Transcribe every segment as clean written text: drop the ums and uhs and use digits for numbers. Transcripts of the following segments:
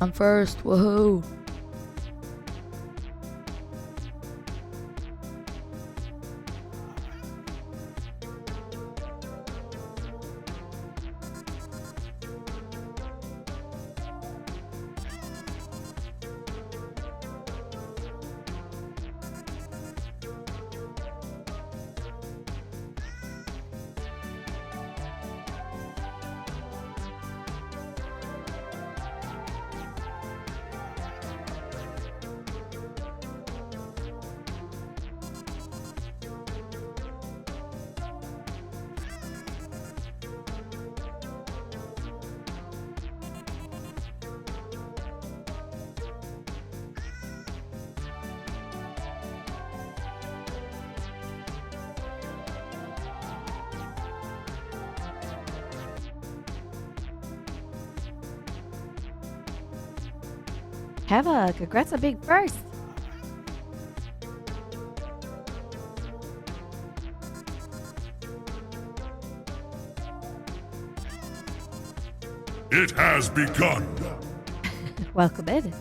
I'm first. Woohoo. Heva, congrats on being first. It has begun. Welcome in.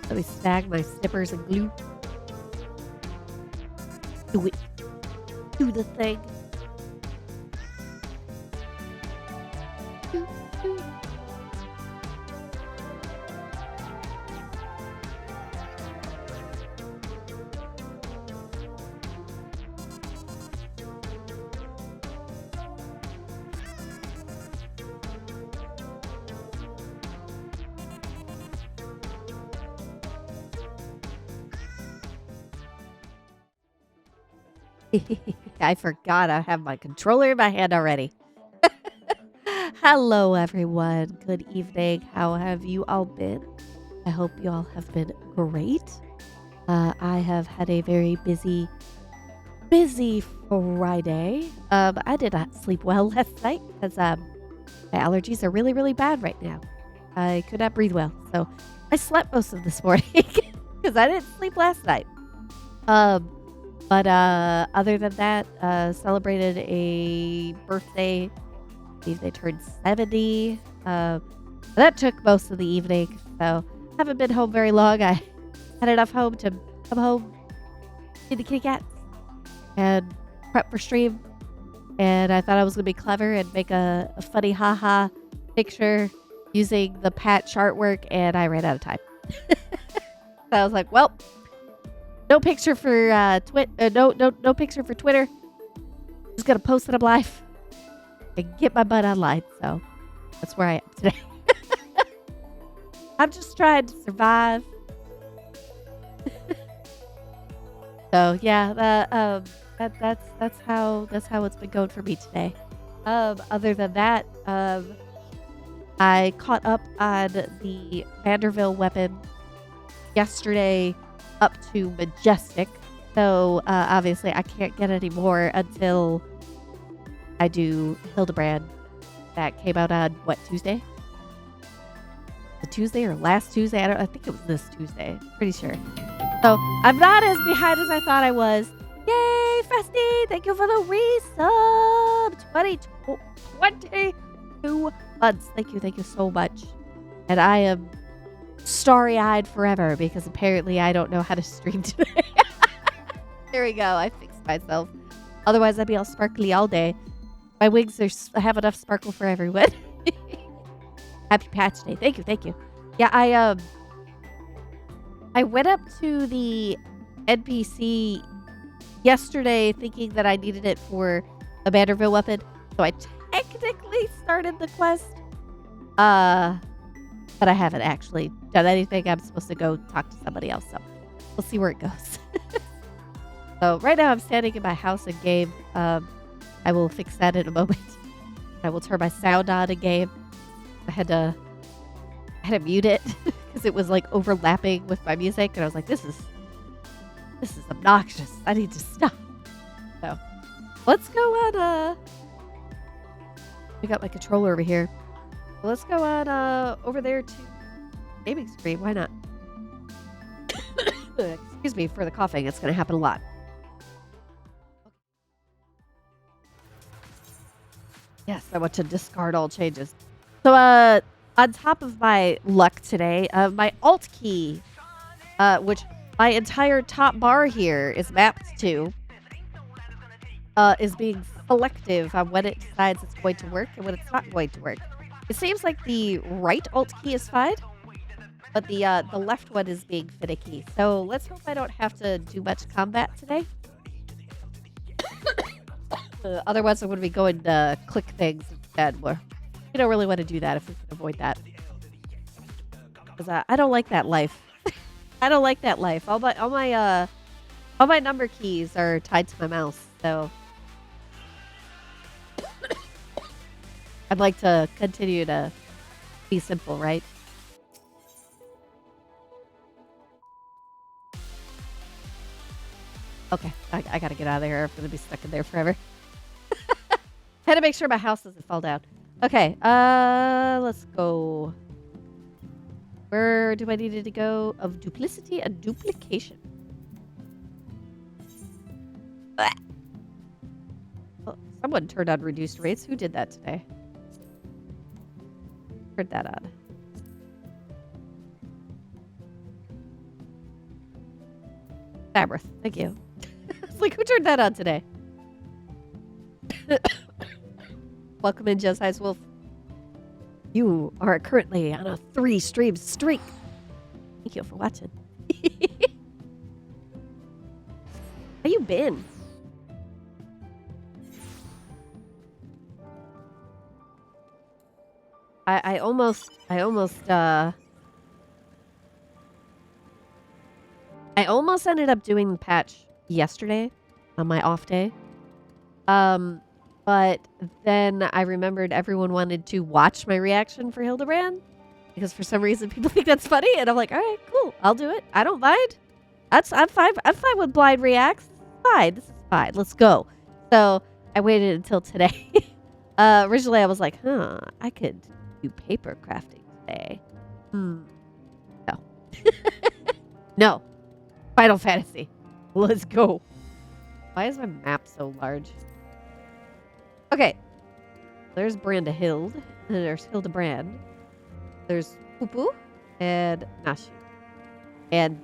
Let me snag my snippers and glue. Do it. Do the thing. I forgot I have my controller in my hand already. Hello, everyone. Good evening. How have you all been? I hope you all have been great. I have had a very busy Friday. I did not sleep well last night because my allergies are really, really bad right now. I could not breathe well, so I slept most of this morning because I didn't sleep last night. But other than that, celebrated a birthday. I believe they turned 70. That took most of the evening, so haven't been home very long. I had enough home to come home, see the kitty cats, and prep for stream. And I thought I was going to be clever and make a funny haha picture using the patch artwork, and I ran out of time. So I was like, well, no picture for no picture for Twitter. Just gonna post it up live and get my butt online. So that's where I am today. I'm just trying to survive. So yeah, that's how it's been going for me today. Other than that, I caught up on the Vanderbilt weapon yesterday up to Majestic. So obviously I can't get any more until I do Hildebrand. That came out on what, Tuesday? The Tuesday or last Tuesday? I think it was this Tuesday. Pretty sure. So I'm not as behind as I thought I was. Yay, Festy! Thank you for the resub. 22 months. Thank you so much. And I am starry-eyed forever because apparently I don't know how to stream today. There we go. I fixed myself. Otherwise, I'd be all sparkly all day. My wings have enough sparkle for everyone. Happy Patch Day. Thank you. Yeah, I went up to the NPC yesterday thinking that I needed it for a Vanderbilt weapon. So I technically started the quest. But I haven't actually done anything. I'm supposed to go talk to somebody else. So we'll see where it goes. So right now I'm standing in my house in game. I will fix that in a moment. I will turn my sound on in game. I had to mute it because it was like overlapping with my music, and I was like, this is obnoxious. I need to stop. So let's go on we got my controller over here. So let's go on over there to gaming screen. Why not? Excuse me for the coughing. It's gonna happen a lot. Yes, I want to discard all changes. So on top of my luck today, my alt key, which my entire top bar here is mapped to, is being selective on when it decides it's going to work and when it's not going to work. It seems like the right alt key is fine, but the left one is being finicky. So let's hope I don't have to do much combat today. Otherwise, I'm going to be going to click things instead. Where we don't really want to do that if we can avoid that. Because I don't like that life. I don't like that life. All my number keys are tied to my mouse, so I'd like to continue to be simple, right? Okay, I gotta get out of there. I'm gonna be stuck in there forever. I had to make sure my house doesn't fall down. Okay, let's go. Where do I need to go? Of duplicity and duplication. Oh, someone turned on reduced rates. Who did that today? Turned that on. Fabric, thank you. It's like, who turned that on today? Welcome in, Josiah's Wolf. You are currently on a 3-stream streak. Thank you for watching. How you been? I almost ended up doing the patch yesterday on my off day. But then I remembered everyone wanted to watch my reaction for Hildebrand because for some reason people think that's funny, and I'm like, all right, cool, I'll do it. I don't mind. I'm fine. I'm fine with blind reacts. Fine, this is fine. Let's go. So I waited until today. Originally I was like, I could do paper crafting today. No. No. Final Fantasy. Let's go. Why is my map so large? Okay. There's Brandahild. And there's Hildebrand. There's Poopoo and Nashu. And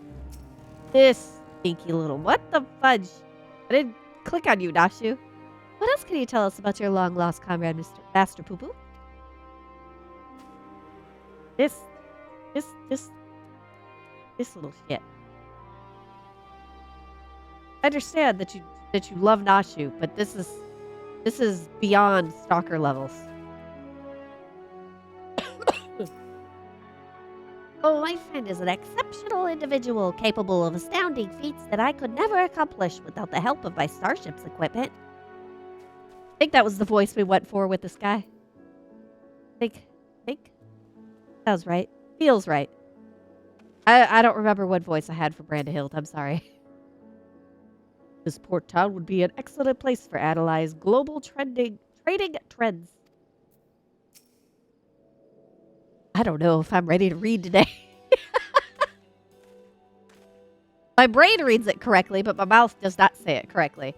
this stinky little... What the fudge? I didn't click on you, Nashu. What else can you tell us about your long-lost comrade, Master Poopoo? This little shit. I understand that you love Nashu, but this is beyond stalker levels. Oh, my friend is an exceptional individual capable of astounding feats that I could never accomplish without the help of my starship's equipment. I think that was the voice we went for with this guy. Think. Sounds right. Feels right. I don't remember what voice I had for Brandahild. I'm sorry. This port town would be an excellent place for analyze global trading trends. I don't know if I'm ready to read today. My brain reads it correctly, but my mouth does not say it correctly.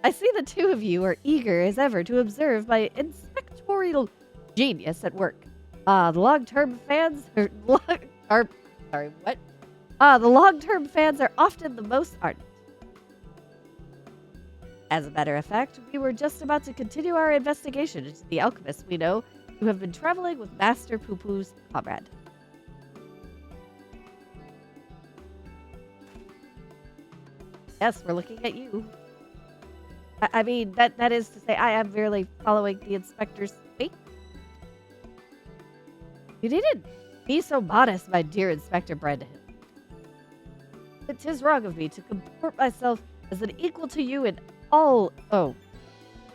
I see the two of you are eager as ever to observe my inspectorial genius at work. The long-term fans are sorry, what? The long-term fans are often the most ardent. As a matter of fact, we were just about to continue our investigation into the alchemists we know who have been traveling with Master Poo-Poo's comrade. Yes, we're looking at you. I mean, that is to say, I am merely following the inspector's fate. You needn't be so modest, my dear Inspector Brendan. 'Tis wrong of me to comport myself as an equal to you in all... Oh,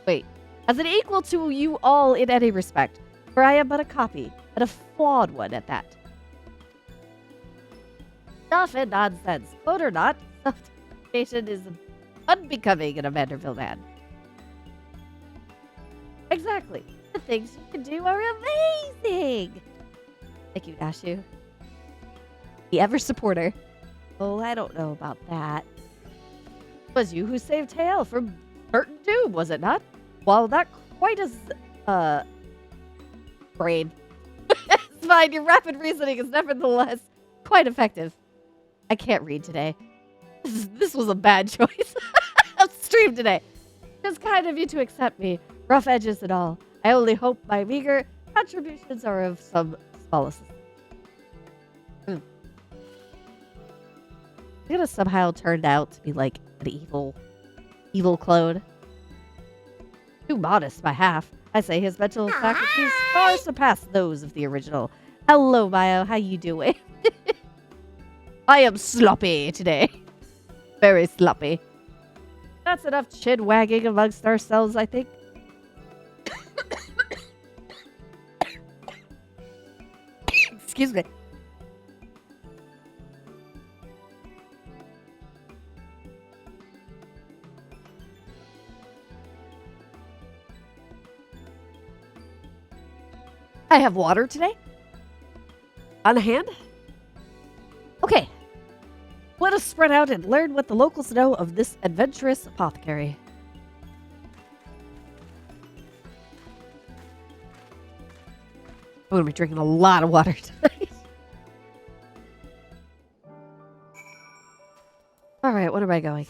wait. As an equal to you all in any respect, for I am but a copy, and a flawed one at that. Stuff and nonsense. Quote or not, self-determination is unbecoming in a Vanderbilt man. Exactly. The things you can do are amazing. Thank you, Dashu. The ever supporter. Oh, I don't know about that. It was you who saved Tail from certain doom, was it not? While not quite as, brain. It's fine, your rapid reasoning is nevertheless quite effective. I can't read today. This was a bad choice. I'll stream today. It's kind of you to accept me, rough edges and all. I only hope my meager contributions are of some small assistance. It's gonna somehow turn out to be like an evil clone. Too modest by half. I say his mental faculties far surpass those of the original. Hello, Bio. How you doing? I am sloppy today. Very sloppy. That's enough chin wagging amongst ourselves, I think. Excuse me. I have water today. On hand. Okay. Let us spread out and learn what the locals know of this adventurous apothecary. I'm going to be drinking a lot of water tonight. All right, what am I going?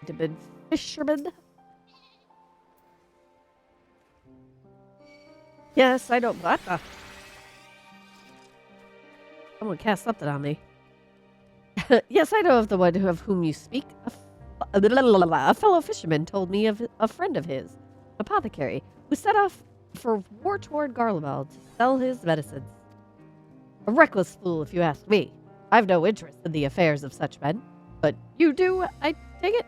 Vitamin fisherman. Yes, I know. What the? Someone cast something on me. Yes, I know of the one of whom you speak. A fellow fisherman told me of a friend of his, an apothecary, who set off for war-torn Garlemald to sell his medicines. A reckless fool, if you ask me. I've no interest in the affairs of such men. But you do, I take it?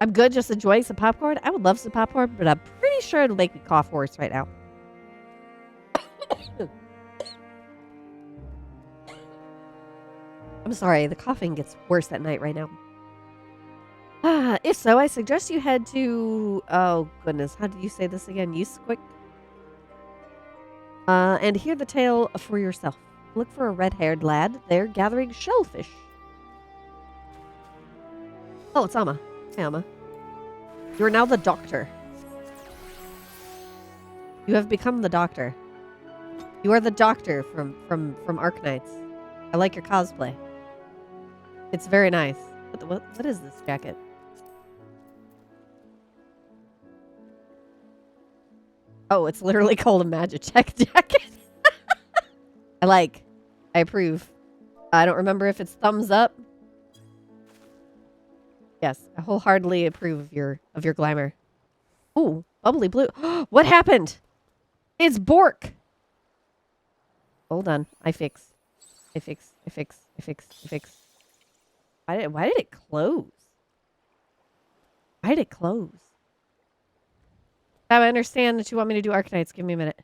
I'm good just enjoying some popcorn. I would love some popcorn, but I'm pretty sure it'll make me cough worse right now. I'm sorry, the coughing gets worse at night right now. If so, I suggest you head to... Oh, goodness. How do you say this again? Quick. And hear the tale for yourself. Look for a red-haired lad there gathering shellfish. Oh, it's Amma. Hey, Amma. You are now the doctor. You have become the doctor. You are the doctor from Arknights. I like your cosplay. It's very nice. What is this jacket? Oh, it's literally called a Magitech jacket. I approve. I don't remember if it's thumbs up. Yes, I wholeheartedly approve of your glamour. Ooh, bubbly blue. What happened? It's Bork. Hold on. I fix. Why did it close? Why did it close? I understand that you want me to do Arknights. Give me a minute.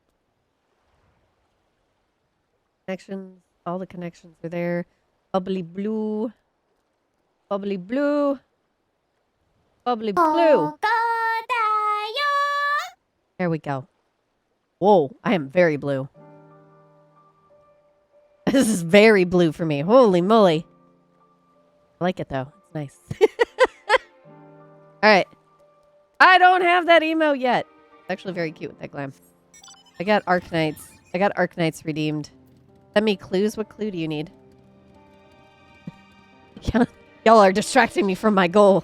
Connections. All the connections are there. Bubbly blue. Bubbly blue. Bubbly blue. There we go. Whoa, I am very blue. This is very blue for me. Holy moly. I like it though. It's nice. All right. I don't have that emo yet. It's actually very cute with that glam. I got Arknights. I got Arknights redeemed. Send me clues. What clue do you need? Y'all are distracting me from my goal.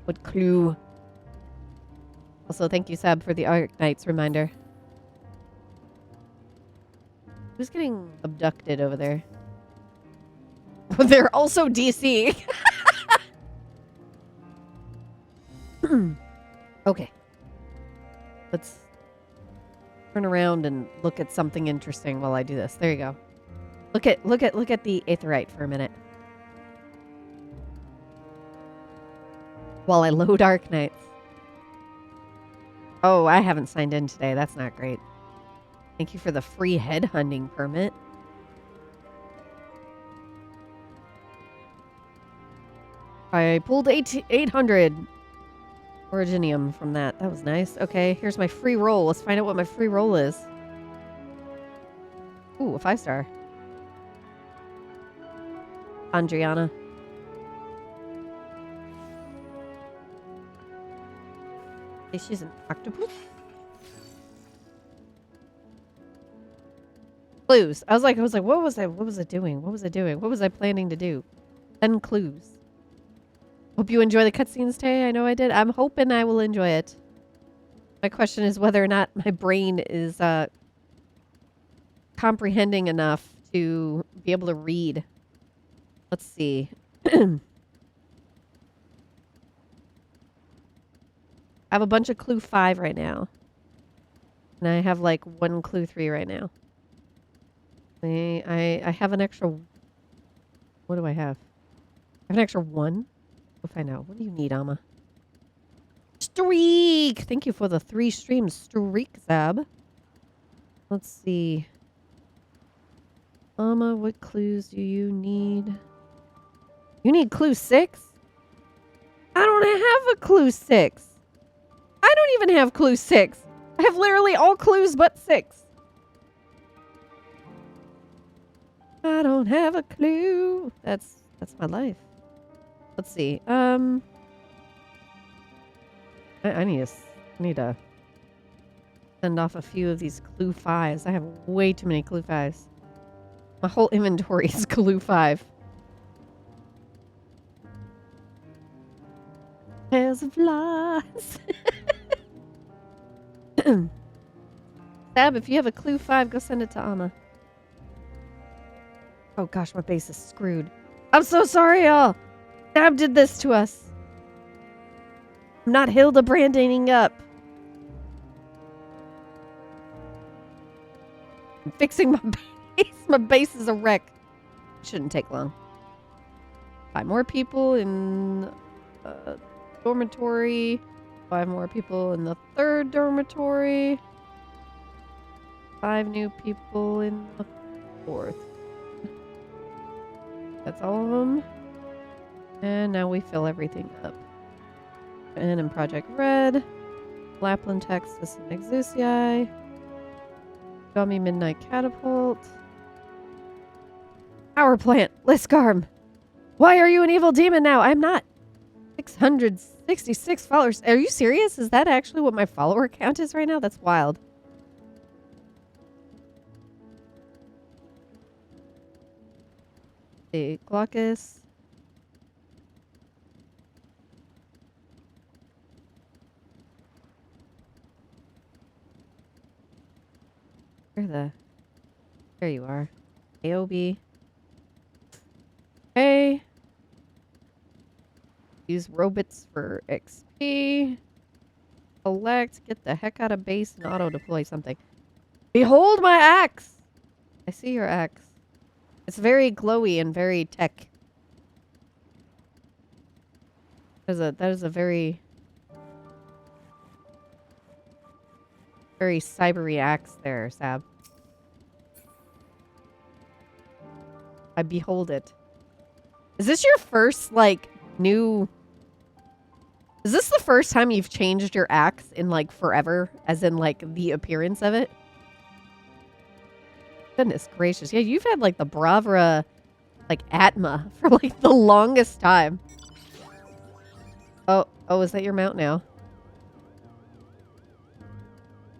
What clue? Also, thank you, Sab, for the Arknights reminder. Who's getting abducted over there? They're also DC. Okay. Let's turn around and look at something interesting while I do this. There you go. Look at the Aetheryte for a minute. While I load Arknights. Oh, I haven't signed in today. That's not great. Thank you for the free headhunting permit. I pulled 800 Originium from that. That was nice. Okay, here's my free roll. Let's find out what my free roll is. Ooh, a 5-star. Andriana. Hey, she's an octopus? Clues. I was like, what was it doing? What was I planning to do? 10 clues. Hope you enjoy the cutscenes today. I know I did. I'm hoping I will enjoy it. My question is whether or not my brain is comprehending enough to be able to read. Let's see. I have a bunch of clue 5 right now. And I have like 1 clue 3 right now. I have an extra... What do I have? I have an extra 1? We'll find out. What do you need, Amma? Streak! Thank you for the 3 streams, Streak, Zab. Let's see. Amma, what clues do you need? You need clue 6? I don't have a clue 6. I don't even have clue 6. I have literally all clues but 6. I don't have a clue. That's my life. Let's see. I need to send off a few of these clue 5s. I have way too many clue 5s. My whole inventory is clue 5. Tales of lies. Sab, if you have a clue 5, go send it to Amma. Oh gosh, my base is screwed. I'm so sorry, y'all. Sab did this to us. I'm not Hildebranding up. I'm fixing my base. My base is a wreck. Shouldn't take long. 5 more people in dormitory. 5 more people in the 3rd dormitory. 5 new people in the 4th. That's all of them. And now we fill everything up. And in Project Red, Lapland, Texas, and Exusii. Gummy Midnight Catapult. Power Plant, Liskarm. Why are you an evil demon now? I'm not. 666 followers. Are you serious? Is that actually what my follower count is right now? That's wild. The Glaucus. There you are. AOB. Okay. Use robots for XP. Collect. Get the heck out of base and auto-deploy something. Behold my axe! I see your axe. It's very glowy and very tech. That is a very cybery axe there, Sab. I behold it. Is this your first, like, new... Is this the first time you've changed your axe in, like, forever? As in, like, the appearance of it? Goodness gracious. Yeah, you've had, like, the Bravura, like, Atma for, like, the longest time. Oh, is that your mount now?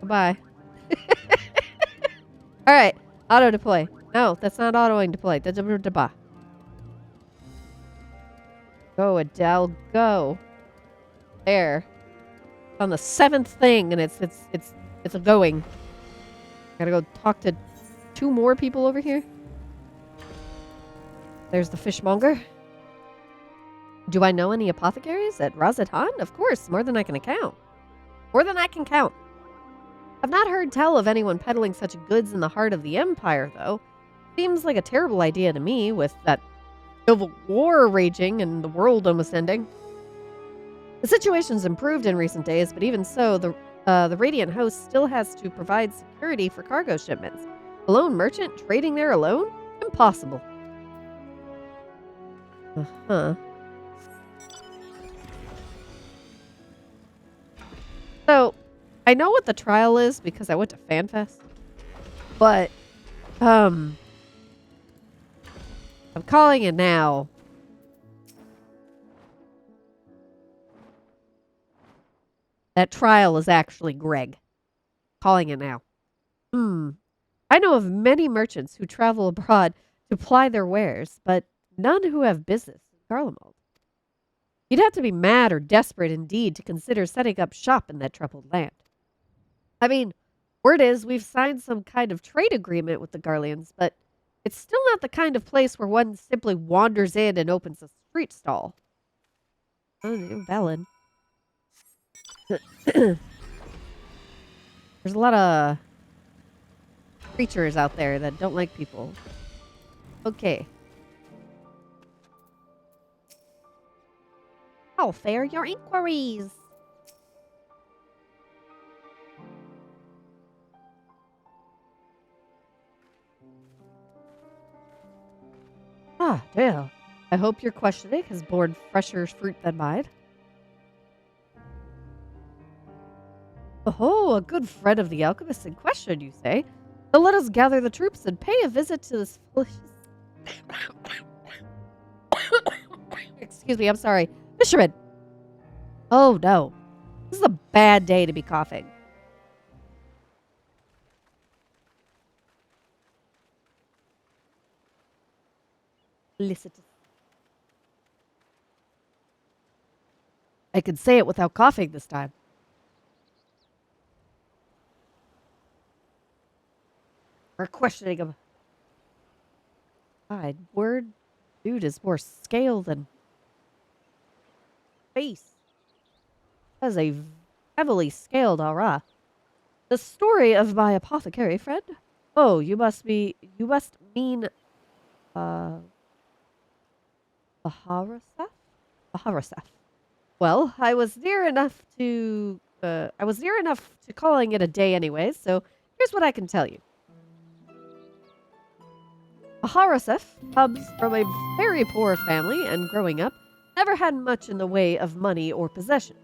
Goodbye. Alright, auto deploy. No, that's not autoing deploy. Go, Adele, go. There. On the 7th thing, and it's a going. Gotta go talk to 2 more people over here. There's the fishmonger. Do I know any apothecaries at Razatan? Of course, more than I can count. More than I can count. I've not heard tell of anyone peddling such goods in the heart of the Empire, though. Seems like a terrible idea to me, with that civil war raging and the world almost ending. The situation's improved in recent days, but even so, the Radiant Host still has to provide security for cargo shipments. A lone merchant trading there alone? Impossible. Uh-huh. So, I know what the trial is because I went to FanFest. But, I'm calling it now. That trial is actually Greg. Calling it now. I know of many merchants who travel abroad to ply their wares, but none who have business in Garlemald. You'd have to be mad or desperate indeed to consider setting up shop in that troubled land. I mean, word is we've signed some kind of trade agreement with the Garleans, but it's still not the kind of place where one simply wanders in and opens a street stall. Oh, valid. There's a lot of creatures out there that don't like people. Okay. How fare your inquiries? Ah, dear. I hope your questioning has borne fresher fruit than mine. Oh, a good friend of the alchemist in question, you say? So let us gather the troops and pay a visit to this delicious... Excuse me, I'm sorry. Fisherman! Oh, no. This is a bad day to be coughing. Felicitous. I can say it without coughing this time. We're questioning him. God, word dude is more scale than face. That is a heavily scaled aura. The story of my apothecary friend? Oh, you must mean, Baharaseth? Baharaseth. Well, I was near enough to calling it a day anyways, so here's what I can tell you. Baharaseth comes from a very poor family and growing up, never had much in the way of money or possessions.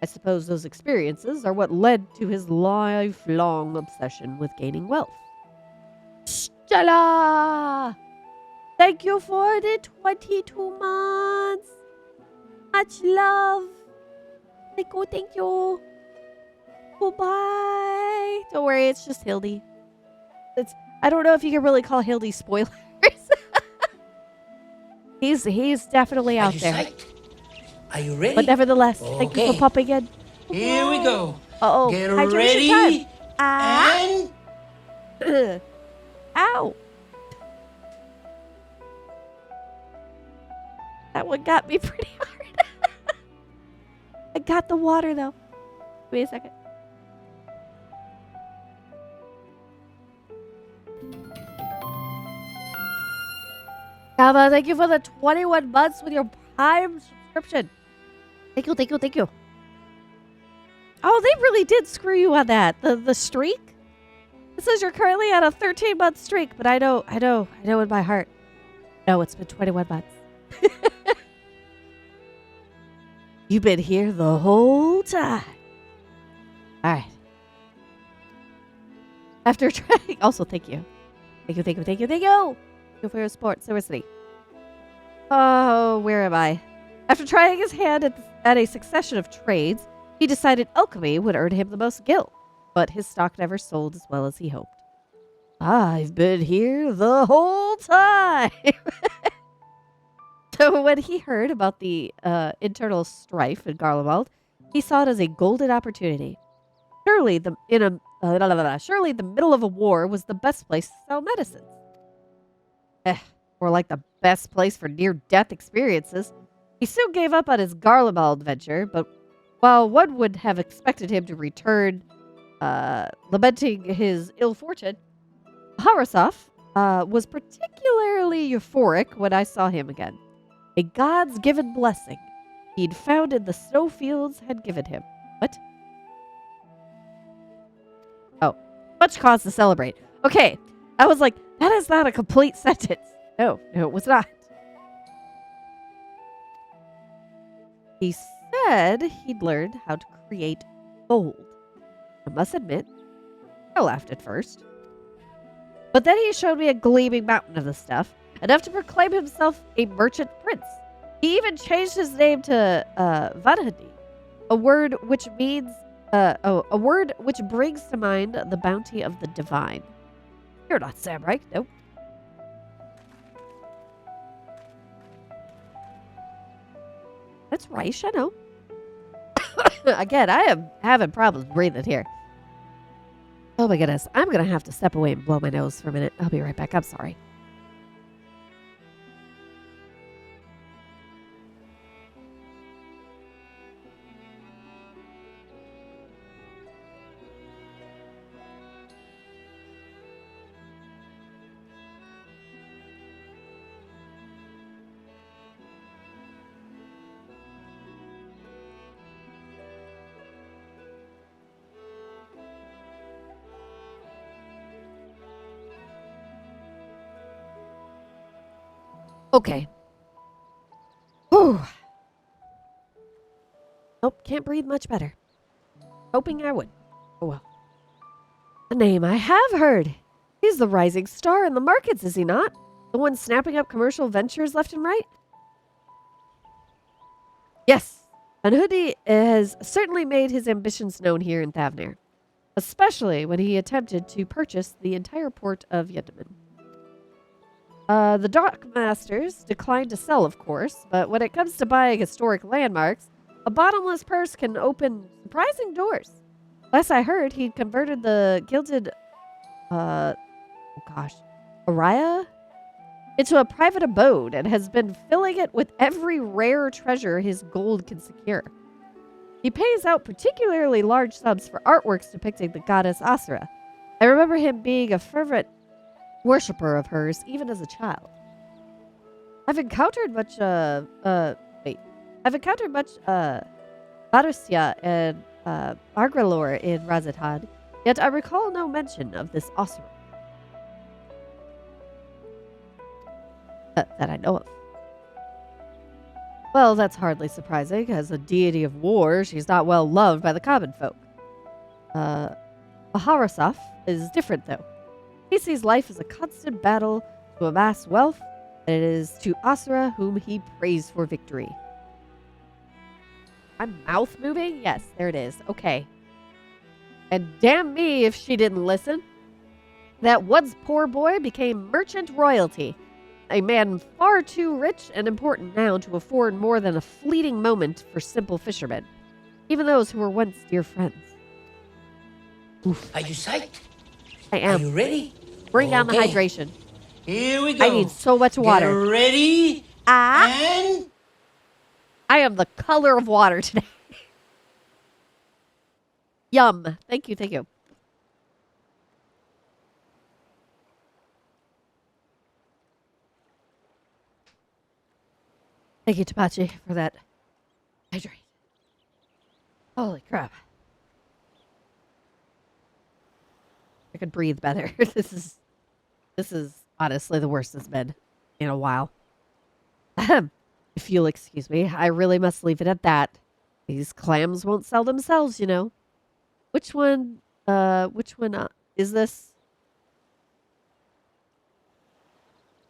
I suppose those experiences are what led to his lifelong obsession with gaining wealth. Stella! Thank you for the 22 months! Much love! Thank you! Goodbye! Don't worry, it's just Hildy. I don't know if you can really call Hildy spoilers. He's definitely out there. Psyched? Are you ready? But nevertheless, thank you for popping in. Here we go. Uh-oh. Get Hydration ready. time. And... Ow. That one got me pretty hard. I got the water, though. Wait a second. Tava, thank you for the 21 months with your Prime subscription. Thank you, thank you, thank you. Oh, they really did screw you on that. The streak? It says you're currently on a 13-month streak, but I know in my heart. No, it's been 21 months. You've been here the whole time. All right. After trying, also thank you. Thank you, thank you, thank you, thank you. Thank you for your support. Seriously. Oh, where am I? After trying his hand at a succession of trades, he decided alchemy would earn him the most gil, but his stock never sold as well as he hoped. I've been here the whole time. So when he heard about the internal strife in Garlemald, he saw it as a golden opportunity. Surely the middle of a war was the best place to sell medicines. Or like the best place for near-death experiences. He soon gave up on his Garlemald venture, but while one would have expected him to return, lamenting his ill fortune, Harasov was particularly euphoric when I saw him again. A God's given blessing he'd found in the snowfields had given him. What? Oh, much cause to celebrate. Okay, I was like, that is not a complete sentence. No, it was not. He said he'd learned how to create gold. I must admit, I laughed at first. But then he showed me a gleaming mountain of the stuff, enough to proclaim himself a merchant prince. He even changed his name to Vanhadi, a word which means a word which brings to mind the bounty of the divine. You're not Sam, right? Nope. That's right, I know. Again, I am having problems breathing here. Oh my goodness. I'm going to have to step away and blow my nose for a minute. I'll be right back. I'm sorry. Okay. Whew. Nope, can't breathe much better. Hoping I would. Oh well. A name I have heard. He's the rising star in the markets, is he not? The one snapping up commercial ventures left and right? Yes. Vanhudi has certainly made his ambitions known here in Thavnir, especially when he attempted to purchase the entire port of Yemen. The dockmasters declined to sell, of course, but when it comes to buying historic landmarks, a bottomless purse can open surprising doors. Last I heard, he'd converted the gilded, Araya into a private abode and has been filling it with every rare treasure his gold can secure. He pays out particularly large sums for artworks depicting the goddess Asura. I remember him being a fervent worshipper of hers, even as a child. I've encountered much, Marussia and, Argrelor in Razatad, yet I recall no mention of this Asura. That I know of. Well, that's hardly surprising. As a deity of war, she's not well loved by the common folk. Baharasov is different, though. He sees life as a constant battle to amass wealth, and it is to Asura whom he prays for victory. My mouth moving? Yes, there it is. Okay. And damn me if she didn't listen. That once poor boy became merchant royalty, a man far too rich and important now to afford more than a fleeting moment for simple fishermen, even those who were once dear friends. Oof. Are you psyched? I am. Are you ready? Bring down the hydration. Here we go. I need so much water. Get ready. And I am the color of water today. Yum. Thank you. Thank you. Thank you, T.I.T.S, for that hydrate. Holy crap. I could breathe better. This is honestly the worst it's been in a while. If you'll excuse me, I really must leave it at that. These clams won't sell themselves, you know. Which one is this?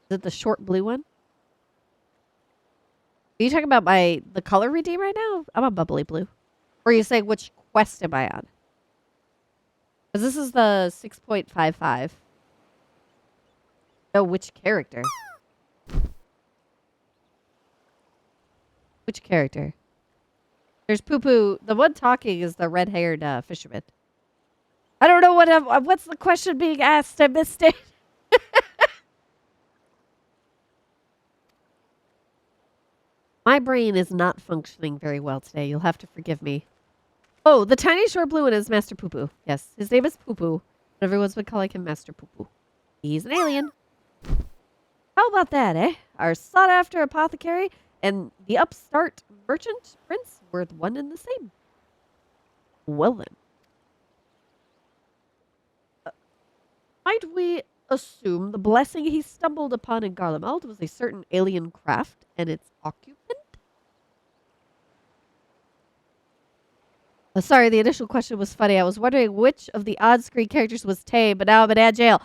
Is it the short blue one? Are you talking about the color redeem right now? I'm a bubbly blue. Or are you saying which quest am I on? Because this is the 6.55. No, which character? Which character? There's Poo Poo. The one talking is the red-haired fisherman. I don't know what's the question being asked. I missed it. My brain is not functioning very well today. You'll have to forgive me. Oh, the tiny short blue one is Master Poo Poo. Yes, his name is Poo Poo. Everyone's been calling him Master Poo Poo. He's an alien. How about that, eh? Our sought-after apothecary and the upstart merchant prince were one and the same. Well then. Might we assume the blessing he stumbled upon in Garlemald was a certain alien craft and its occupant? Oh, sorry, the initial question was funny. I was wondering which of the on-screen characters was Tay, but now I'm in ad jail.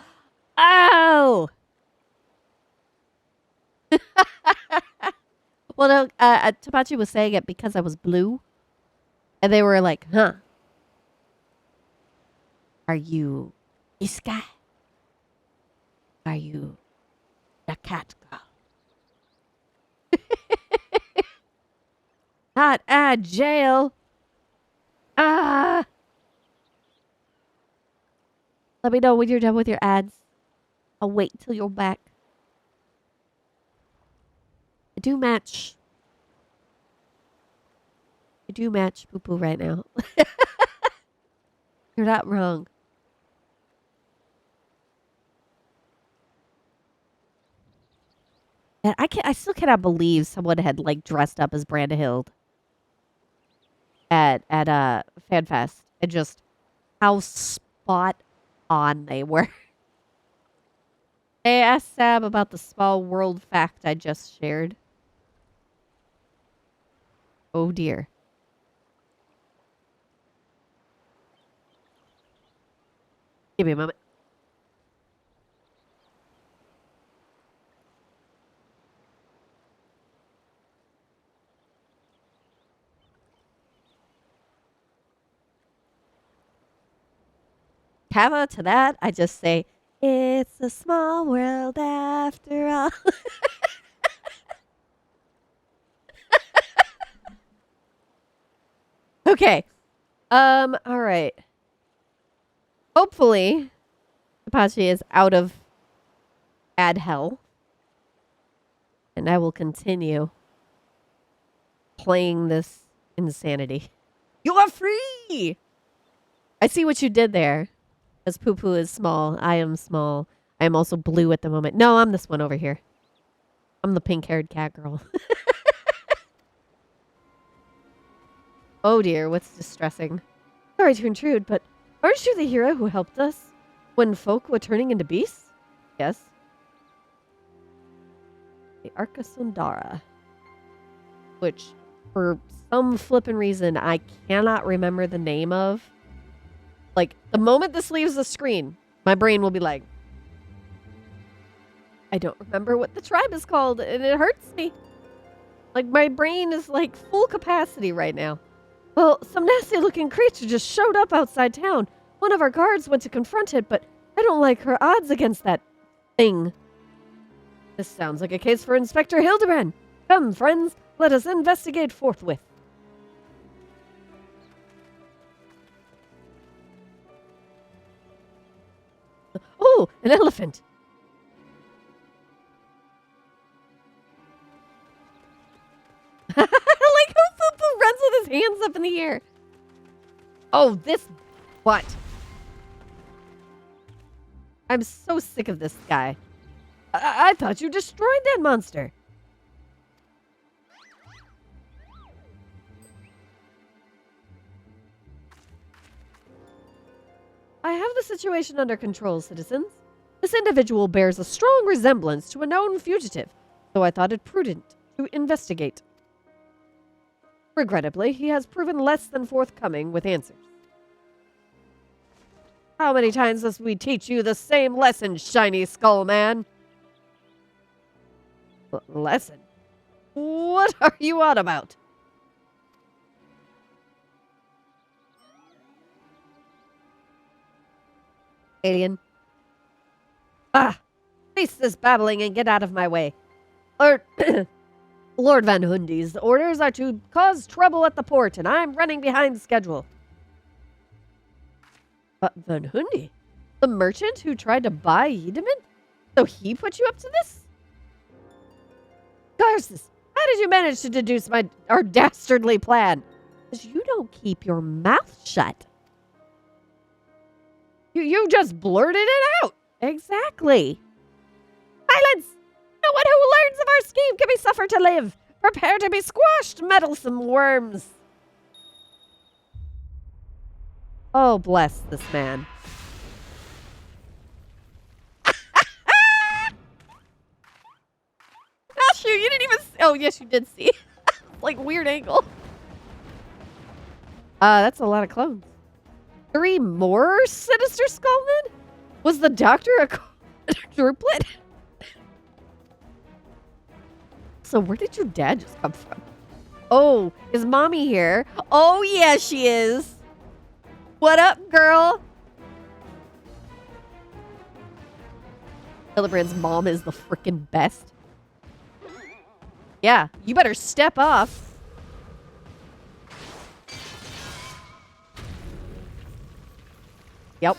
Oh! Well, no, T.I.T.S was saying it because I was blue. And they were like, huh? Are you Sky? Are you the cat girl? Not at jail. Ah! Let me know when you're done with your ads. I'll wait till you're back. I do match Poo Poo right now. You're not wrong. And I still cannot believe someone had like dressed up as Brandahild at FanFest and just how spot on they were. They asked Sam about the small world fact I just shared. Oh dear. Give me a moment. Kava to that, I just say, it's a small world after all. Okay. All right. Hopefully, Apache is out of ad hell. And I will continue playing this insanity. You are free! I see what you did there. As Poo Poo is small, I am small. I am also blue at the moment. No, I'm this one over here. I'm the pink-haired cat girl. Oh dear, what's distressing? Sorry to intrude, but aren't you the hero who helped us when folk were turning into beasts? Yes. The Arca Sundara. Which, for some flippin' reason, I cannot remember the name of. Like, the moment this leaves the screen, my brain will be like, I don't remember what the tribe is called, and it hurts me. Like, my brain is, like, full capacity right now. Well, some nasty-looking creature just showed up outside town. One of our guards went to confront it, but I don't like her odds against that thing. This sounds like a case for Inspector Hildebrand. Come, friends, let us investigate forthwith. Oh, an elephant. I like how Poo Poo runs with his hands up in the air. Oh, this... What? I'm so sick of this guy. I thought you destroyed that monster. I have the situation under control, citizens. This individual bears a strong resemblance to a known fugitive, so I thought it prudent to investigate. Regrettably, he has proven less than forthcoming with answers. How many times must we teach you the same lesson, shiny skull man? Lesson? What are you on about? Alien. Cease this babbling and get out of my way. Lord Van Hundy's orders are to cause trouble at the port, and I'm running behind schedule. Van Hundy? The merchant who tried to buy Yedeman? So he put you up to this? Garces, how did you manage to deduce our dastardly plan? Because you don't keep your mouth shut. You just blurted it out. Exactly. Silence! No one who learns of our scheme can be suffered to live. Prepare to be squashed, meddlesome worms. Oh, bless this man. Oh, shoot, you didn't even see. Oh, yes, you did see. Like, weird angle. That's a lot of clones. 3 more Sinister Skullmen? Was the doctor a quadruplet? So where did your dad just come from? Oh, is mommy here? Oh, yeah, she is. What up, girl? Hillebrand's mom is the freaking best. Yeah, you better step off. Yep.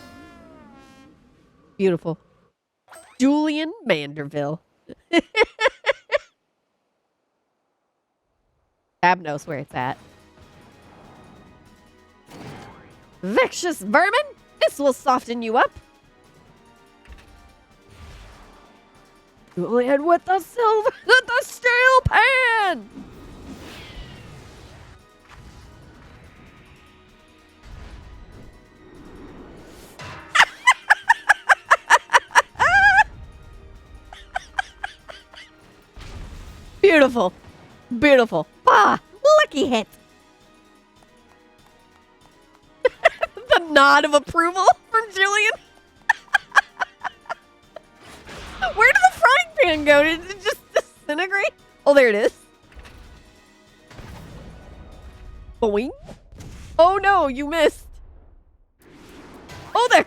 Beautiful. Julian Manderville. Tab knows where it's at. Vicious vermin! This will soften you up. Julian with the steel pan! Beautiful. Beautiful. Ah, lucky hit. The nod of approval from Julian. Where did the frying pan go? Did it just disintegrate? Oh, there it is. Boing. Oh no, you missed. Oh, there.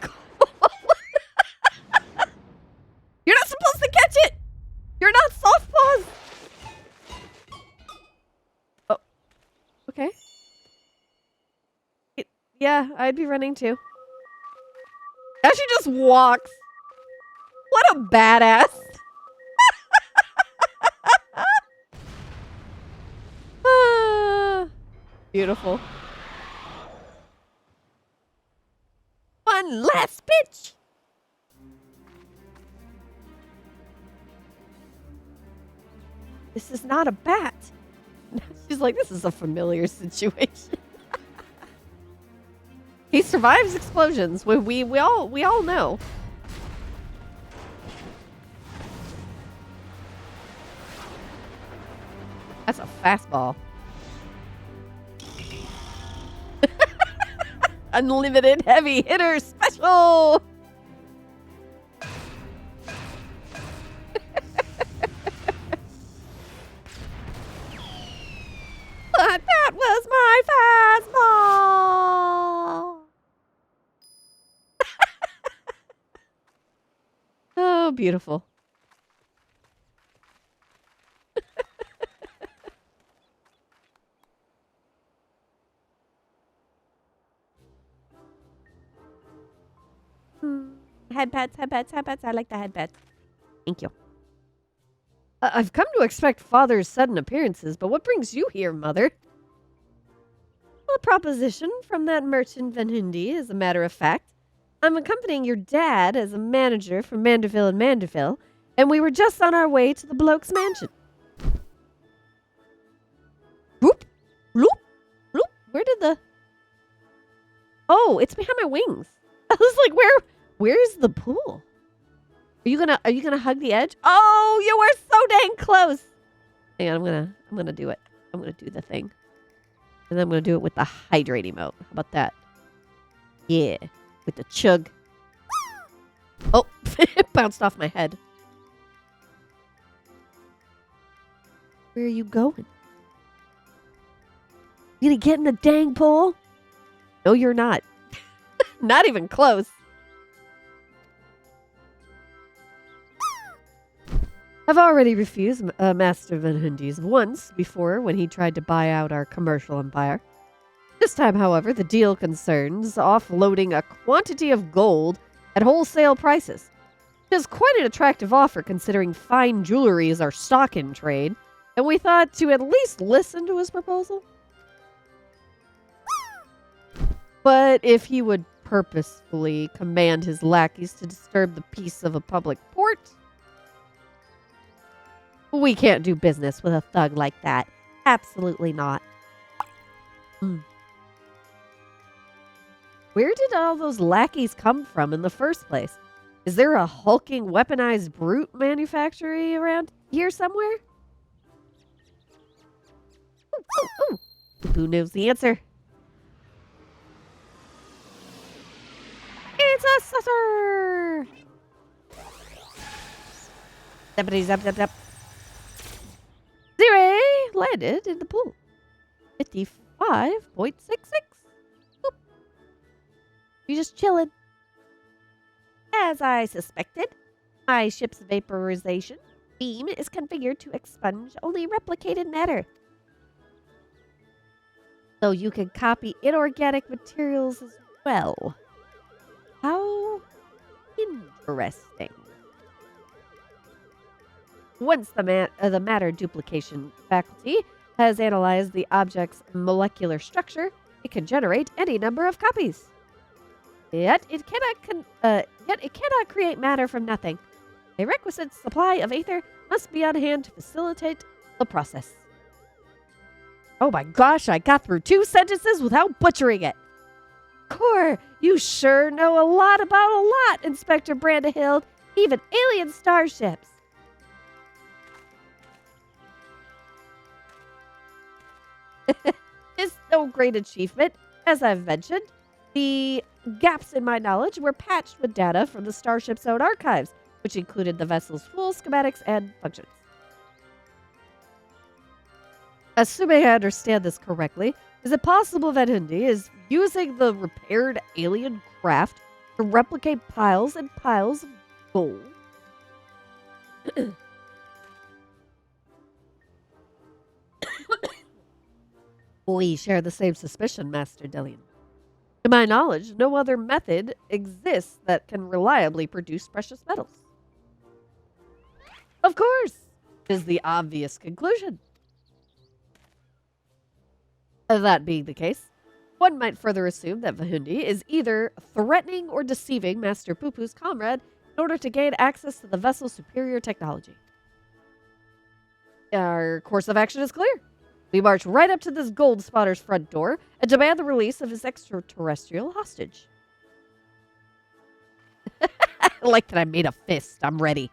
You're not supposed to catch it. You're not soft paws. Oh, okay. Yeah, I'd be running too. Now she just walks. What a badass. Beautiful. One last pitch. This is not a bat. She's like, this is a familiar situation. He survives explosions. We all know. That's a fastball. Unlimited heavy hitter special. But that was my fastball. Oh, beautiful. Head pets. I like the head pets. Thank you. I've come to expect Father's sudden appearances, but what brings you here, Mother? A proposition from that merchant Van Hundy, as a matter of fact. I'm accompanying your dad as a manager for Manderville and Manderville, and we were just on our way to the bloke's mansion. Whoop! Bloop! Bloop! Where did the... Oh, it's behind my wings. was like, where's the pool? Are you gonna hug the edge? Oh, you were so dang close. Hang on, I'm gonna do it. I'm gonna do the thing. And then I'm gonna do it with the hydrate emote. How about that? Yeah. With the chug. Oh, it bounced off my head. Where are you going? You gonna get in the dang pool? No, you're not. Not even close. I've already refused Master Van Hundy's once before when he tried to buy out our commercial empire. This time, however, the deal concerns offloading a quantity of gold at wholesale prices. It is quite an attractive offer considering fine jewelry is our stock in trade, and we thought to at least listen to his proposal. But if he would purposefully command his lackeys to disturb the peace of a public port, we can't do business with a thug like that. Absolutely not. Where did all those lackeys come from in the first place? Is there a hulking, weaponized brute manufactory around here somewhere? Ooh. Who knows the answer? It's a saucer! Zap. Zero landed in the pool. 55.66. You're just chilling. As I suspected, my ship's vaporization beam is configured to expunge only replicated matter. So you can copy inorganic materials as well. How interesting. Once the matter duplication faculty has analyzed the object's molecular structure, it can generate any number of copies. Yet it cannot create matter from nothing. A requisite supply of ether must be on hand to facilitate the process. Oh my gosh, I got through 2 sentences without butchering it. Core, you sure know a lot about a lot, Inspector Brandahild, even alien starships. It's no great achievement, as I've mentioned. The gaps in my knowledge were patched with data from the starship's own archives, which included the vessel's full schematics and functions. Assuming I understand this correctly, is it possible that Hundy is using the repaired alien craft to replicate piles and piles of gold? We share the same suspicion, Master Dillian. To my knowledge, no other method exists that can reliably produce precious metals. Of course, is the obvious conclusion. That being the case, one might further assume that Vahundi is either threatening or deceiving Master Poopoo's comrade in order to gain access to the vessel's superior technology. Our course of action is clear. We march right up to this gold spotter's front door and demand the release of his extraterrestrial hostage. I like that I made a fist. I'm ready.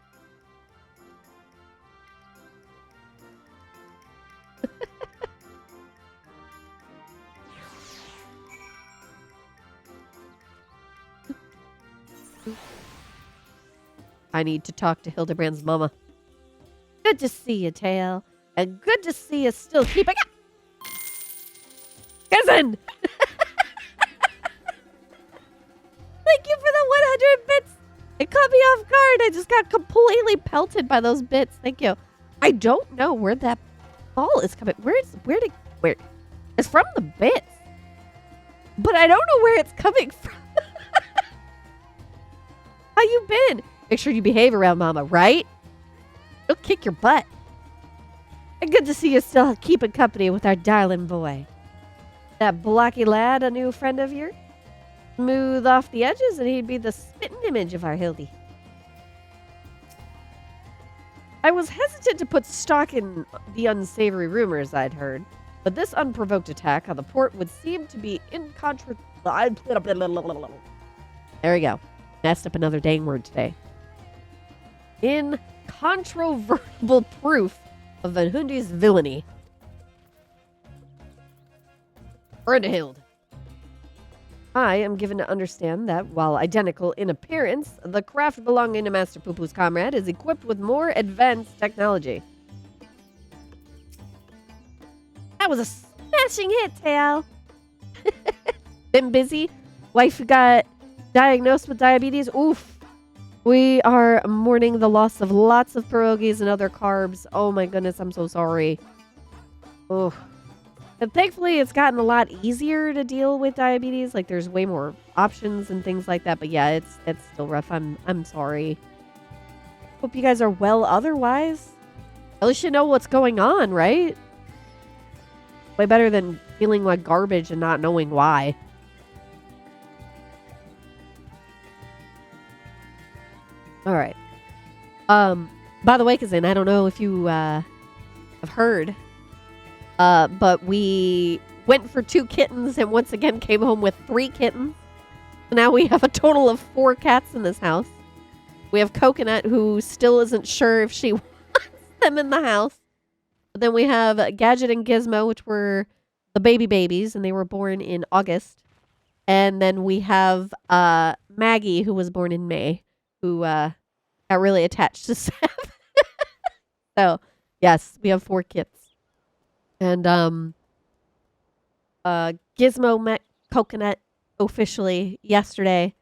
I need to talk to Hildebrand's mama. Good to see you, Tail. And good to see you still keeping up. Cousin! Thank you for the 100 bits. It caught me off guard. I just got completely pelted by those bits. Thank you. I don't know where that ball is coming. Where? It's from the bits. But I don't know where it's coming from. How you been? Make sure you behave around Mama, right? She'll kick your butt. And good to see you still keeping company with our darling boy. That blocky lad, a new friend of yours? Smooth off the edges, and he'd be the spitting image of our Hildy. I was hesitant to put stock in the unsavory rumors I'd heard, but this unprovoked attack on the port would seem to be There we go. Messed up another dang word today. Incontrovertible proof of Van Hundy's villainy. Brunhild. I am given to understand that, while identical in appearance, the craft belonging to Master Poo-Poo's comrade is equipped with more advanced technology. That was a smashing hit, Tao. Been busy. Wife got diagnosed with diabetes. Oof. We are mourning the loss of lots of pierogies and other carbs. Oh my goodness, I'm so sorry. Oof. And thankfully, it's gotten a lot easier to deal with diabetes. Like, there's way more options and things like that. But yeah, it's still rough. I'm sorry. Hope you guys are well otherwise. At least you know what's going on, right? Way better than feeling like garbage and not knowing why. All right. By the way, Kazin, I don't know if you have heard, but we went for 2 kittens and once again came home with 3 kittens. So now we have a total of 4 cats in this house. We have Coconut, who still isn't sure if she wants them in the house. But then we have Gadget and Gizmo, which were the babies, and they were born in August. And then we have Maggie, who was born in May, who got really attached to Seth. So, yes, we have 4 kids. And Gizmo met Coconut officially yesterday,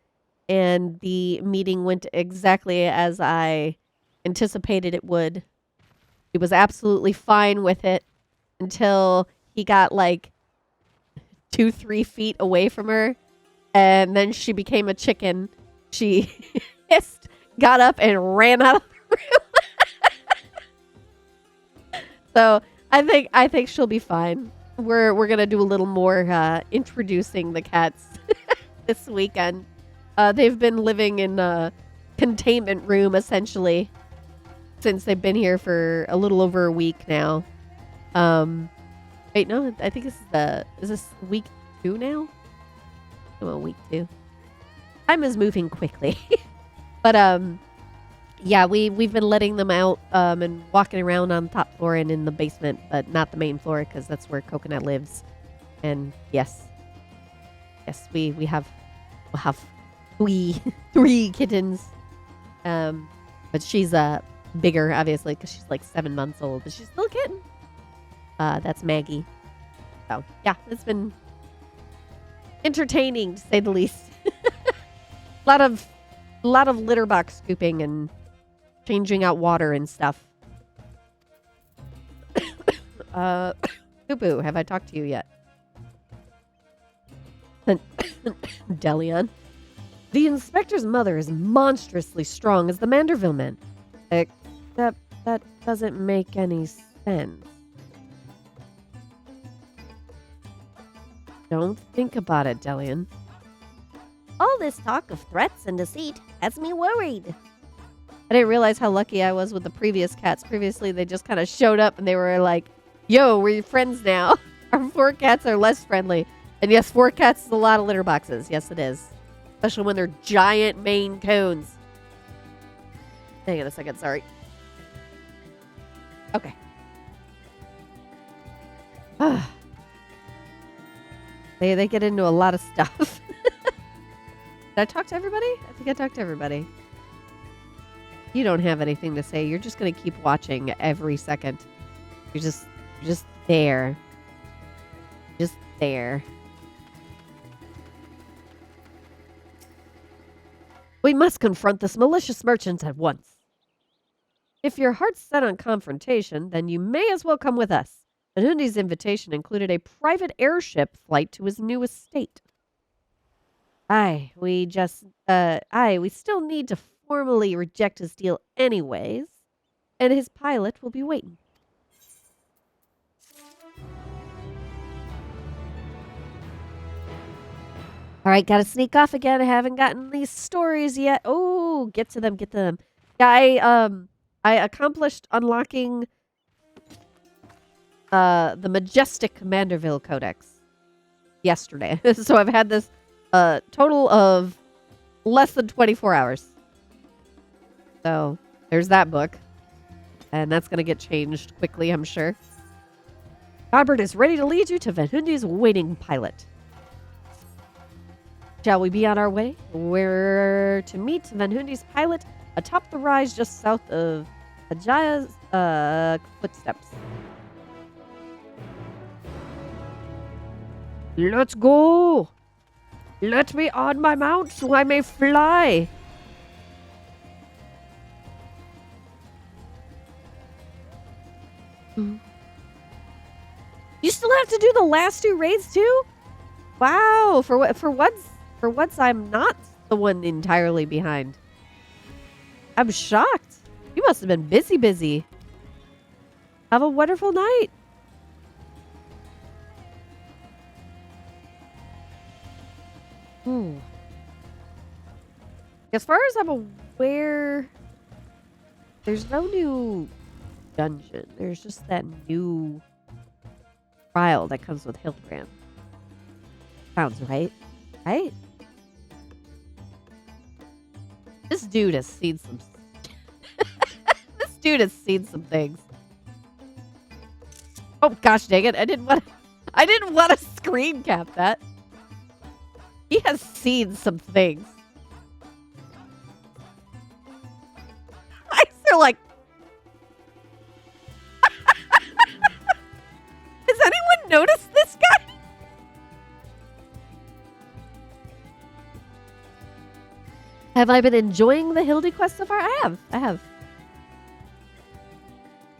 and the meeting went exactly as I anticipated it would. He was absolutely fine with it until he got like 2-3 feet away from her, and then she became a chicken. She hissed, got up, and ran out of the room. So I think she'll be fine. We're gonna do a little more introducing the cats this weekend. They've been living in a containment room essentially since they've been here for a little over a week now. Wait, no, I think is this week 2 now? Well, week 2. Time is moving quickly. But yeah, we've been letting them out and walking around on the top floor and in the basement, but not the main floor because that's where Coconut lives. And yes, we'll have 3 kittens. But she's bigger, obviously, because she's like 7 months old, but she's still a kitten. That's Maggie. So yeah, it's been entertaining to say the least. A lot of litter box scooping and changing out water and stuff. Poo-Poo, have I talked to you yet? Delion. The inspector's mother is monstrously strong as the Manderville men. Except that doesn't make any sense. Don't think about it, Delion. All this talk of threats and deceit has me worried. I didn't realize how lucky I was with the previous cats. Previously, they just kind of showed up and they were like, yo, we're friends now. Our 4 cats are less friendly. And yes, 4 cats is a lot of litter boxes. Yes, it is. Especially when they're giant Maine Coons. Hang on a second, sorry. Okay. They get into a lot of stuff. Did I talk to everybody? I think I talked to everybody. You don't have anything to say. You're just going to keep watching every second. You're just there. Just there. We must confront this malicious merchant at once. If your heart's set on confrontation, then you may as well come with us. And Hundy's invitation included a private airship flight to his new estate. We still need to formally reject his deal anyways, and his pilot will be waiting. All right, gotta sneak off again. I haven't gotten these stories yet. Oh, get to them. Yeah, I accomplished unlocking the Majestic Manderville Codex yesterday. So I've had this total of less than 24 hours. So there's that book. And that's going to get changed quickly, I'm sure. Robert is ready to lead you to Van Hundy's waiting pilot. Shall we be on our way? We're to meet Van Hundy's pilot atop the rise just south of Ajaya's footsteps. Let's go! Let me on my mount so I may fly! You still have to do the last 2 raids too? Wow, for once I'm not the one entirely behind. I'm shocked. You must have been busy. Have a wonderful night. As far as I'm aware, there's no new dungeon. There's just that new trial that comes with Hildebrand. Sounds right. Right? This dude has seen some... This dude has seen some things. Oh, gosh dang it. I didn't want to screen cap that. He has seen some things. Eyes are like... Has anyone noticed this guy? Have I been enjoying the Hildy quest so far? I have.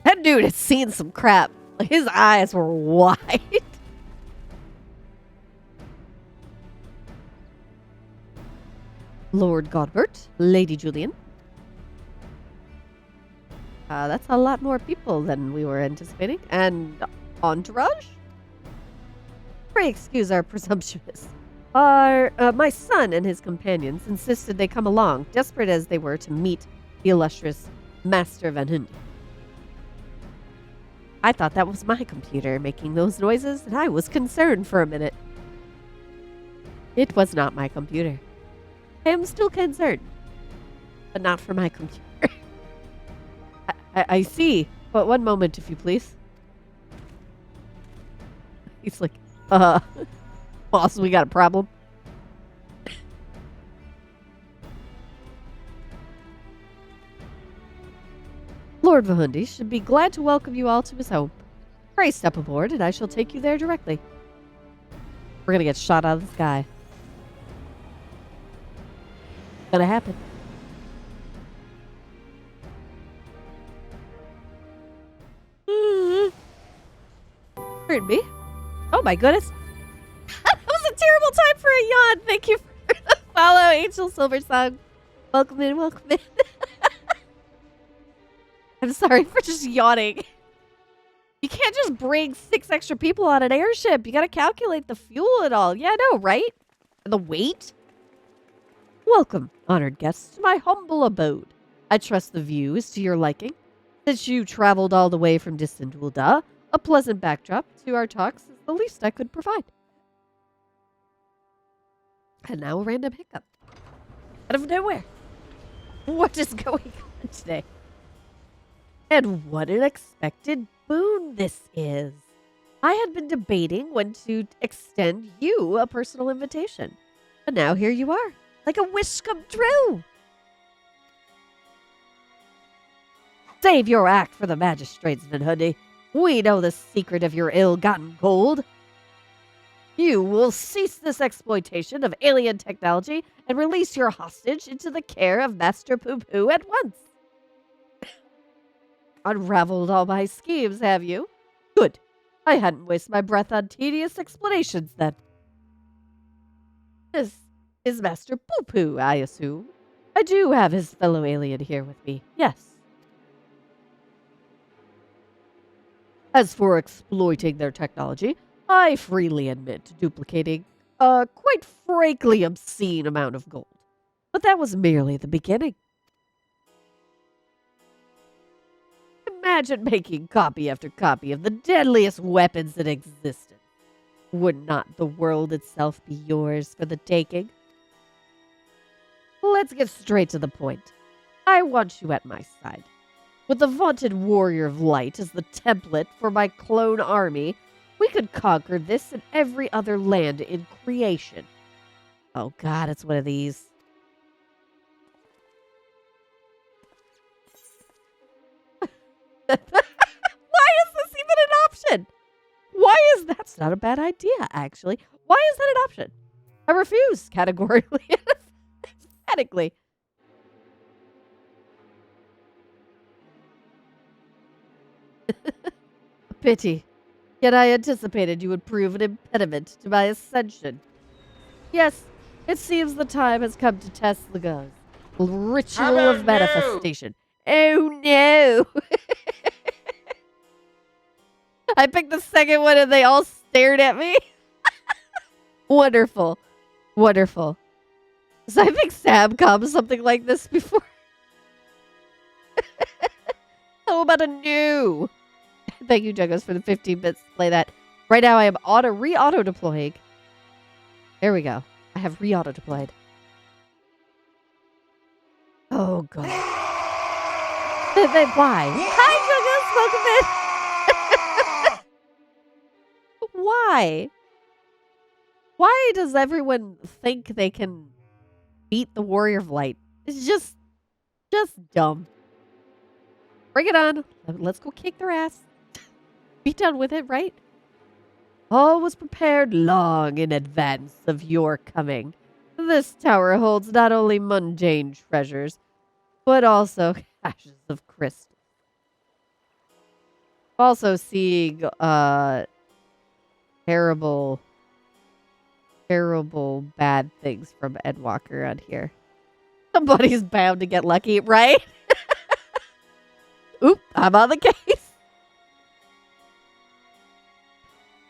That dude has seen some crap. Like, his eyes were wide. Lord Godbert, Lady Julian. That's a lot more people than we were anticipating. And entourage? Pray excuse our presumptuous. My son and his companions insisted they come along, desperate as they were to meet the illustrious Master Van Hundy. I thought that was my computer making those noises, and I was concerned for a minute. It was not my computer. I am still concerned, but not for my computer. I see, but one moment, if you please. He's like, boss, we got a problem. Lord Vahundi should be glad to welcome you all to his home. Pray step aboard, and I shall take you there directly. We're gonna get shot out of the sky. It's gonna happen. Heard me? Oh my goodness. That was a terrible time for a yawn. Thank you for the follow, Angel Silversong. Welcome in, welcome in. I'm sorry for just yawning. You can't just bring 6 extra people on an airship. You gotta calculate the fuel and all. Yeah, I know, right? And the weight? Welcome, honored guests, to my humble abode. I trust the view is to your liking. Since you traveled all the way from distant Ul'dah, a pleasant backdrop to our talks is the least I could provide. And now a random hiccup. Out of nowhere. What is going on today? And what an expected boon this is. I had been debating when to extend you a personal invitation. And now here you are, like a wish come true. Save your act for the magistrates, Van Hundy. We know the secret of your ill-gotten gold. You will cease this exploitation of alien technology and release your hostage into the care of Master Poo-Poo at once. Unraveled all my schemes, have you? Good. I hadn't wasted my breath on tedious explanations, then. This is Master Poo-Poo, I assume. I do have his fellow alien here with me, yes. As for exploiting their technology, I freely admit to duplicating a quite frankly obscene amount of gold. But that was merely the beginning. Imagine making copy after copy of the deadliest weapons in existence. Would not the world itself be yours for the taking? let's get straight to the point. I want you at my side. With the vaunted warrior of light as the template for my clone army, we could conquer this and every other land in creation. Oh god, it's one of these. Why is this even an option? Why is that's not a bad idea, actually? Why is that an option? I refuse categorically. Emphatically. Pity. Yet I anticipated you would prove an impediment to my ascension. Yes, it seems the time has come to test the gods. Ritual of manifestation. Oh no! I picked the second one and they all stared at me. Wonderful. Wonderful. So I think Samcom something like this before. How about a new? Thank you, Juggos, for the 15 bits to play that. Right now I am re-auto deploying. There we go. I have re-auto deployed. Oh god. Why? Hi, Juggos, welcome in. Why? Why does everyone think they can beat the Warrior of Light? It's just dumb. Bring it on. Let's go kick their ass. Be done with it, right? All was prepared long in advance of your coming. This tower holds not only mundane treasures, but also caches of crystal. Also seeing terrible bad things from Endwalker on here. Somebody's bound to get lucky, right? Oop, I'm on the case.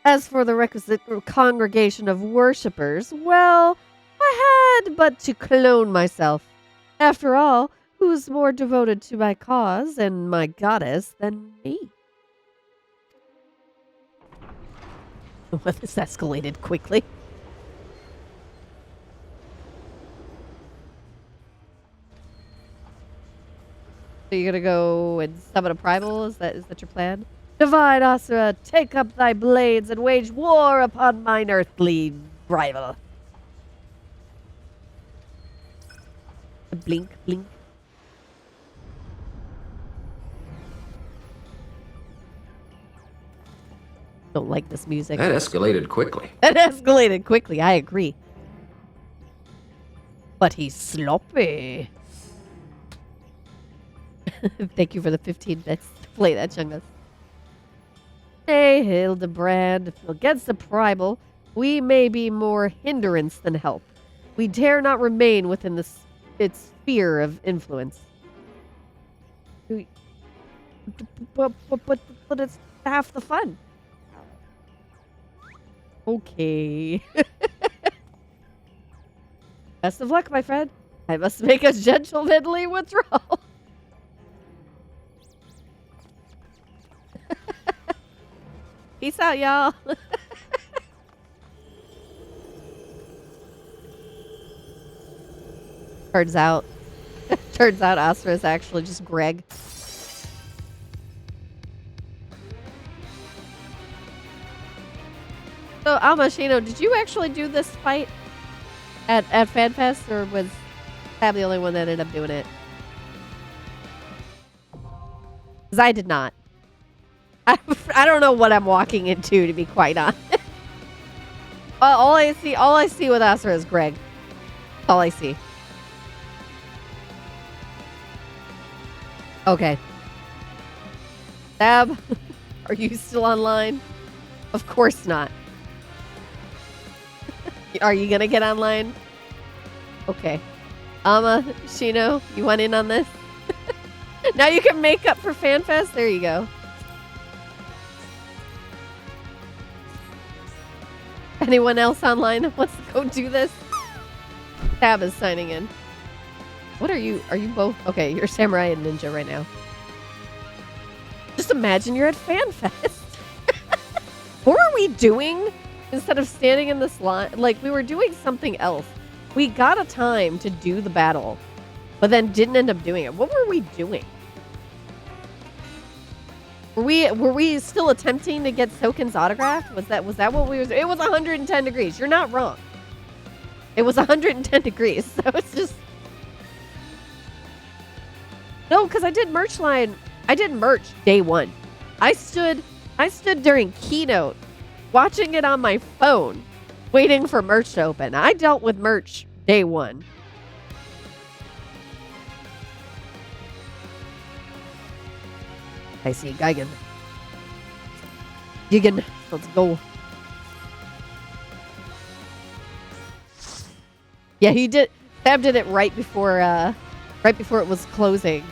As for the requisite congregation of worshippers, well, I had but to clone myself. After all, who's more devoted to my cause and my goddess than me? Well, this escalated quickly. So you're gonna go and summon a primal? Is that your plan? Divine Asura, take up thy blades and wage war upon mine earthly rival. Blink, blink. Don't like this music. That escalated quickly. That escalated quickly, I agree. But he's sloppy. Thank you for the 15 bits to play that, Chungus. Hey, Hildebrand. Against the primal, we may be more hindrance than help. We dare not remain within its sphere of influence. But it's half the fun. Okay. Best of luck, my friend. I must make a gentlemanly withdrawal. Peace out, y'all. Turns out Astra is actually just Greg. So, Almashino, did you actually do this fight at FanFest, or was Tab the only one that ended up doing it? Because I did not. I don't know what I'm walking into, to be quite honest. All I see with Asura is Greg. That's all I see. Okay. Tab, are you still online? Of course not. Are you gonna get online? Okay. Shino, you want in on this? Now you can make up for FanFest? There you go. Anyone else online that wants to go do this? Tab is signing in. What are you? Are you both? Okay, you're Samurai and Ninja right now. Just imagine you're at FanFest. What were we doing instead of standing in this line? Like, we were doing something else. We got a time to do the battle, but then didn't end up doing it. What were we doing? Were we still attempting to get Soken's autograph? Was that what we were? It was 110 degrees. You're not wrong. It was 110 degrees. So it's just no, because I did merch line. I did merch day one. I stood during keynote, watching it on my phone, waiting for merch to open. I dealt with merch day one. I see Gigan. Gigan, let's go. Yeah, he did. Fab did it right before it was closing.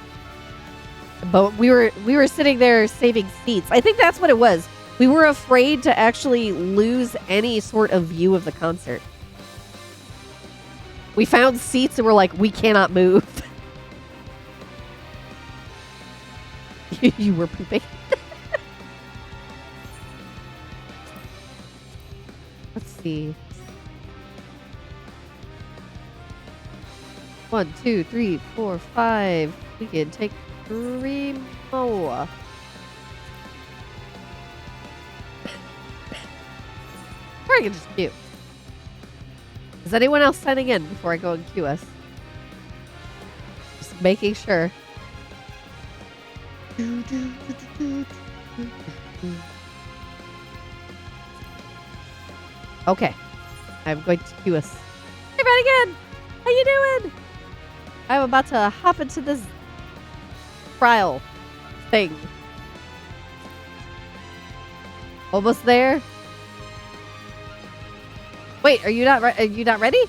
But we were sitting there saving seats. I think that's what it was. We were afraid to actually lose any sort of view of the concert. We found seats and we're like, we cannot move. You were pooping. Let's see. 1, 2, 3, 4, 5. We can take 3 more. Or I can just queue. Is anyone else signing in before I go and queue us? Just making sure. Okay. I'm going to queue us. Hey, Radigan! How you doing? I'm about to hop into this trial thing. Almost there. Wait, are you not ready?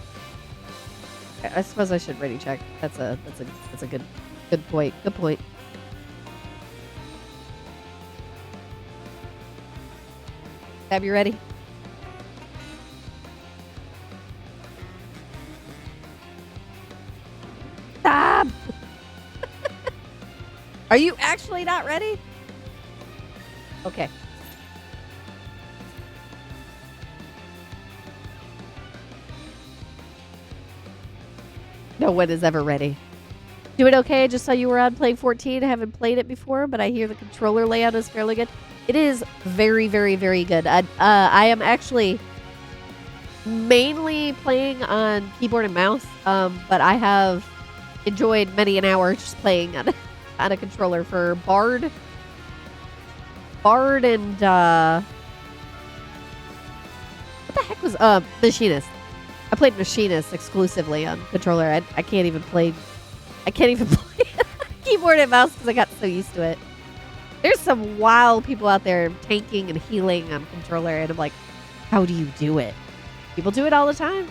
I suppose I should ready check. That's a good point. Good point. Have you ready? Stop! Are you actually not ready? Okay. No one is ever ready. Doing okay? Just saw you were on playing 14. I haven't played it before, but I hear the controller layout is fairly good. It is very, very, very good. I am actually mainly playing on keyboard and mouse, but I have enjoyed many an hour just playing on a controller for Bard and what the heck was Machinist. I played Machinist exclusively on controller. I can't even play keyboard and mouse because I got so used to it. There's some wild people out there tanking and healing on controller, and I'm like, how do you do it? People do it all the time.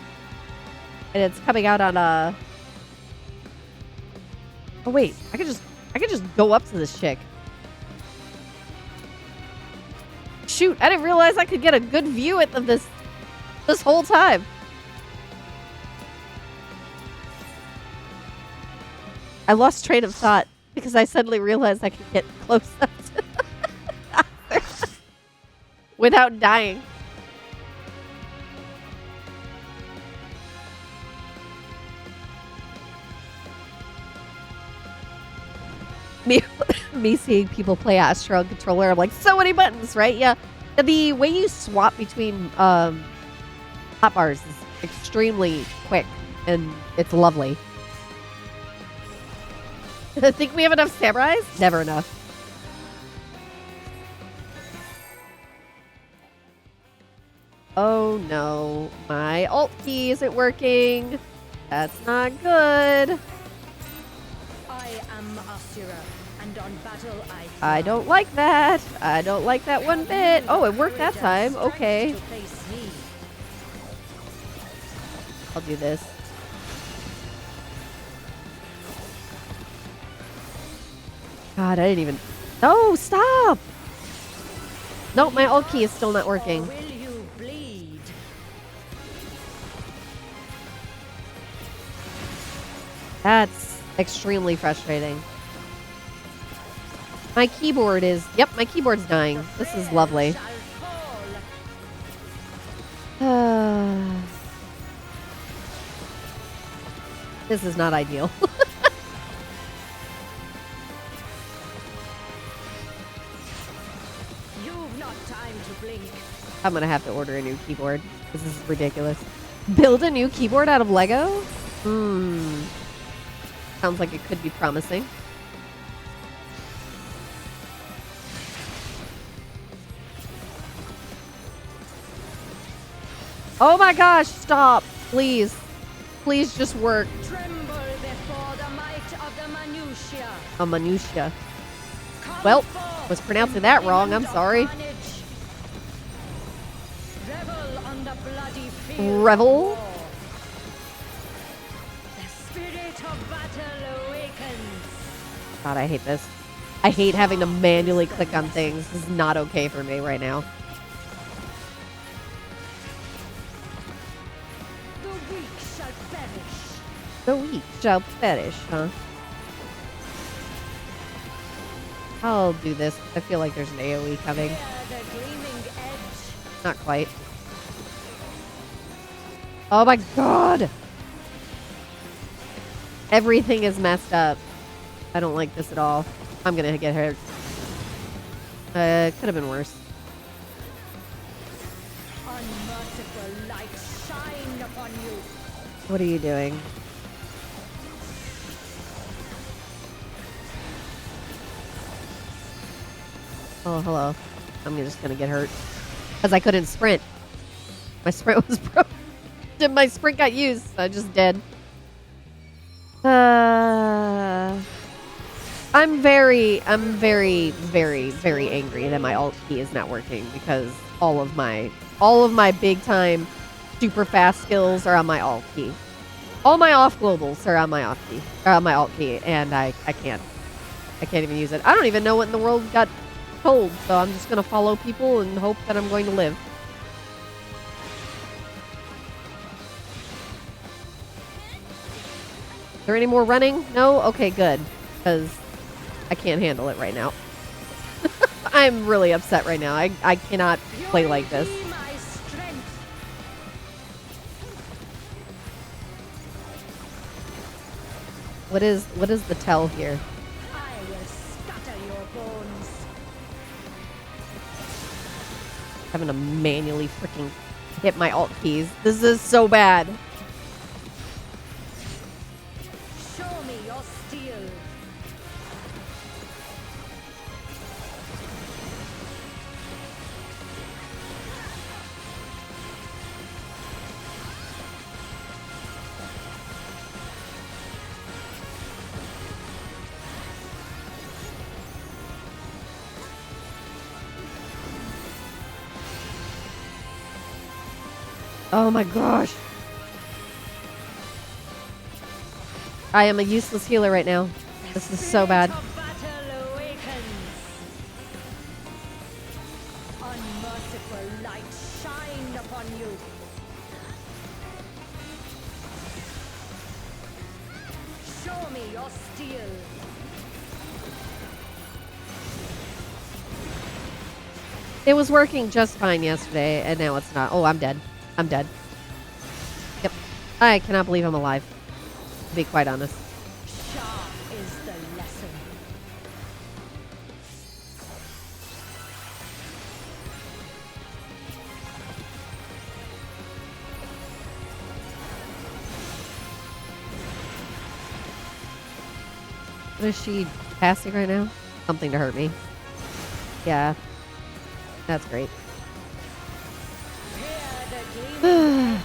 And it's coming out on oh wait, I could just go up to this chick. Shoot, I didn't realize I could get a good view of this whole time. I lost train of thought because I suddenly realized I could get close up to without dying. Me seeing people play Astro on controller, I'm like, so many buttons, right? Yeah. The way you swap between hotbars is extremely quick, and it's lovely. I think we have enough samurais? Never enough. Oh no, my alt key isn't working. That's not good. I am Asura, and on battle I don't like that. I don't like that one bit. Oh, it worked that time. Okay. I'll do this. God, I didn't even... No, stop! Nope, my alt key is still not working. Will you bleed? That's extremely frustrating. My keyboard is... Yep, my keyboard's dying. This is lovely. This is not ideal. You've not time to blink. I'm gonna have to order a new keyboard. This is ridiculous. Build a new keyboard out of Lego? Sounds like it could be promising. Oh my gosh, stop. Please. Please just work. Tremble before the might of the minutia. A minutia. Come Well, forth was pronouncing in that wrong. I'm wind of sorry. carnage. Revel on the bloody field Revel? of war. The spirit of battle awakens. God, I hate this. I hate having to manually click on things. This is not okay for me right now. The weak shall perish. The weak shall perish, huh? I'll do this. I feel like there's an AoE coming. Fear the gleaming edge. Not quite. Oh my god! Everything is messed up. I don't like this at all. I'm gonna get hurt. Could have been worse. Unmerciful light shine upon you. What are you doing? Oh, hello. I'm just gonna get hurt. Because I couldn't sprint. My sprint was broken. My sprint got used, so I just dead. I'm very, very angry that my alt key is not working because all of my big time super fast skills are on my alt key. All my off globals are on my alt key, and I can't even use it. I don't even know what in the world got told, so I'm just gonna follow people and hope that I'm going to live. Is there any more running? No? Okay, good. Because I can't handle it right now. I'm really upset right now. I cannot play like this. Be my strength. What is the tell here? I will scatter your bones. Having to manually freaking hit my alt keys. This is so bad. Show me your steel. Oh my gosh. I am a useless healer right now. This is so bad. Spirit of battle awakens. Unmerciful light shine upon you. Show me your steel. It was working just fine yesterday, and now it's not. Oh, I'm dead. I'm dead. Yep. I cannot believe I'm alive. To be quite honest. Sharp is the lesson. What is she passing right now? Something to hurt me. Yeah. That's great. Fear the gleaming edge.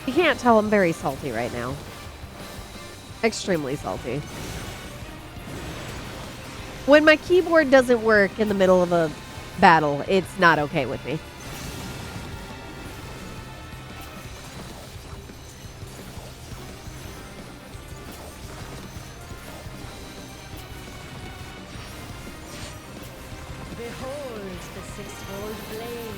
You can't tell I'm very salty right now. Extremely salty. When my keyboard doesn't work in the middle of a battle, it's not okay with me. Behold the sixfold blade.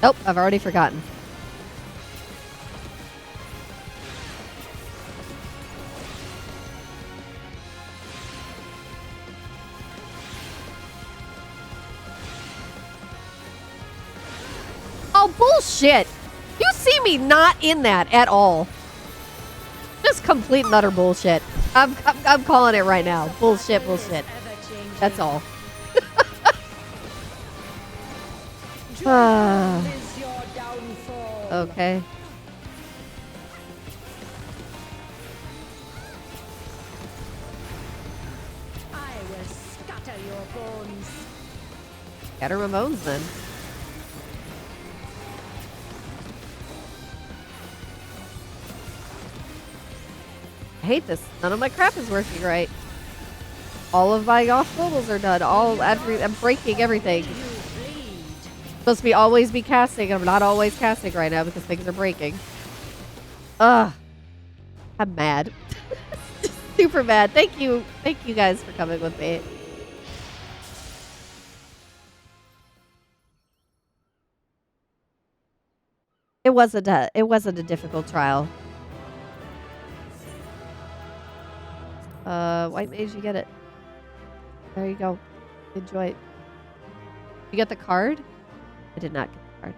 Oh, I've already forgotten. Bullshit. You see me not in that at all. Just complete and utter bullshit. I'm calling it right now. Bullshit, bullshit. That's all. Okay. I will scatter your bones. Scatter my bones then. I hate this. None of my crap is working right. All of my off globals are done. I'm breaking everything. Supposed to always be casting. I'm not always casting right now because things are breaking. Ugh. I'm mad. Super mad. Thank you guys for coming with me. It wasn't a difficult trial. White mage, you get it. There you go. Enjoy it. You get the card? I did not get the card.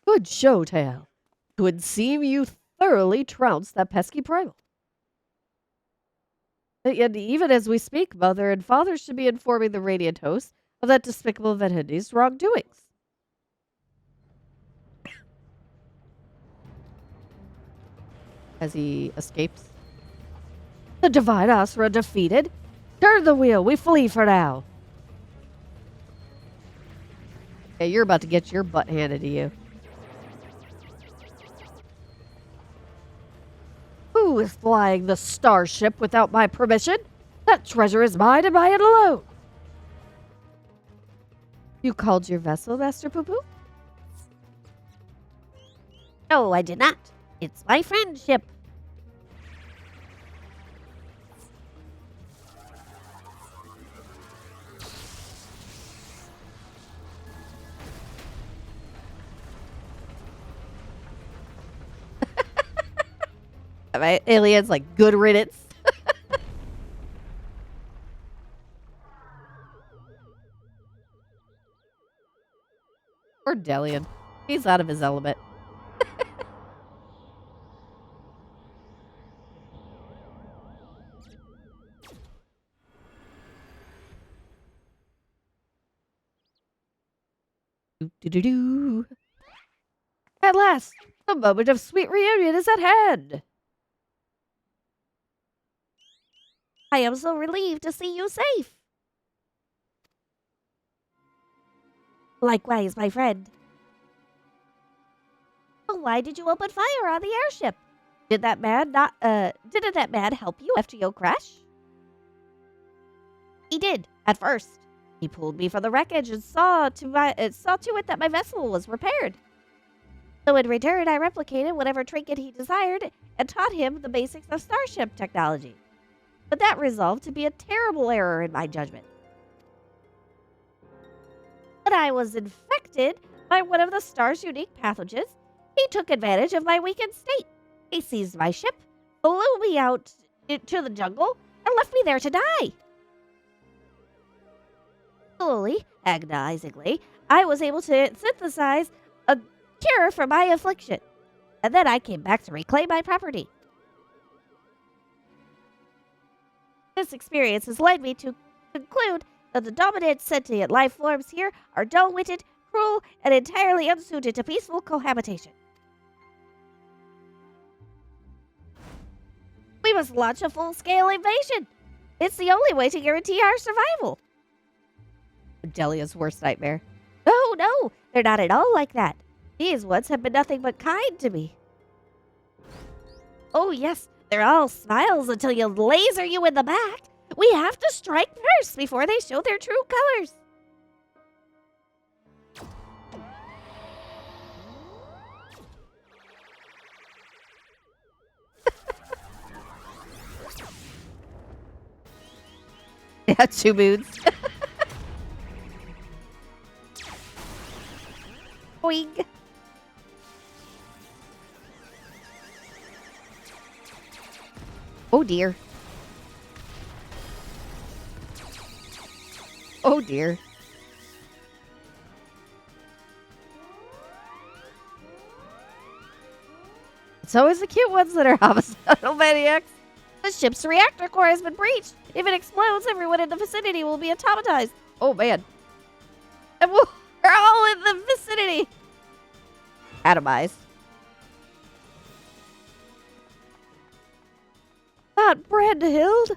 Good show, Tail. It would seem you thoroughly trounced that pesky primal. And even as we speak, Mother and Father should be informing the Radiant Host of that despicable Ventity's wrongdoings. As he escapes. The Divine Asura defeated. Turn the wheel. We flee for now. Yeah, you're about to get your butt handed to you. Who is flying the starship without my permission? That treasure is mine and mine alone. You called your vessel, Master Poo Poo? No, I did not. It's my friendship. My alien's like, good riddance. Poor Delian. He's out of his element. Do-do-do-do. At last, the moment of sweet reunion is at hand. I am so relieved to see you safe. Likewise, my friend. But why did you open fire on the airship? Didn't that man help you after your crash? He did, at first. He pulled me from the wreckage and saw to it that my vessel was repaired. So in return, I replicated whatever trinket he desired and taught him the basics of starship technology. But that resolved to be a terrible error in my judgment. When I was infected by one of the star's unique pathogens, he took advantage of my weakened state. He seized my ship, flew me out into the jungle, and left me there to die. Slowly, agonizingly, I was able to synthesize a cure for my affliction. And then I came back to reclaim my property. This experience has led me to conclude that the dominant sentient life forms here are dull-witted, cruel, and entirely unsuited to peaceful cohabitation. We must launch a full-scale invasion. It's the only way to guarantee our survival. Delia's worst nightmare. No, they're not at all like that. These ones have been nothing but kind to me. Oh yes, they're all smiles until you laser you in the back. We have to strike first before they show their true colors. Yeah, 2 moods. Boing. Oh dear. Oh dear. It's always the cute ones that are homicidal maniacs. The ship's reactor core has been breached. If it explodes, everyone in the vicinity will be automatized. Oh man. And we're all in the vicinity. Atomized. Not Brandhild.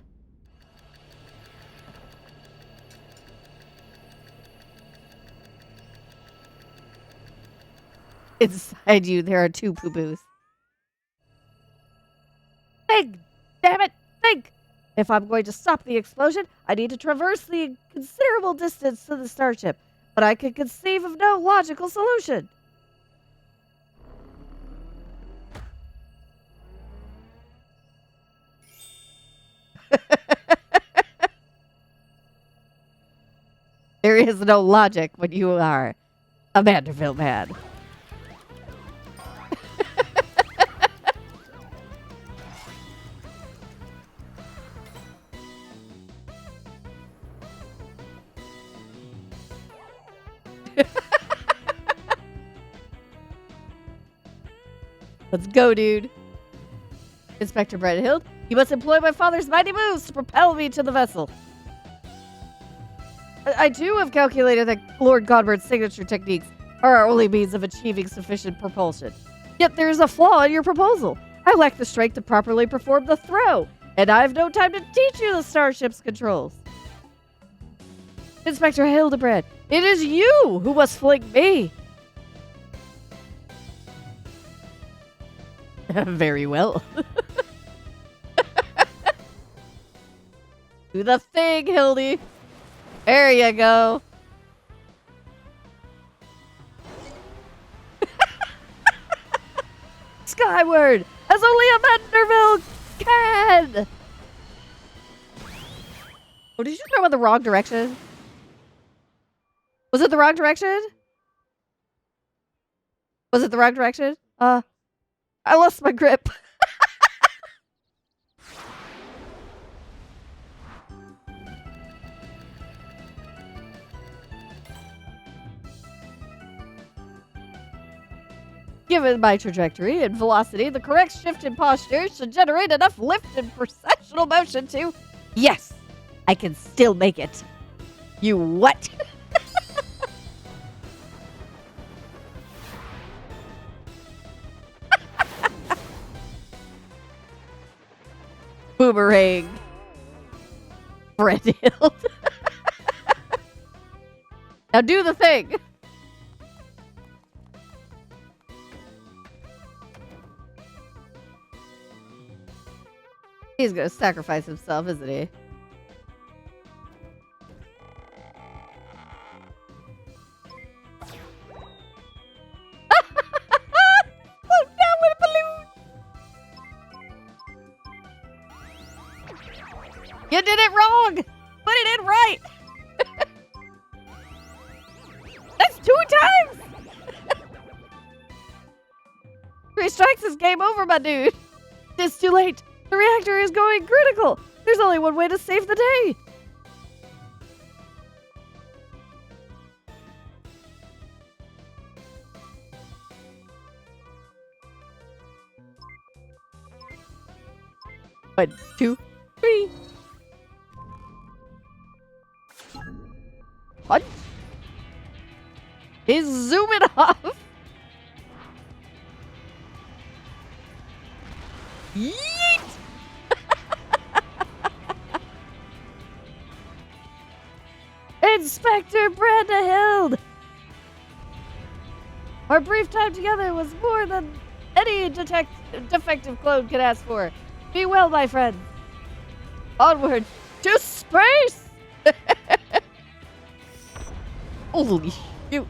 Inside you, there are 2 poo-boos. Think! Damn it! Think! If I'm going to stop the explosion, I need to traverse the considerable distance to the starship. But I can conceive of no logical solution. There is no logic when you are a Manderville man. Let's go, dude. Inspector Brandhild, you must employ my father's mighty moves to propel me to the vessel. I too have calculated that Lord Godburn's signature techniques are our only means of achieving sufficient propulsion. Yet there is a flaw in your proposal. I lack the strength to properly perform the throw, and I have no time to teach you the starship's controls. Inspector Hildebrand, it is you who must fling me. Very well. Do the thing, Hildy. There you go. Skyward, as only a Manderville can. Oh, did you throw in the wrong direction? Was it the wrong direction? Was it the wrong direction? I lost my grip. Given my trajectory and velocity, the correct shift in posture should generate enough lift and processional motion to... Yes, I can still make it. You what? Boomerang. Brandhild. Now do the thing. He's gonna sacrifice himself, isn't he? Float down with a balloon. You did it wrong. Put it in right. That's 2 times. 3 strikes is game over, my dude. It's too late. The reactor is going critical. There's only one way to save the day. One, 2, 3. Punch. He's zooming off. Yeet! Inspector Brandhild! Our brief time together was more than any defective clone could ask for. Be well, my friend. Onward to space! Holy shoot.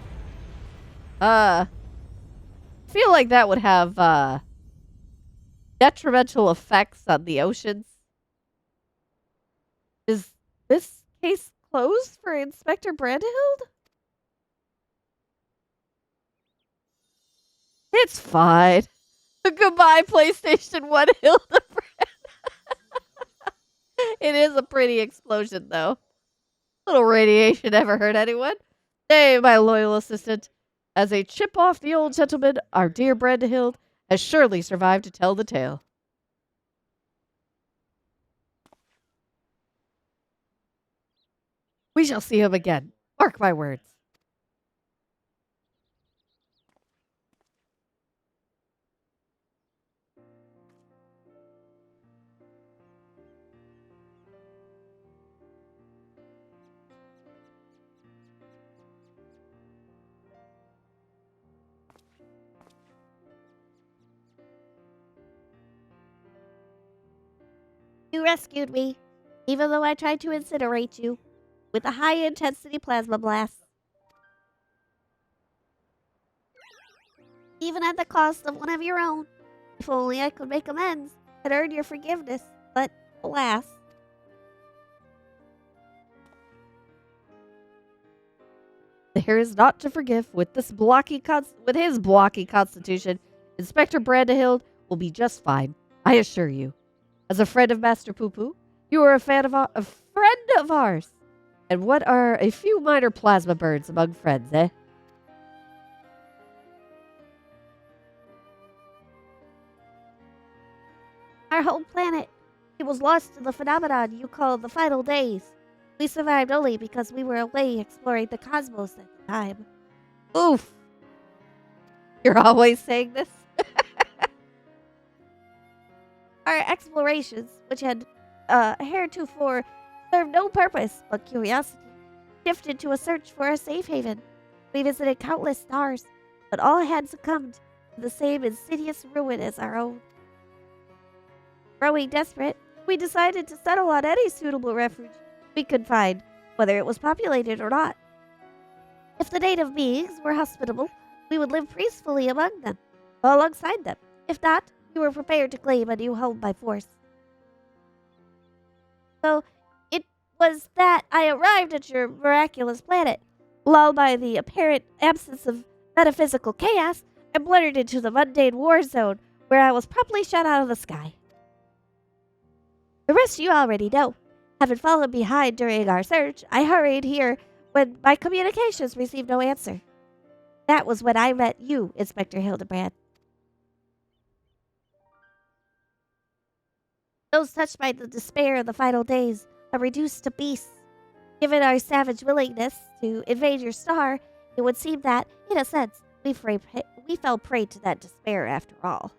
Feel like that would have, detrimental effects on the oceans. Is this case closed for Inspector Brandhild? It's fine. Goodbye, PlayStation 1 Hildebrand. It is a pretty explosion, though. Little radiation ever hurt anyone? Nay, my loyal assistant. As a chip off the old gentleman, our dear Brandahild has surely survived to tell the tale. We shall see him again. Mark my words. You rescued me, even though I tried to incinerate you with a high-intensity plasma blast. Even at the cost of one of your own. If only I could make amends and earn your forgiveness, but alas. There is naught to forgive with his blocky constitution. Inspector Brandahild will be just fine, I assure you. As a friend of Master Poo Poo, you are a friend of ours. And what are a few minor plasma burns among friends, eh? Our whole planet, it was lost in the phenomenon you call the final days. We survived only because we were away exploring the cosmos at the time. Oof. You're always saying this? Our explorations, which had heretofore served no purpose but curiosity, shifted to a search for a safe haven. We visited countless stars, but all had succumbed to the same insidious ruin as our own. Growing desperate, we decided to settle on any suitable refuge we could find, whether it was populated or not. If the native beings were hospitable, we would live peacefully among them, alongside them. If not, we were prepared to claim a new home by force. So, it was that I arrived at your miraculous planet. Lulled by the apparent absence of metaphysical chaos, I blundered into the mundane war zone, where I was promptly shot out of the sky. The rest you already know. Having fallen behind during our search, I hurried here when my communications received no answer. That was when I met you, Inspector Hildebrand. Those touched by the despair of the final days are reduced to beasts. Given our savage willingness to invade your star, it would seem that, in a sense, we fell prey to that despair after all.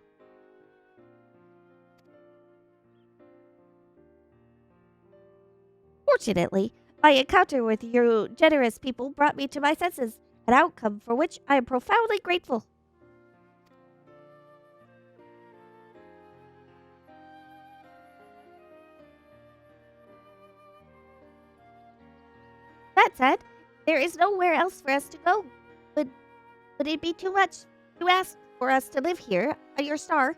Fortunately, my encounter with your generous people brought me to my senses, an outcome for which I am profoundly grateful. That said, there is nowhere else for us to go. Would it be too much to ask for us to live here on your star?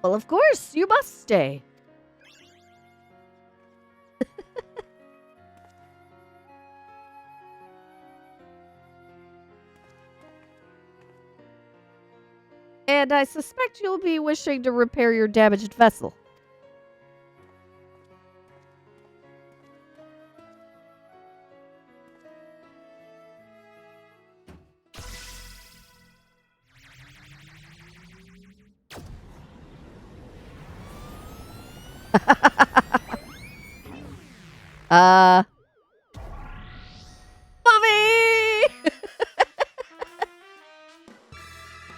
Well, of course, you must stay. And I suspect you'll be wishing to repair your damaged vessel. Mommy!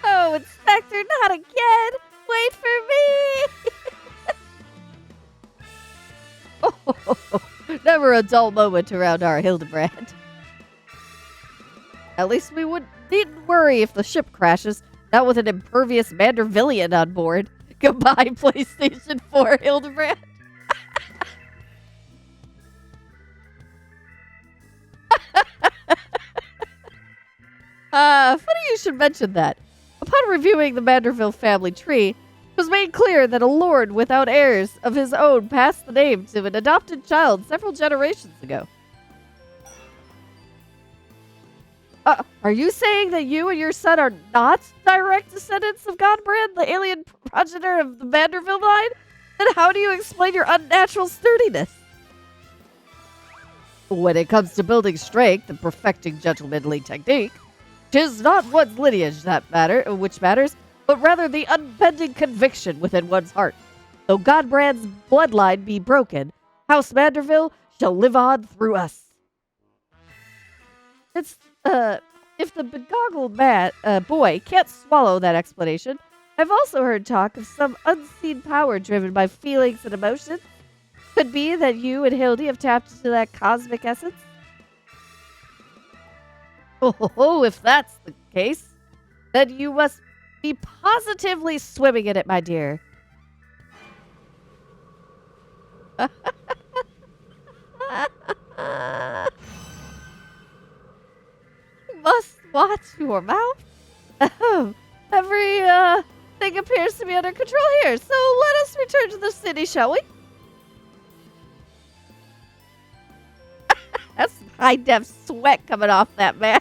Oh, Inspector, not again! Wait for me! Never a dull moment around our Hildebrand. At least we needn't worry if the ship crashes, not with an impervious Mandervillian on board. Goodbye, PlayStation 4, Hildebrand. Funny you should mention that. Upon reviewing the Manderville family tree, it was made clear that a lord without heirs of his own passed the name to an adopted child several generations ago. Are you saying that you and your son are not direct descendants of Godbrand, the alien progenitor of the Vanderbilt line? Then how do you explain your unnatural sturdiness? When it comes to building strength and perfecting gentlemanly technique, 'tis not one's lineage which matters, but rather the unbending conviction within one's heart. Though Godbrand's bloodline be broken, House Vanderbilt shall live on through us. It's, if the begoggled boy can't swallow that explanation, I've also heard talk of some unseen power driven by feelings and emotions. Could be that you and Hildy have tapped into that cosmic essence? Oh, if that's the case, then you must be positively swimming in it, my dear. You must watch your mouth. Every thing appears to be under control here, so let us return to the city, shall we? That's high-def sweat coming off that man.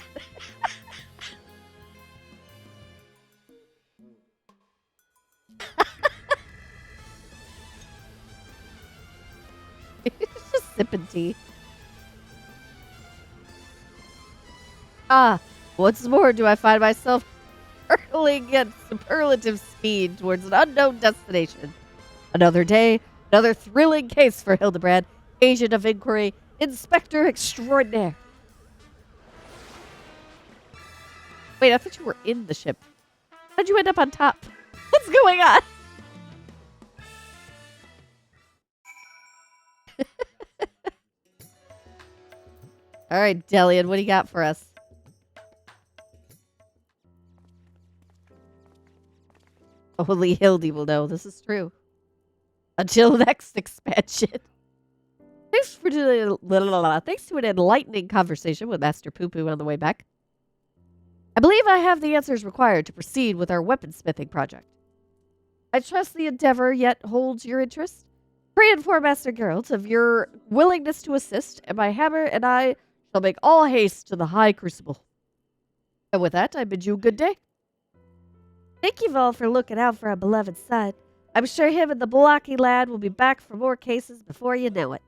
He's just sipping tea. Once more do I find myself hurtling at superlative speed towards an unknown destination. Another day, another thrilling case for Hildebrand, agent of inquiry, Inspector extraordinaire. Wait, I thought you were in the ship. How'd you end up on top? What's going on? All right, Delian, what do you got for us? Only Hildy will know this is true. Until next expansion. Thanks to an enlightening conversation with Master Poo Poo on the way back. I believe I have the answers required to proceed with our weaponsmithing project. I trust the endeavor yet holds your interest. Pray inform Master Geralt of your willingness to assist, and my hammer and I shall make all haste to the High Crucible. And with that, I bid you a good day. Thank you all for looking out for our beloved son. I'm sure him and the blocky lad will be back for more cases before you know it.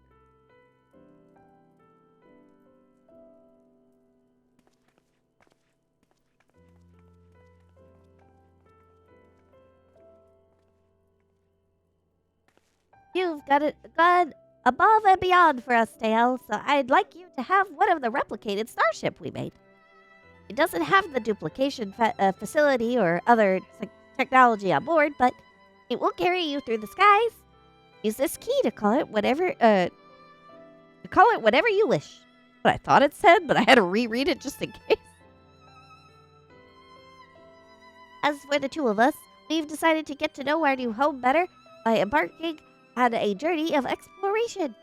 You've gone above and beyond for us, Tail, so I'd like you to have one of the replicated starship we made. It doesn't have the duplication facility or other technology on board, but it will carry you through the skies. Use this key to call it whatever you wish. What I thought it said, but I had to reread it just in case. As for the two of us, we've decided to get to know our new home better by embarking on a journey of exploration.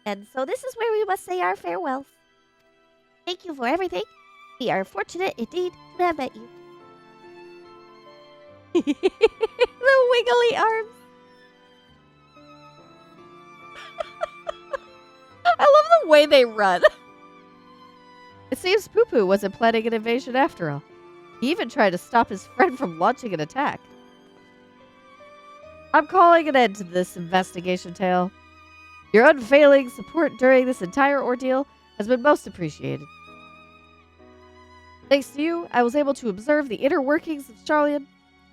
And so this is where we must say our farewells. Thank you for everything. We are fortunate indeed to have met you. The wiggly arms. I love the way they run. It seems Poo Poo wasn't planning an invasion after all. He even tried to stop his friend from launching an attack. I'm calling an end to this investigation, Tail. Your unfailing support during this entire ordeal has been most appreciated. Thanks to you, I was able to observe the inner workings of Charlian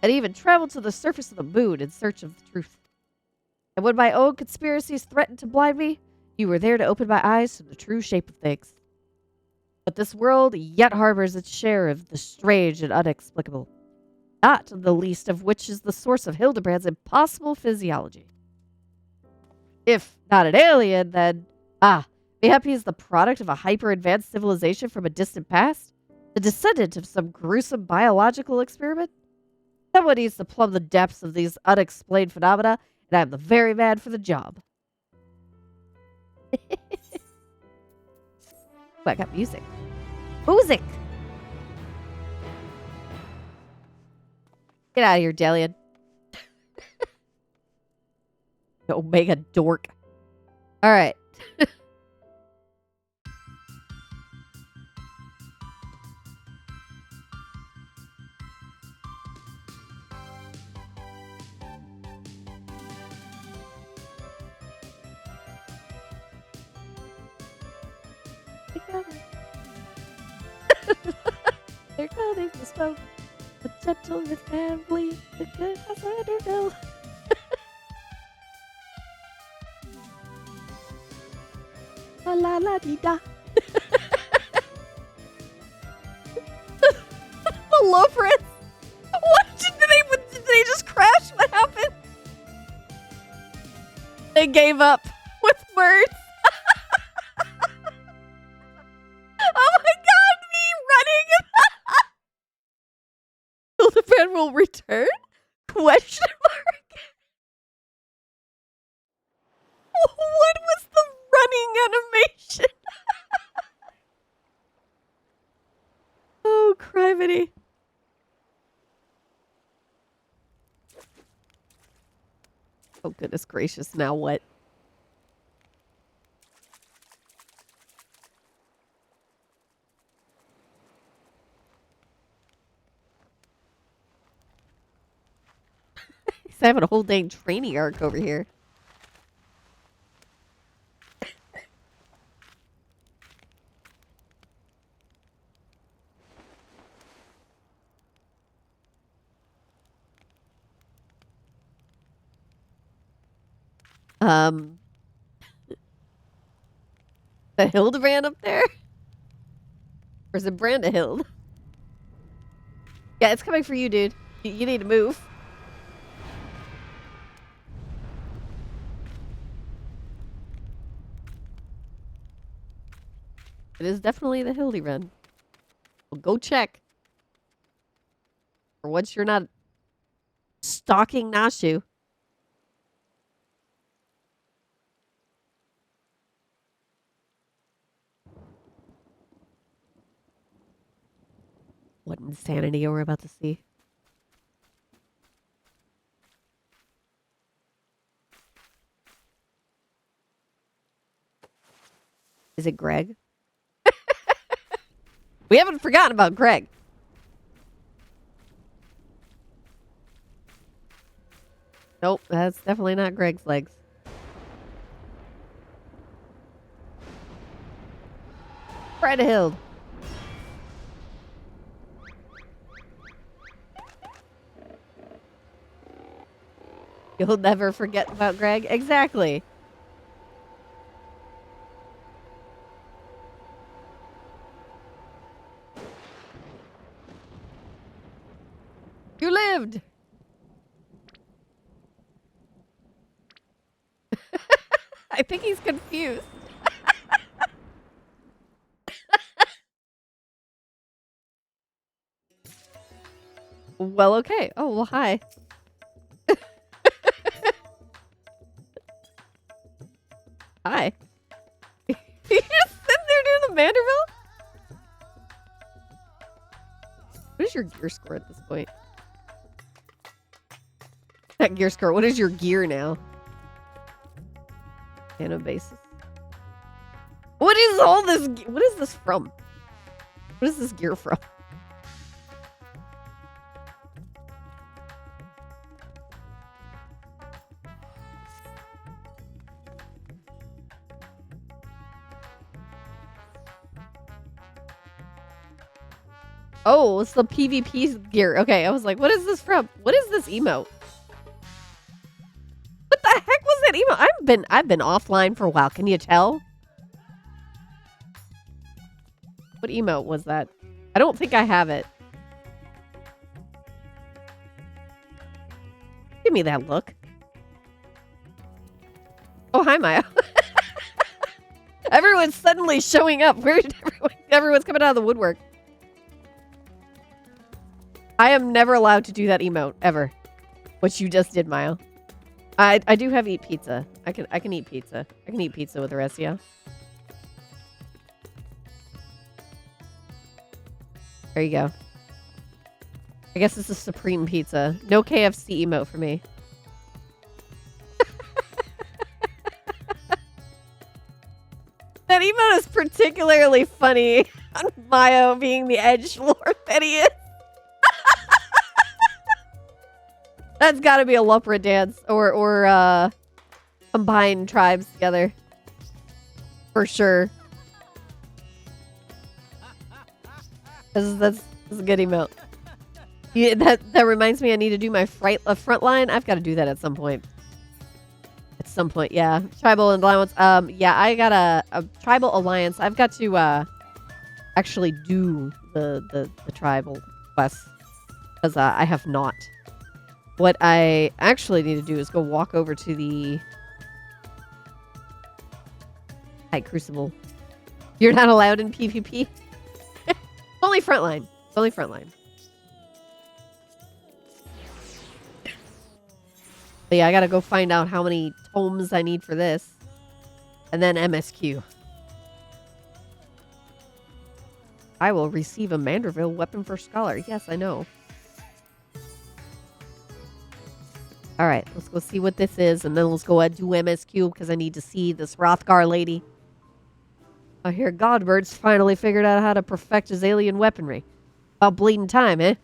and even travel to the surface of the moon in search of the truth. And when my own conspiracies threatened to blind me, you were there to open my eyes to the true shape of things. But this world yet harbors its share of the strange and unexplicable, not the least of which is the source of Hildebrand's impossible physiology. If not an alien, then, mayhap he is the product of a hyper-advanced civilization from a distant past? The descendant of some gruesome biological experiment? Someone needs to plumb the depths of these unexplained phenomena, and I'm the very man for the job. Ooh, I got music. Music! Get out of here, Delian. Omega dork. All right. coming. They're coming to smoke. The gentleman family, the good house Underhill. La la la dee da. Hello, Prince. What did they just crash? What happened? They gave up with words. Oh my god, me running. Will the friend will return? Question mark. What was the running animation? Oh, criminy. Oh, goodness gracious. Now what? He's having a whole dang training arc over here. The Hildebrand up there? Or is it Brandahild? Yeah, it's coming for you, dude. You need to move. It is definitely the Hildebrand. Well, go check. For once you're not stalking Nashu. What insanity we're about to see. Is it Greg? We haven't forgotten about Greg. Nope, that's definitely not Greg's legs. Brandahild. You'll never forget about Greg? Exactly. You lived! I think he's confused. Well, okay. Oh, well, hi. Hi. You just sitting there doing the Vanderbilt? What is your gear score at this point? Not gear score. What is your gear now? Nano basis. What is all this? What is this from? What is this gear from? Oh, it's the PvP gear. Okay, I was like, what is this from? What is this emote? What the heck was that emote? I've been offline for a while. Can you tell? What emote was that? I don't think I have it. Give me that look. Oh, hi, Maya. Everyone's suddenly showing up. Where did everyone's coming out of the woodwork? I am never allowed to do that emote ever. What you just did, Maya. I do have eat pizza. I can eat pizza. I can eat pizza with the rest of you. There you go. I guess this is supreme pizza. No KFC emote for me. That emote is particularly funny on Mayo being the edgelord that he is. That's got to be a Lupra dance or combine tribes together. For sure. That's a good emote. Yeah, that reminds me I need to do my front line. I've got to do that at some point. At some point, yeah. Tribal allowance. Yeah, I got a tribal alliance. I've got to actually do the tribal quests because I have not. What I actually need to do is go walk over to the Crucible. You're not allowed in PvP. Only frontline. Only frontline. But yeah, I gotta go find out how many tomes I need for this. And then MSQ. I will receive a Manderville weapon for Scholar. Yes, I know. Alright, let's go see what this is. And then let's go ahead and do MSQ because I need to see this Rothgar lady. I hear Godbird's finally figured out how to perfect his alien weaponry. About bleeding time, eh?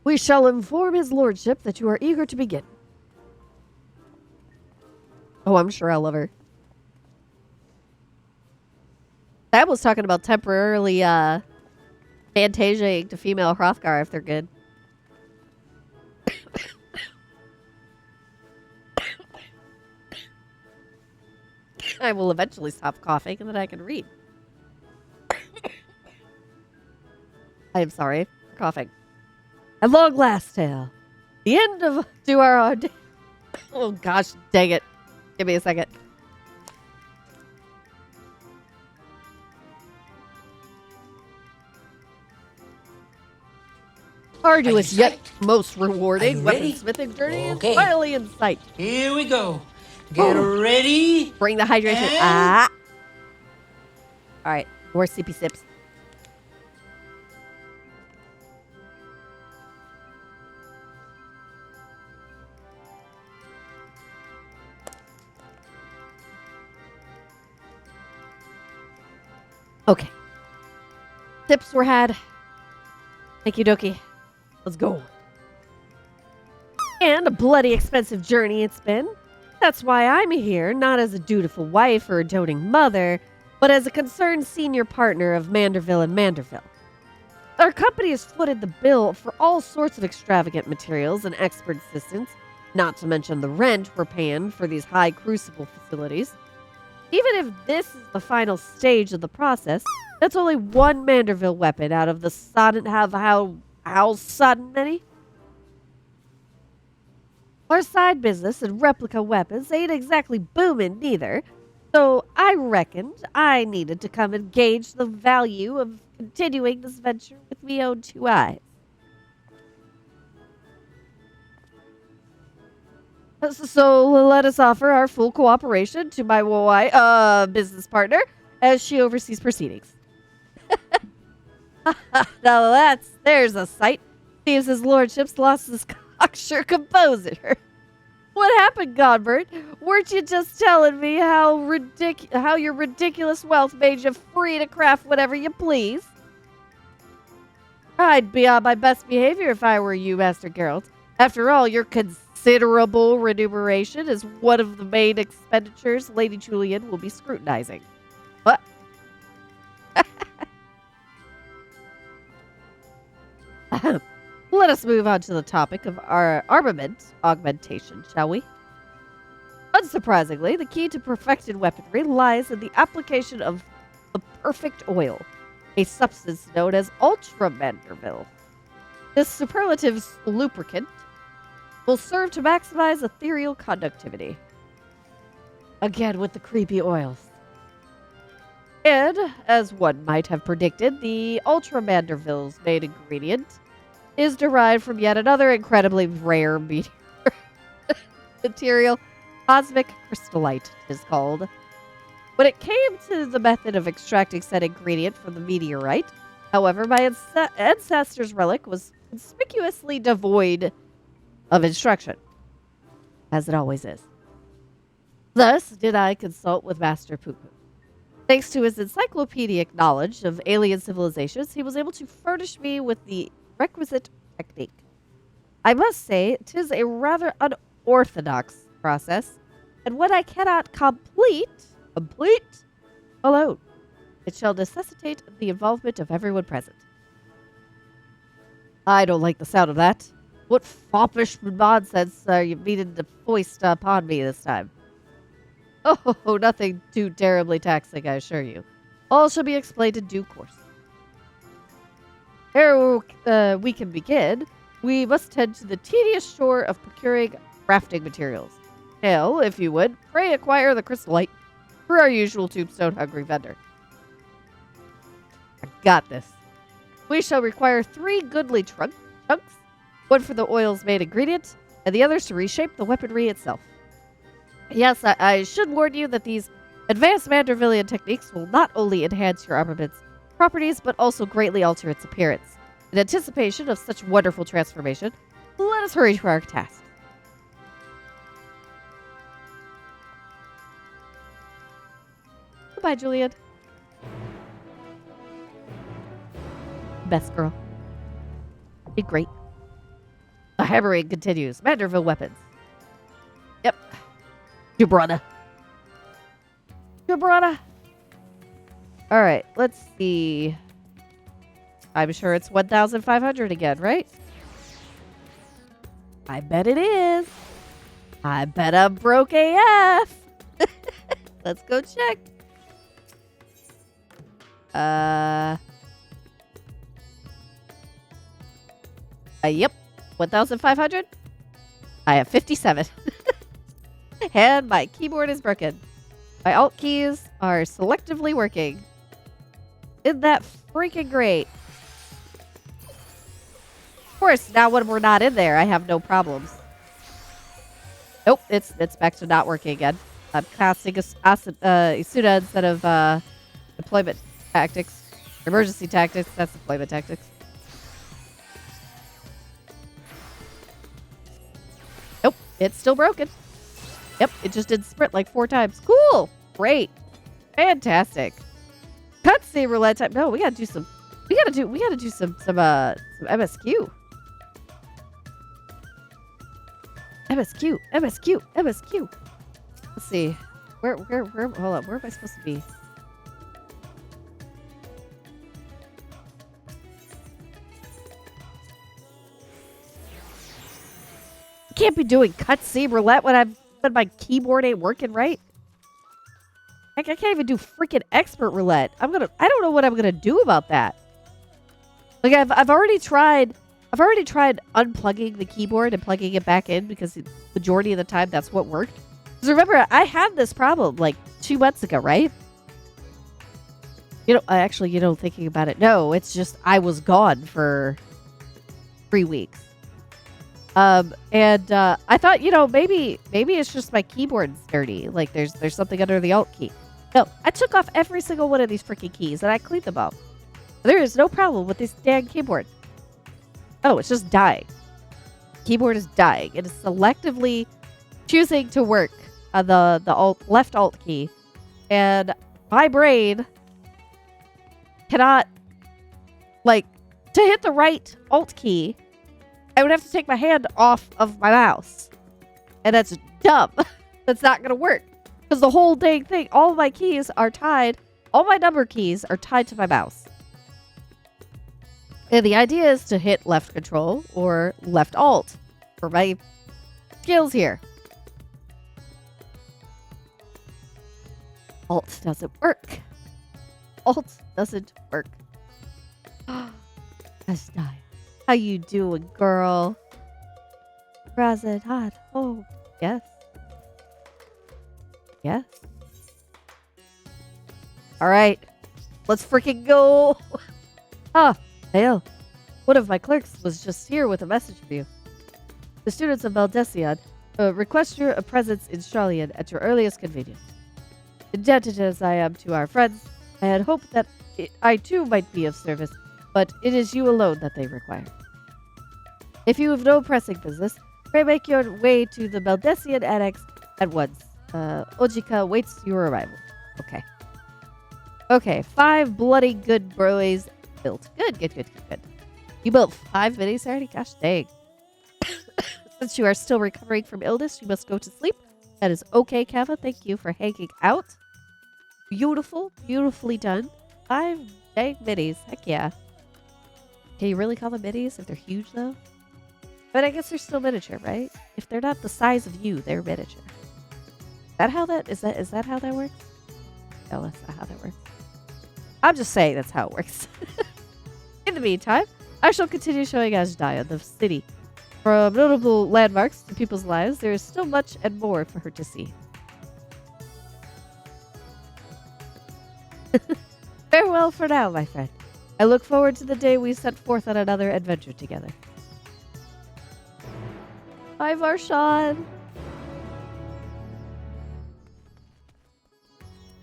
We shall inform his lordship that you are eager to begin. Oh, I'm sure I'll love her. I was talking about temporarily Fantasiaing to female Hrothgar if they're good. I will eventually stop coughing and then I can read. I am sorry for coughing. At long last, tale. The end of our day. Oh gosh, dang it. Give me a second. Arduous yet most rewarding weaponsmithing journey is finally in sight. Here we go. Get ready. Bring the hydration. Alright, more sippy sips. Okay. Sips were had. Thank you, Doki. Let's go. And a bloody expensive journey it's been. That's why I'm here, not as a dutiful wife or a doting mother, but as a concerned senior partner of Manderville and Manderville. Our company has footed the bill for all sorts of extravagant materials and expert assistance, not to mention the rent we're paying for these high crucible facilities. Even if this is the final stage of the process, that's only one Manderville weapon out of the sodden how sudden many? Our side business and replica weapons ain't exactly booming neither, so I reckoned I needed to come and gauge the value of continuing this venture with me own two eyes. So let us offer our full cooperation to my business partner as she oversees proceedings. Now there's a sight. Seems his lordship's lost his cocksure composure. What happened, Godbert? Weren't you just telling me how your ridiculous wealth made you free to craft whatever you please? I'd be on my best behavior if I were you, Master Geralt. After all, your considerable remuneration is one of the main expenditures Lady Julian will be scrutinizing. What? Let us move on to the topic of our armament augmentation, shall we? Unsurprisingly, the key to perfected weaponry lies in the application of the perfect oil, a substance known as Ultra Manderville. This superlative lubricant will serve to maximize ethereal conductivity. Again with the creepy oils. And, as one might have predicted, the Ultra Manderville's main ingredient is derived from yet another incredibly rare material, cosmic crystallite it is called. When it came to the method of extracting said ingredient from the meteorite, however, my ancestor's relic was conspicuously devoid of instruction, as it always is. Thus did I consult with Master Poo-Poo. Thanks to his encyclopedic knowledge of alien civilizations, he was able to furnish me with the requisite technique. I must say, 'tis a rather unorthodox process, and one I cannot complete alone. It shall necessitate the involvement of everyone present. I don't like the sound of that. What foppish nonsense are you meaning to foist upon me this time? Oh, nothing too terribly taxing, I assure you. All shall be explained in due course. Ere we can begin, we must tend to the tedious chore of procuring crafting materials. Now, if you would, pray acquire the crystallite for our usual tombstone-hungry vendor. I got this. We shall require 3 goodly chunks, one for the oil's main ingredient, and the others to reshape the weaponry itself. Yes, I should warn you that these advanced Mandervillian techniques will not only enhance your armament's properties, but also greatly alter its appearance. In anticipation of such wonderful transformation, let us hurry to our task. Goodbye, Julian. Best girl. Be great. The hammering continues. Manderville weapons. Yep. Jubrana. Alright, let's see. I'm sure it's 1,500 again, right? I bet it is. I bet I'm broke AF. Let's go check. Yep. 1,500. I have 57. And my keyboard is broken. My alt keys are selectively working. Isn't that freaking great? Of course, now when we're not in there, I have no problems. Nope, it's back to not working again. I'm casting Isuda instead of deployment tactics. Emergency tactics, that's deployment tactics. Nope, it's still broken. Yep, it just did sprint like 4 times. Cool! Great. Fantastic. Cutscene roulette time. No, we gotta do some MSQ. MSQ. Let's see. Where hold on, where am I supposed to be? I can't be doing cutscene roulette when my keyboard ain't working right. Heck, I can't even do freaking expert roulette. I don't know what I'm gonna do about that. Like I've already tried unplugging the keyboard and plugging it back in because the majority of the time that's what worked. Because remember, I had this problem like 2 months ago, right? Thinking about it, no, it's just I was gone for 3 weeks. I thought, maybe it's just my keyboard's dirty. Like there's something under the alt key. No, I took off every single one of these freaking keys and I cleaned them up. There is no problem with this dang keyboard. Oh, it's just dying. Keyboard is dying. It is selectively choosing to work on the left alt key. And my brain cannot, to hit the right alt key, I would have to take my hand off of my mouse. And that's dumb. That's not going to work. Because the whole dang thing, all my keys are tied, all my number keys are tied to my mouse. And the idea is to hit left control or left alt for my skills here. Alt doesn't work. Alt doesn't work. That's dying. How you doing, girl? Present hot home. Yes. Yes. All right. Let's freaking go. Hail. One of my clerks was just here with a message for you. The students of Maldecion request your presence in Charlian at your earliest convenience. Indebted as I am to our friends, I had hoped that I too might be of service, but it is you alone that they require. If you have no pressing business, pray make your way to the Maldecian Annex at once. Ojika waits your arrival. Okay. Okay, 5 bloody good broys built. Good. You built 5 minis already? Gosh dang. Since you are still recovering from illness, you must go to sleep. That is okay, Kava. Thank you for hanging out. Beautiful. Beautifully done. 5 dang minis. Heck yeah. Can you really call them minis if they're huge, though? But I guess they're still miniature, right? If they're not the size of you, they're miniature. Is that how that works? No, that's not how that works. I'm just saying that's how it works. In the meantime, I shall continue showing Ajnaya the city. From notable landmarks to people's lives, there is still much and more for her to see. Farewell for now, my friend. I look forward to the day we set forth on another adventure together. Bye, Varshan.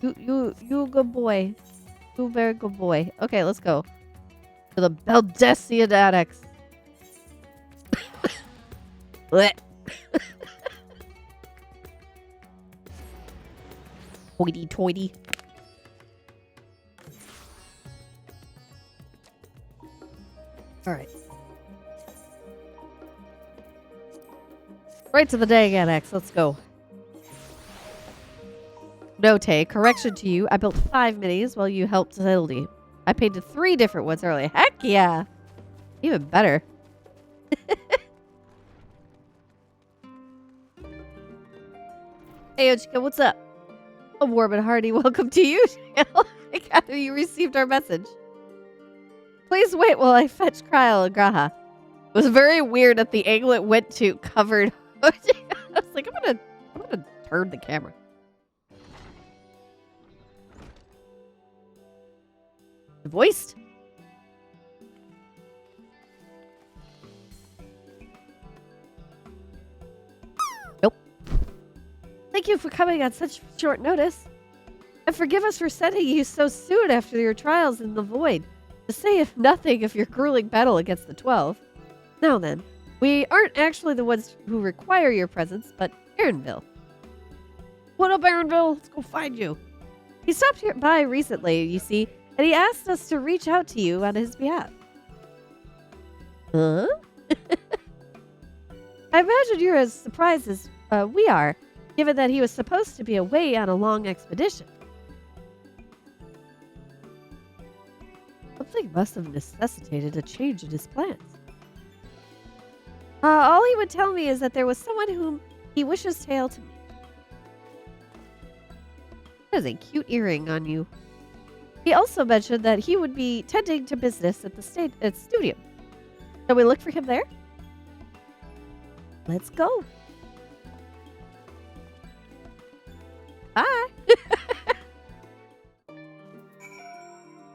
You good boy. You very good boy. Okay, let's go. To the Beldesian Annex. Hoity toity. Alright. Right to the dang annex. Let's go. Note, correction to you. I built 5 minis while you helped Hildy. I painted 3 different ones earlier. Heck yeah. Even better. Hey, Ochika, what's up? A warm and hearty welcome to you. I gather you received our message. Please wait while I fetch Kryl and Graha. It was very weird that the angle it went to covered. I was like, I'm gonna turn the camera. Voiced. Nope. Thank you for coming on such short notice. And forgive us for sending you so soon after your trials in the void. To say if nothing of your grueling battle against the 12. Now then, we aren't actually the ones who require your presence, but Aaronville. What up, Aaronville? Let's go find you. He stopped here by recently, you see, and he asked us to reach out to you on his behalf. Huh? I imagine you're as surprised as we are, given that he was supposed to be away on a long expedition. Something must have necessitated a change in his plans. All he would tell me is that there was someone whom he wishes Tail to meet. That is a cute earring on you. He also mentioned that he would be tending to business at the studio. Shall we look for him there? Let's go. Bye.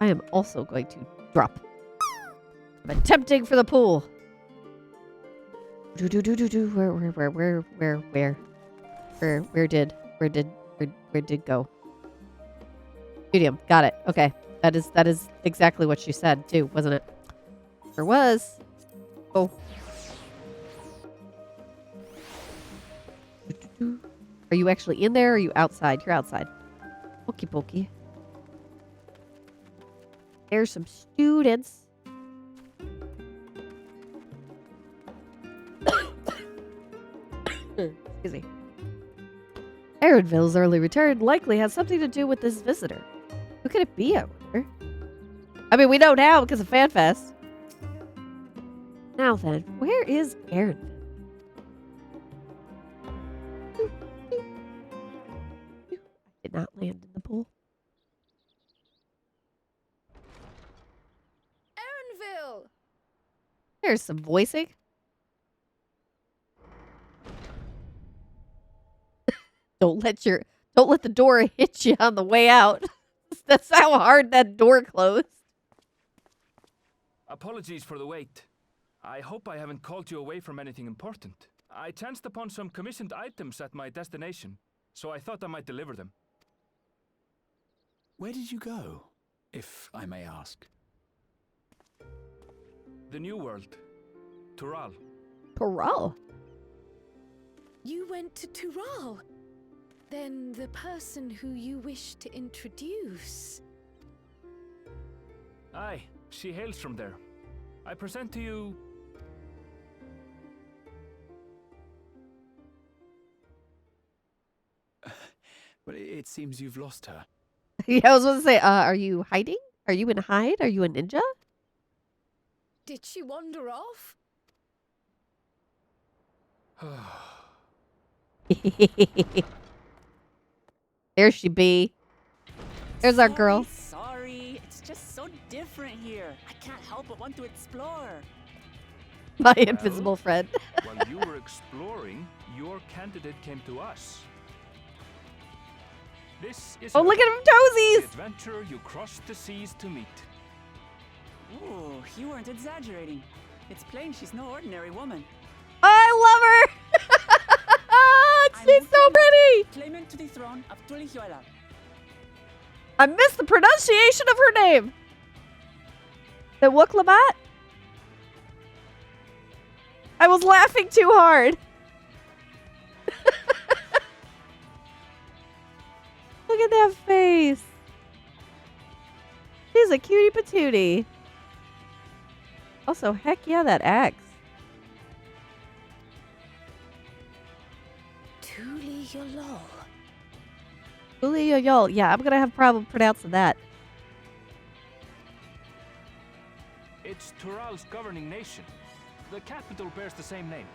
I am also going to drop. I'm attempting for the pool. Where did go? Medium. Got it. Okay. That is exactly what she said too, wasn't it? Sure was. Oh. Are you actually in there or are you outside? You're outside. Okie pokey. There's some students. Excuse me. Aaronville's early return likely has something to do with this visitor. Who could it be, I wonder? I mean, we know now because of FanFest. Now then, where is Aaronville? I did not land in the pool. Aaronville! There's some voicing. Don't let the door hit you on the way out. That's how hard that door closed. Apologies for the wait. I hope I haven't called you away from anything important. I chanced upon some commissioned items at my destination, so I thought I might deliver them. Where did you go, if I may ask? The New World. Tural. Tural? You went to Tural? Then the person who you wish to introduce. Aye, she hails from there. I present to you... But it seems you've lost her. Yeah, I was going to say, are you hiding? Are you in hide? Are you a ninja? Did she wander off? There she be. There's our girl. Sorry, it's just so different here. I can't help but want to explore. My invisible friend. While you were exploring, your candidate came to us. This is Oh, her, look at him the toesies. adventurer you crossed the seas to meet. Ooh, you weren't exaggerating. It's plain she's no ordinary woman. I love her. She's so pretty. Claimant to the throne of Tulihuela. I missed the pronunciation of her name. The Wuklabat? I was laughing too hard. Look at that face. She's a cutie patootie. Also, heck yeah, that axe. Tulihuela. Uliyoyol. Yeah, I'm gonna have problem pronouncing that. It's Tural's governing nation. The capital bears the same name.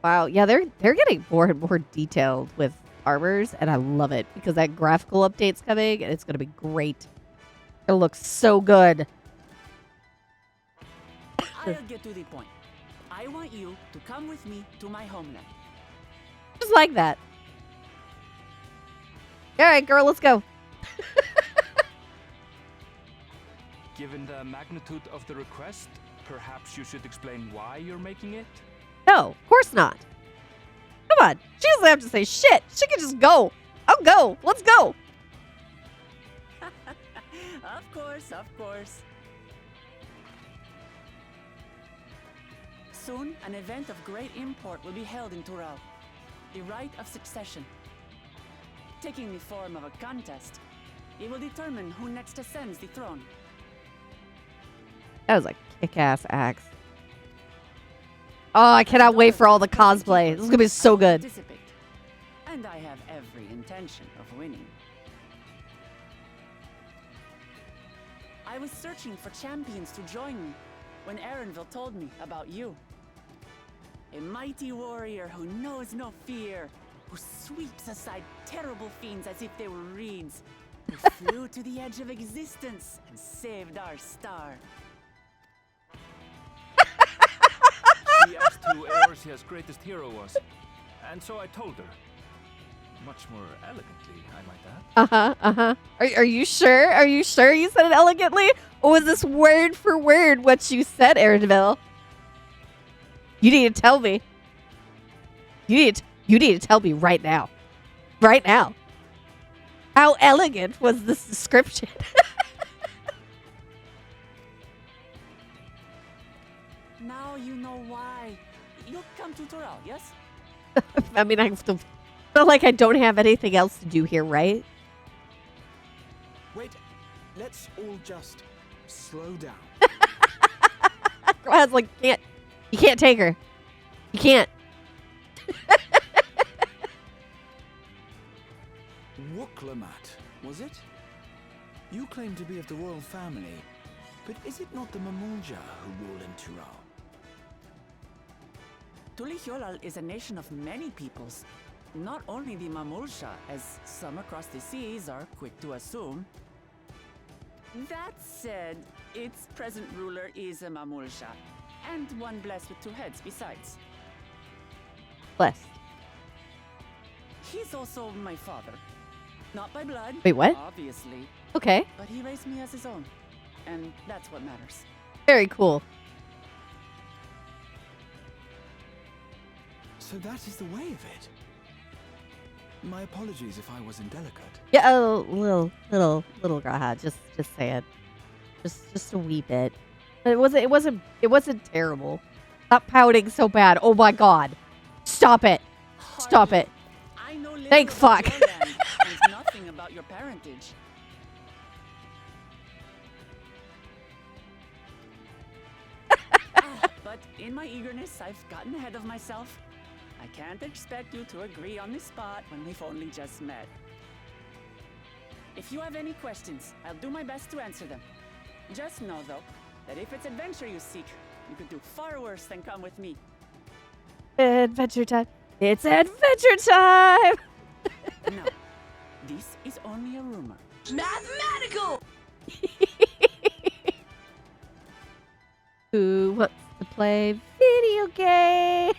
Wow, yeah, they're getting more and more detailed with armors, and I love it because that graphical update's coming, and it's gonna be great. It looks so good. I'll get to the point. I want you to come with me to my homeland. Just like that. All right, girl, let's go. Given the magnitude of the request, perhaps you should explain why you're making it? No, of course not. Come on, she doesn't have to say shit. She can just go. I'll go. Let's go. Of course, of course. Soon, an event of great import will be held in Tural. The right of succession. Taking the form of a contest, it will determine who next ascends the throne. That was a kick-ass axe. Oh, I cannot wait for all the cosplay. This is gonna be so good. Participate. And I have every intention of winning. I was searching for champions to join me when Erenville told me about you. A mighty warrior who knows no fear, who sweeps aside terrible fiends as if they were reeds, who flew to the edge of existence and saved our star. She asked who Eorzea's greatest hero was, and so I told her. Much more elegantly, I might add. Are you sure? Are you sure you said it elegantly? Or was this word for word what you said, Erenville? You need to tell me. You need to tell me right now. Right now. How elegant was this description? Now you know why. You'll come to Tural, yes? I mean, I feel like I don't have anything else to do here, right? Wait, let's all just slow down. I was like, you can't take her. You can't. Wuklamat, was it? You claim to be of the royal family, but is it not the Mamulja who rule in Tural? Tulihuela is a nation of many peoples. Not only the Mamulsha, as some across the seas are quick to assume. That said, its present ruler is a Mamulsha, and one blessed with two heads besides. Blessed. He's also my father. Not by blood, Wait, what? obviously, Okay. but he raised me as his own, and that's what matters. Very cool. So that is the way of it. My apologies if I was indelicate. Yeah, oh, little girl. Just say it. Just a wee bit. But it wasn't terrible. Stop pouting so bad. Oh my god. Stop it. Stop it. I know little Thank about fuck. your land and nothing about your parentage. But in my eagerness, I've gotten ahead of myself. I can't expect you to agree on the spot when we've only just met. If you have any questions, I'll do my best to answer them. Just know, though, that if it's adventure you seek, you could do far worse than come with me. Adventure time. It's adventure time! No, this is only a rumor. Mathematical! Who wants to play video game?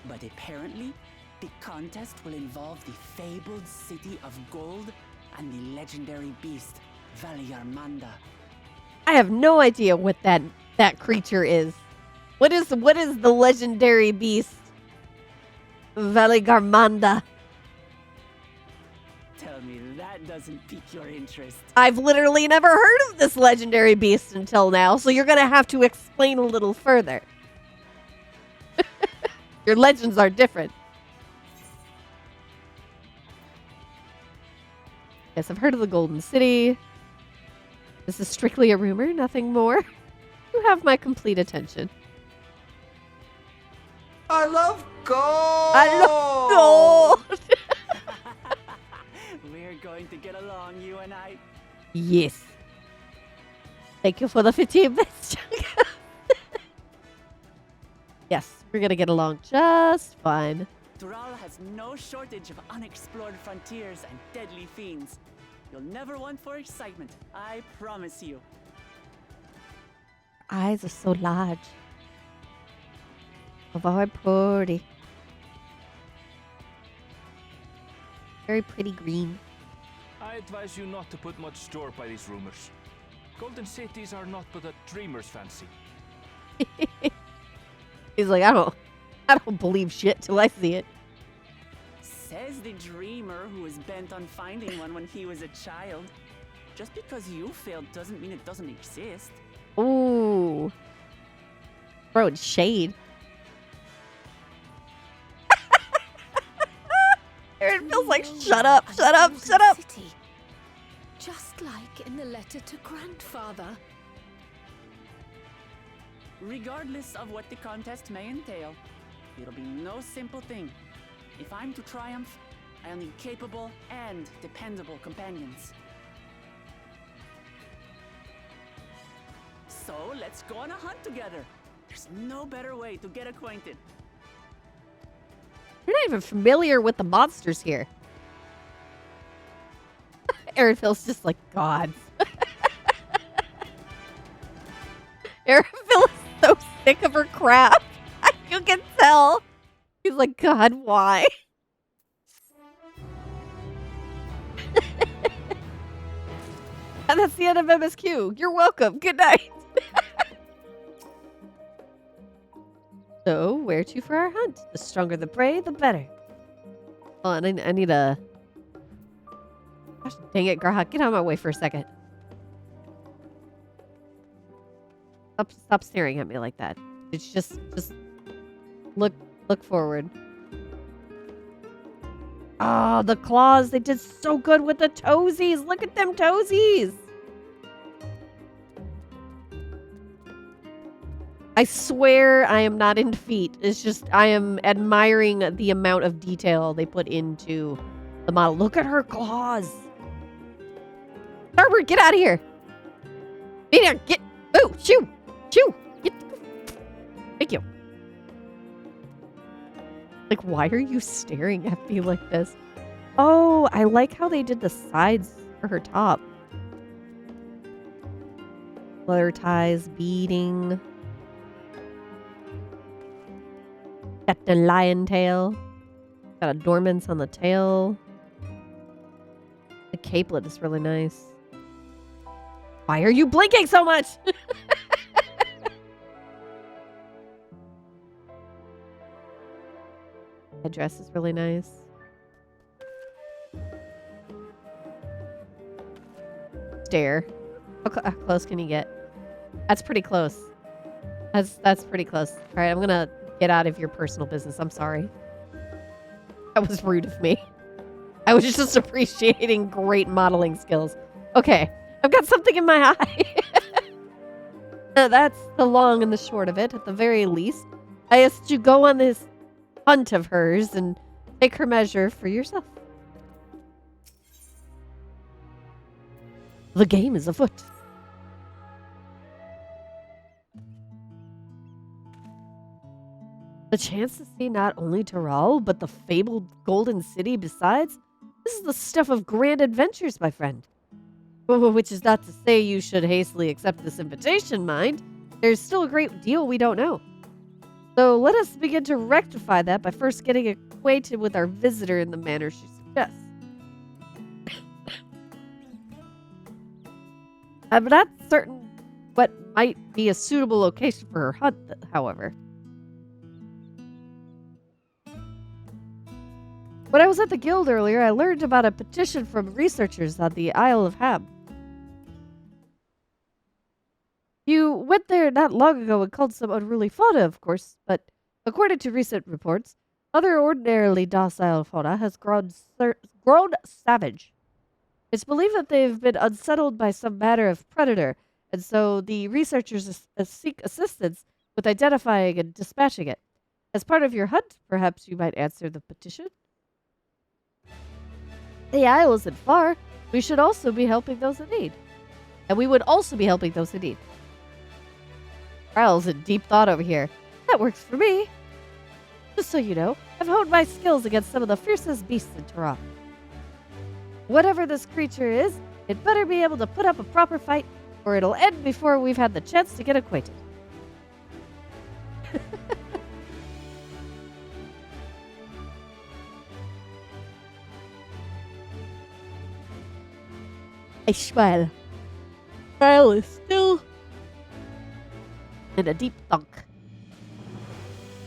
But apparently, the contest will involve the fabled city of gold and the legendary beast, Valiarmanda. I have no idea what that creature is. What is the legendary beast? Valigarmanda. Tell me that doesn't pique your interest. I've literally never heard of this legendary beast until now, so you're gonna have to explain a little further. Your legends are different. Yes, I've heard of the Golden City. This is strictly a rumor, nothing more. You have my complete attention. I love gold! I love gold! We're going to get along, you and I. Yes. Thank you for the 15 minutes. Yes, we're gonna get along just fine. Tural has no shortage of unexplored frontiers and deadly fiends. You'll never want for excitement, I promise you. Eyes are so large. Very pretty. Very pretty green. I advise you not to put much store by these rumors. Golden cities are not but a dreamer's fancy. He's like, I don't believe shit till I see it. Says the dreamer who was bent on finding one when he was a child. Just because you failed doesn't mean it doesn't exist. Ooh. Throwing shade. Aaron feels like, shut up, shut up, shut up. City. Just like in the letter to grandfather. Regardless of what the contest may entail, it'll be no simple thing. If I'm to triumph, I'll need capable and dependable companions. So let's go on a hunt together. There's no better way to get acquainted. You're not even familiar with the monsters here. Aaron feels just like gods. Aaron feels so sick of her crap. You can tell. He's like, God, why? And that's the end of MSQ. You're welcome. Good night. So, where to for our hunt? The stronger the prey, the better. Oh, and I need a... Gosh, dang it, Grahak. Get out of my way for a second. Stop staring at me like that. It's just look forward. Oh, the claws. They did so good with the toesies. Look at them toesies. I swear I am not in defeat. It's just I am admiring the amount of detail they put into the model. Look at her claws. Starboard, get out of here. Vina, get. Oh, shoo. Shoo. Get. Thank you. Like, why are you staring at me like this? Oh, I like how they did the sides for her top. Leather ties, beading. Got the lion tail. Got adornments on the tail. The capelet is really nice. Why are you blinking so much? The dress is really nice. Stare. How close can you get? That's pretty close. That's pretty close. All right, I'm gonna get out of your personal business. I'm sorry. That was rude of me. I was just appreciating great modeling skills. Okay, I've got something in my eye. That's the long and the short of it, at the very least. I asked you go on this hunt of hers and take her measure for yourself. The game is afoot. The chance to see not only Tyrrell, but the fabled Golden City besides? This is the stuff of grand adventures, my friend. Which is not to say you should hastily accept this invitation, mind. There's still a great deal we don't know. So let us begin to rectify that by first getting acquainted with our visitor in the manner she suggests. I'm not certain what might be a suitable location for her hunt, however. When I was at the guild earlier, I learned about a petition from researchers on the Isle of Ham. You went there not long ago and called some unruly fauna, of course, but according to recent reports, other ordinarily docile fauna has grown savage. It's believed that they've been unsettled by some matter of predator, and so the researchers seek assistance with identifying and dispatching it. As part of your hunt, perhaps you might answer the petition? The isle isn't far. We should also be helping those in need. And we would also be helping those in need. Ryle's in deep thought over here. That works for me. Just so you know, I've honed my skills against some of the fiercest beasts in Tyrrell. Whatever this creature is, it better be able to put up a proper fight, or it'll end before we've had the chance to get acquainted. I smile. Ryle is still in a deep thunk.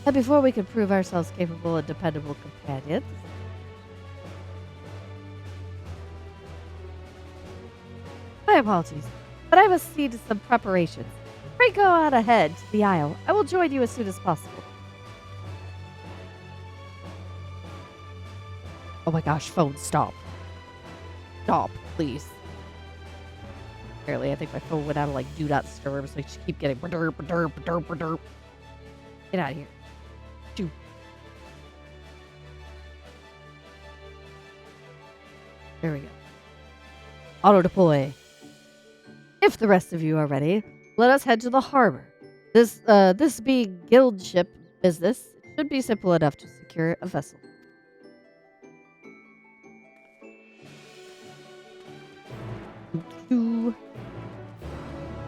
And before we can prove ourselves capable and dependable companions, my apologies, but I must see to some preparations. Pray go on ahead to the Isle. I will join you as soon as possible. Oh my gosh, phone, stop. Stop, please. Apparently, I think my phone went out of like do not disturb, so I just keep getting derp, derp, derp, derp. Get out of here. Shoo. There we go. Auto deploy. If the rest of you are ready, let us head to the harbor. This being guild ship business, it should be simple enough to secure a vessel. Doo-doo.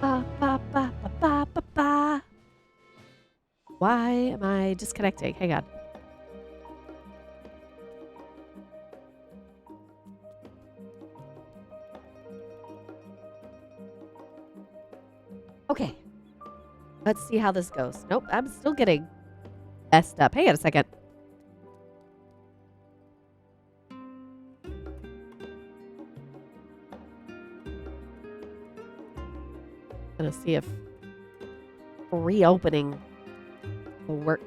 Ba, ba, ba, ba, ba, ba, ba. Why am I disconnecting? Hang on. Okay. Let's see how this goes. Nope, I'm still getting messed up. Hang on a second. Gonna see if reopening will work.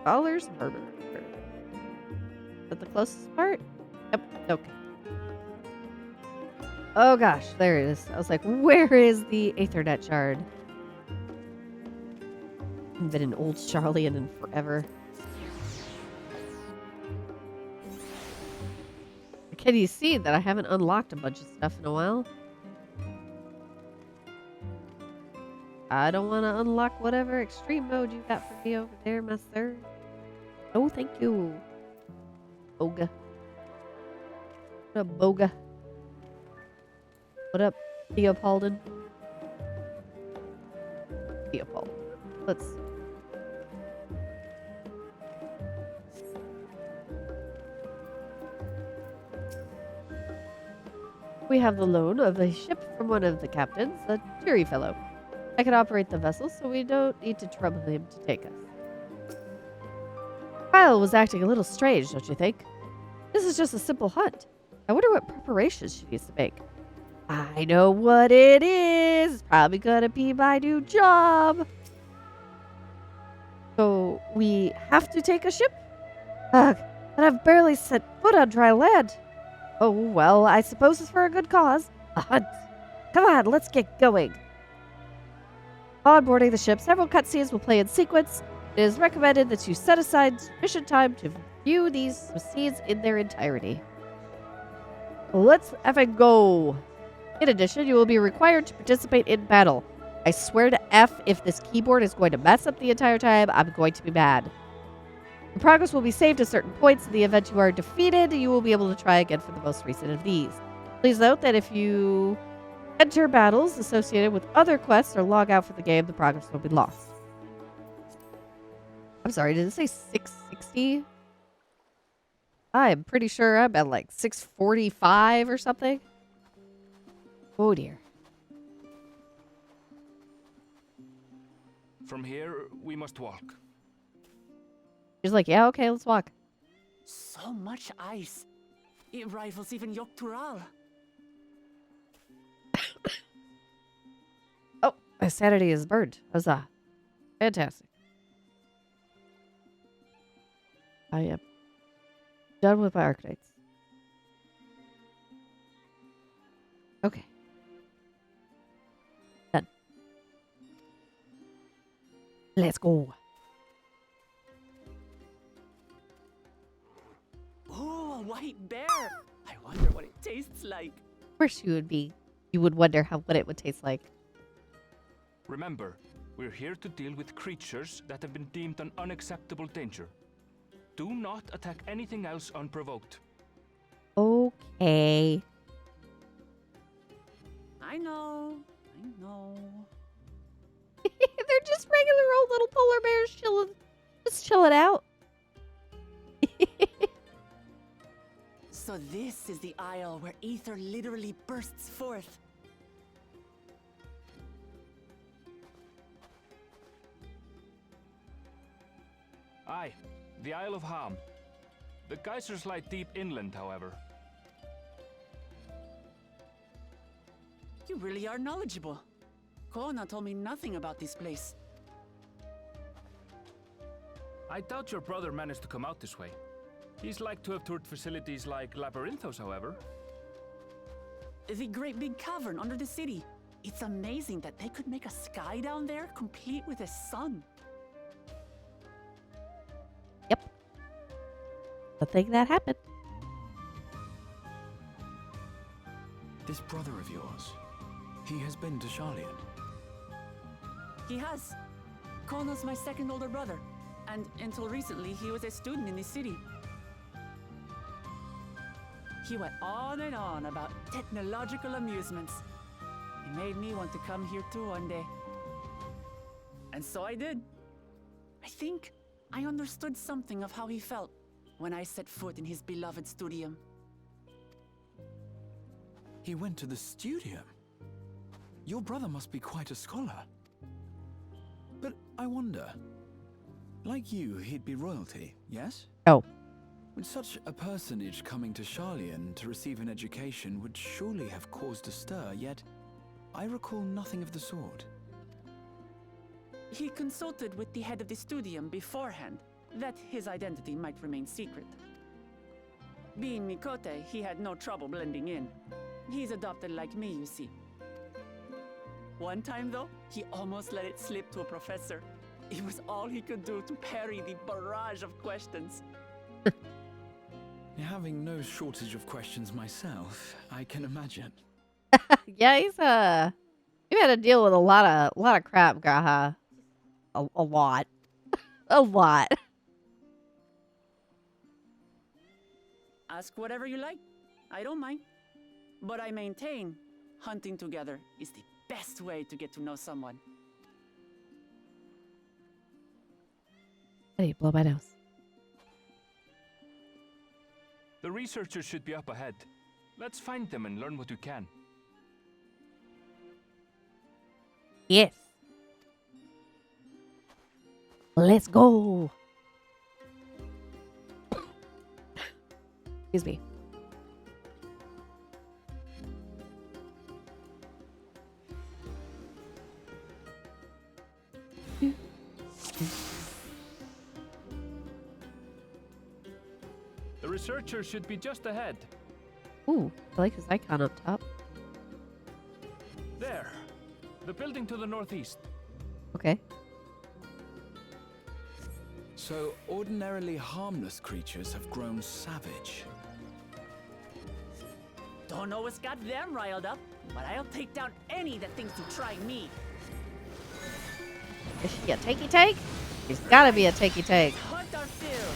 Dollars Harbor. Is that the closest part? Yep. Okay. Oh gosh, there it is. I was like, where is the Ethernet shard? I've been an old Charlian in forever. Can you see that I haven't unlocked a bunch of stuff in a while? I don't want to unlock whatever extreme mode you got for me over there, my sir. Oh, thank you. Boga. What up, Boga? What up, Theopaldin? Theopald. Let's see. We have the loan of a ship from one of the captains, a cheery fellow. I can operate the vessel, so we don't need to trouble him to take us. Kyle was acting a little strange, don't you think? This is just a simple hunt. I wonder what preparations she needs to make. I know what it is. It's probably gonna be my new job. So we have to take a ship? Ugh, but I've barely set foot on dry land. Oh, well, I suppose it's for a good cause. A hunt. Come on, let's get going. On boarding the ship, several cutscenes will play in sequence. It is recommended that you set aside sufficient time to view these scenes in their entirety. Let's effing go. In addition, you will be required to participate in battle. I swear to F, if this keyboard is going to mess up the entire time, I'm going to be mad. The progress will be saved at certain points. In the event you are defeated, you will be able to try again for the most recent of these. Please note that if you enter battles associated with other quests or log out for the game, the progress will be lost. I'm sorry, did it say 660? I'm pretty sure I'm at like 645 or something. Oh dear. From here, we must walk. She's like, yeah, okay, let's walk. So much ice. It rivals even Yogg-Tural. Oh, my sanity is burned. Huzzah. Fantastic. I am done with my Arcanites. Okay. Done. Let's go. Oh, a white bear. I wonder what it tastes like. Of course you would be. You would wonder what it would taste like. Remember, we're here to deal with creatures that have been deemed an unacceptable danger. Do not attack anything else unprovoked. Okay. I know. They're just regular old little polar bears chilling. Just chilling out. So this is the isle where ether literally bursts forth. Aye, the Isle of Ham. The geysers lie deep inland, however. You really are knowledgeable. Kona told me nothing about this place. I doubt your brother managed to come out this way. He's like to have toured facilities like Labyrinthos, however. The great big cavern under the city. It's amazing that they could make a sky down there complete with a sun. Yep. The thing that happened. This brother of yours, he has been to Sharlayan. He has. Kona's my second older brother. And until recently, he was a student in the city. He went on and on about technological amusements. It made me want to come here too one day. And so I did. I think I understood something of how he felt when I set foot in his beloved studium. He went to the studium? Your brother must be quite a scholar. But I wonder, like you, he'd be royalty, yes? Oh. With such a personage coming to Sharlayan to receive an education would surely have caused a stir, yet I recall nothing of the sort. He consulted with the head of the studium beforehand, that his identity might remain secret. Being Mikote, he had no trouble blending in. He's adopted like me, you see. One time, though, he almost let it slip to a professor. It was all he could do to parry the barrage of questions. Having no shortage of questions myself, I can imagine. Yeah, you've had to deal with a lot of crap, Graha. A lot. A lot. Ask whatever you like. I don't mind. But I maintain hunting together is the best way to get to know someone. I need to blow my nose. The researchers should be up ahead. Let's find them and learn what we can. Yes. Let's go. Excuse me. The researchers should be just ahead. Ooh, I like his icon up top. There. The building to the northeast. Okay. So, ordinarily harmless creatures have grown savage. Don't know what's got them riled up, but I'll take down any that thinks to try me. Is she a takey take? She's gotta be a takey take. Hunt our fill.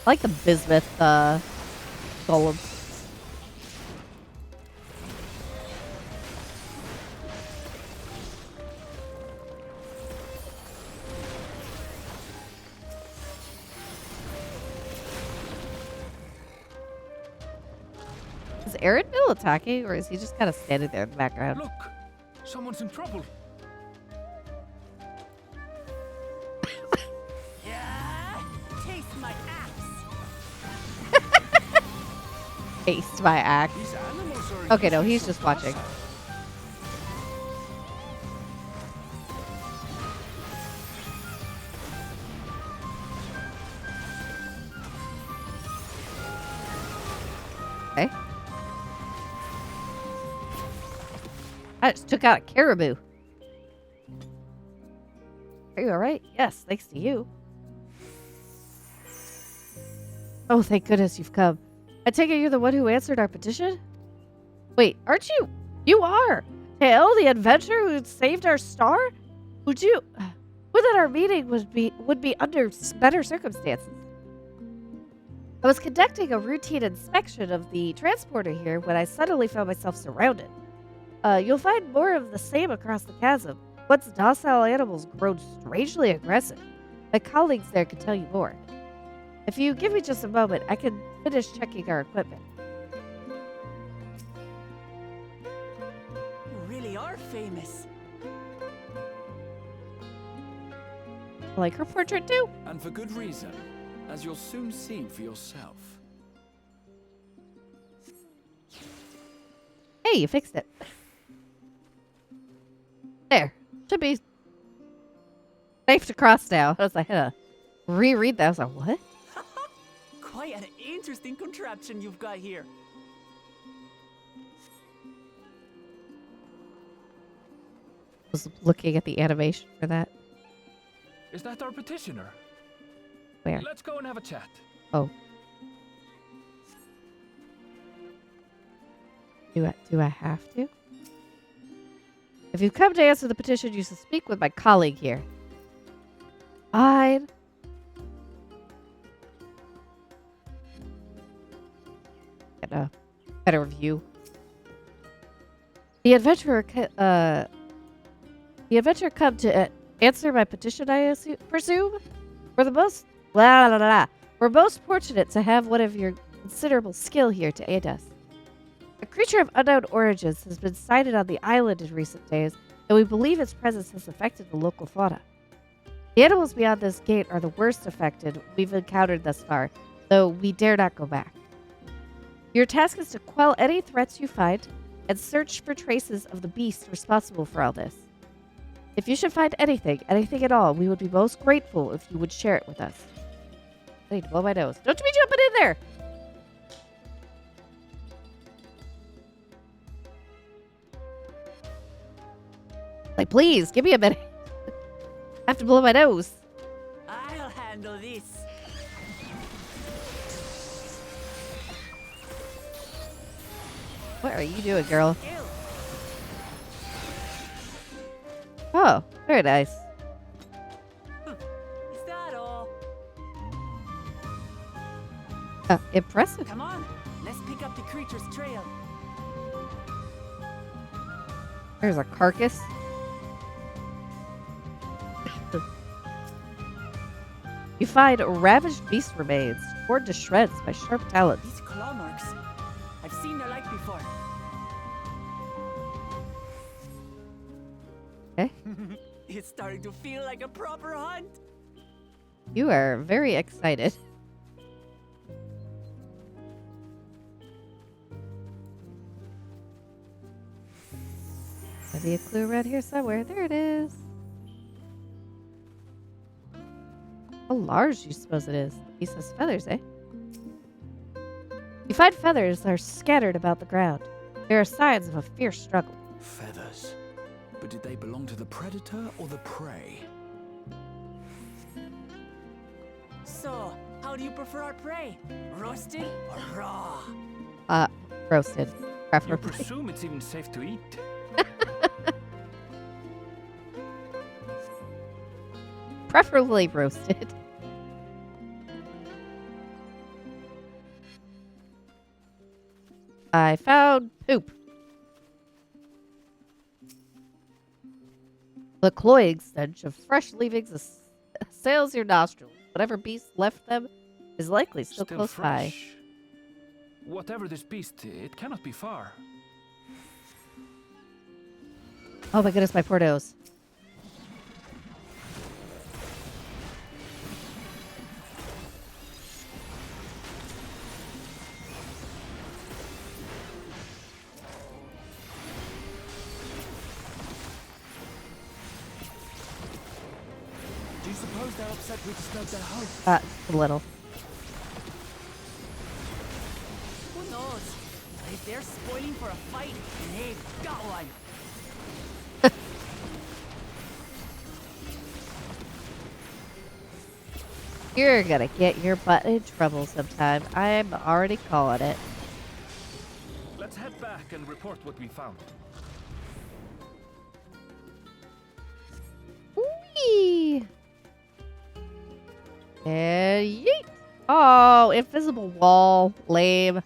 I like the bismuth golem. Is Arenville attacking, or is he just kind of standing there in the background? Look! Someone's in trouble. Yeah, taste my axe. Taste my axe. These animals are Okay, no, usually he's so just watching. docile. Okay. I just took out a caribou. Are you alright? Yes, thanks to you. Oh, thank goodness you've come. I take it you're the one who answered our petition? Wait, aren't you? You are! Tail, the adventurer who saved our star? Would you... Would that our meeting would be under better circumstances? I was conducting a routine inspection of the transporter here when I suddenly found myself surrounded. You'll find more of the same across the chasm. Once docile animals grown strangely aggressive. My colleagues there can tell you more. If you give me just a moment, I can finish checking our equipment. You really are famous. I like her portrait too. And for good reason, as you'll soon see for yourself. Hey, you fixed it. There. Should be safe to cross now. I was like, I had to reread that. I was like, what? Quite an interesting contraption you've got here. I was looking at the animation for that. Is that our petitioner? Where? Let's go and have a chat. Oh. Do I have to? If you've come to answer the petition, you should speak with my colleague here. Fine. Get a better view. The adventurer come to answer my petition, I presume? We're most fortunate to have one of your considerable skill here to aid us. A creature of unknown origins has been sighted on the island in recent days, and we believe its presence has affected the local fauna. The animals beyond this gate are the worst affected we've encountered thus far, though we dare not go back. Your task is to quell any threats you find and search for traces of the beast responsible for all this. If you should find anything at all, we would be most grateful if you would share it with us. I need to blow my nose. Don't you be jumping in there! Like, please, give me a minute. I have to blow my nose. I'll handle this. What are you doing, girl? Ew. Oh, very nice. Is that all? Impressive. Come on, let's pick up the creature's trail. There's a carcass. You find ravaged beast remains, torn to shreds by sharp talons. These claw marks. I've seen their like before. Okay. It's starting to feel like a proper hunt. You are very excited. Might be a clue around here somewhere. There it is. How large do you suppose it is? The beast has feathers, eh? You find feathers are scattered about the ground. There are signs of a fierce struggle. Feathers. But did they belong to the predator or the prey? So, how do you prefer our prey? Roasted or raw? Roasted, You preferably. presume it's even safe to eat? Preferably roasted. I found poop. The cloying stench of fresh leavings assails your nostrils. Whatever beast left them is likely still close by. fresh. Whatever this beast, it cannot be far. Oh my goodness, my poor nose. Do you suppose they're upset we disturbed their home? A little. Who knows? If they're spoiling for a fight, they've got one. You're gonna get your butt in trouble sometime. I'm already calling it. Let's head back and report what we found. Whee! And yeet! Oh, invisible wall. Lame.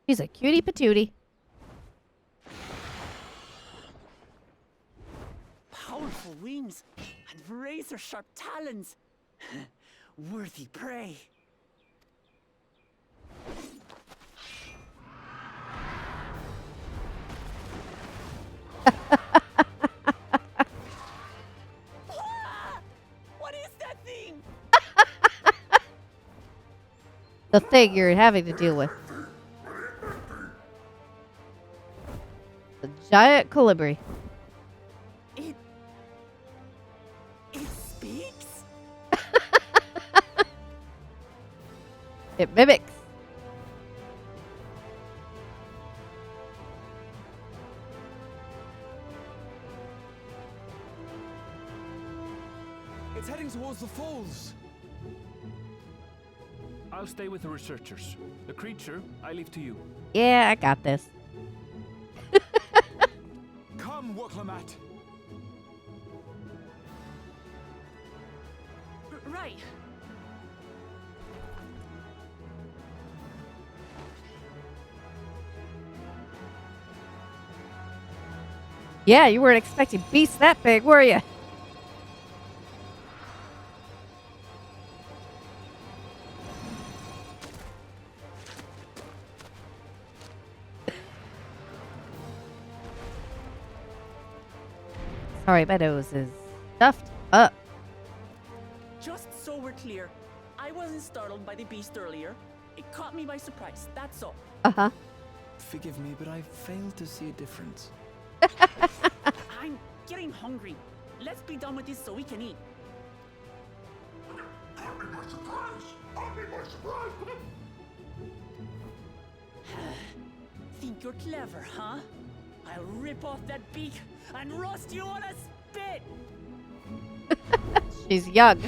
He's a cutie patootie. Powerful wings and razor-sharp talons. Worthy prey. Ah! What is that thing? The thing you're having to deal with. The giant colibri. It speaks? It mimics. It's heading towards the falls. I'll stay with the researchers. The creature, I leave to you. Yeah, I got this. Come, Waklamat. Right. Yeah, you weren't expecting beasts that big, were you? Sorry, my nose is stuffed up. Just so we're clear, I wasn't startled by the beast earlier. It caught me by surprise, that's all. Uh-huh. Forgive me, but I failed to see a difference. I'm getting hungry. Let's be done with this so we can eat. Think you're clever, huh? I'll rip off that beak and roast you on a spit! She's young.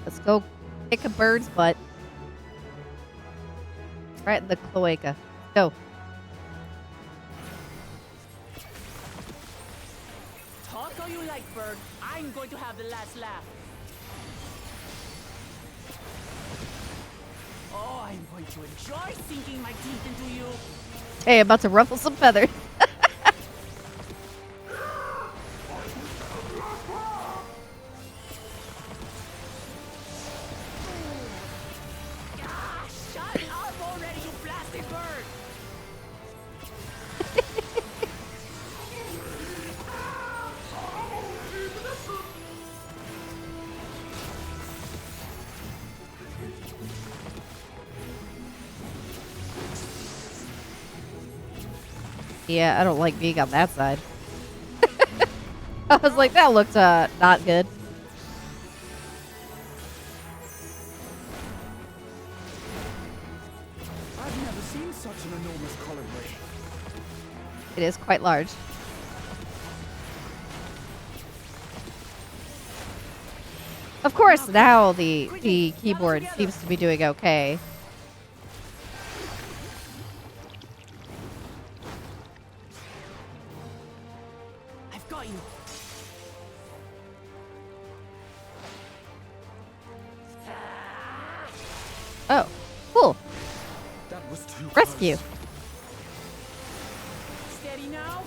Let's go kick a bird's butt. Right in the cloaca. Go. Talk how you like, bird. I'm going to have the last laugh. Oh, I'm going to enjoy sinking my teeth into you. Hey, about to ruffle some feathers. Gosh! Yeah, I don't like being on that side. I was like, that looked not good. I've never seen such an enormous colibri. It is quite large. Of course, now the keyboard seems to be doing okay. I've got you. Oh, cool. That was too Rescue. close. Steady now.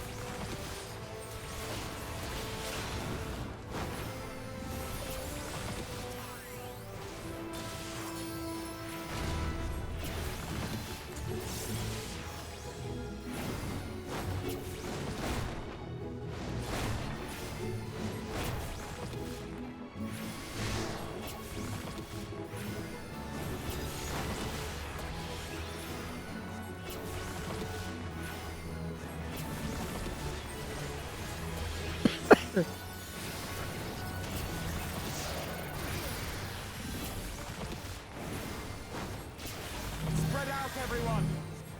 Spread out, everyone.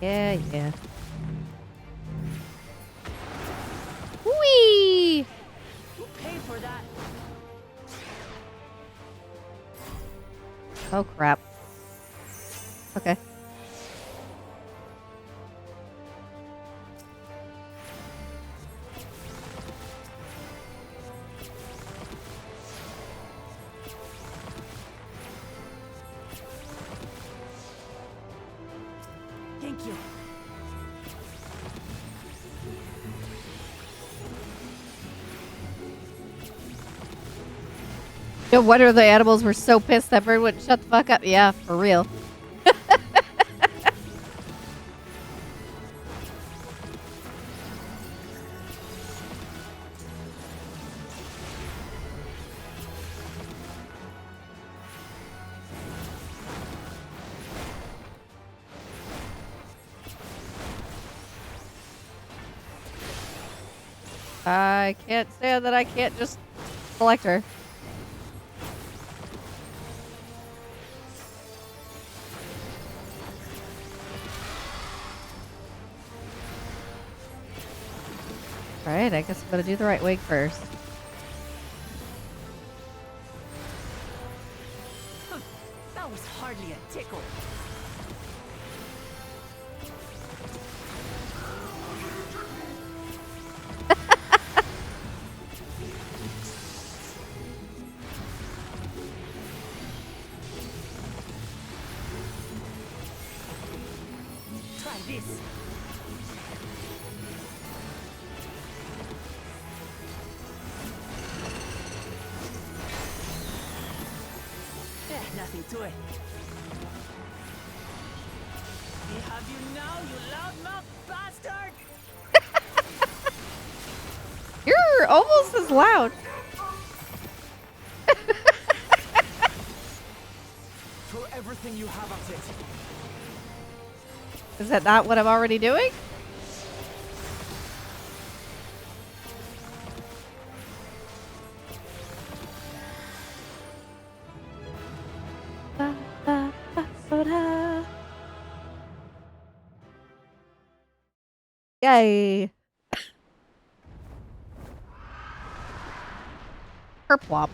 Yeah, yeah. Whee! Who paid for that? Oh, crap. Okay. Thank you. No wonder the animals were so pissed that bird wouldn't shut the fuck up. Yeah, for real. I can't stand that I can't just select her. Alright, I guess I'm gonna do the right wing first. That was hardly a tickle. Try this. Nothing to it. We have you now, you loudmouth bastard! You're almost as loud. Throw everything you have at it. Is that not what I'm already doing? Yay. Herplop.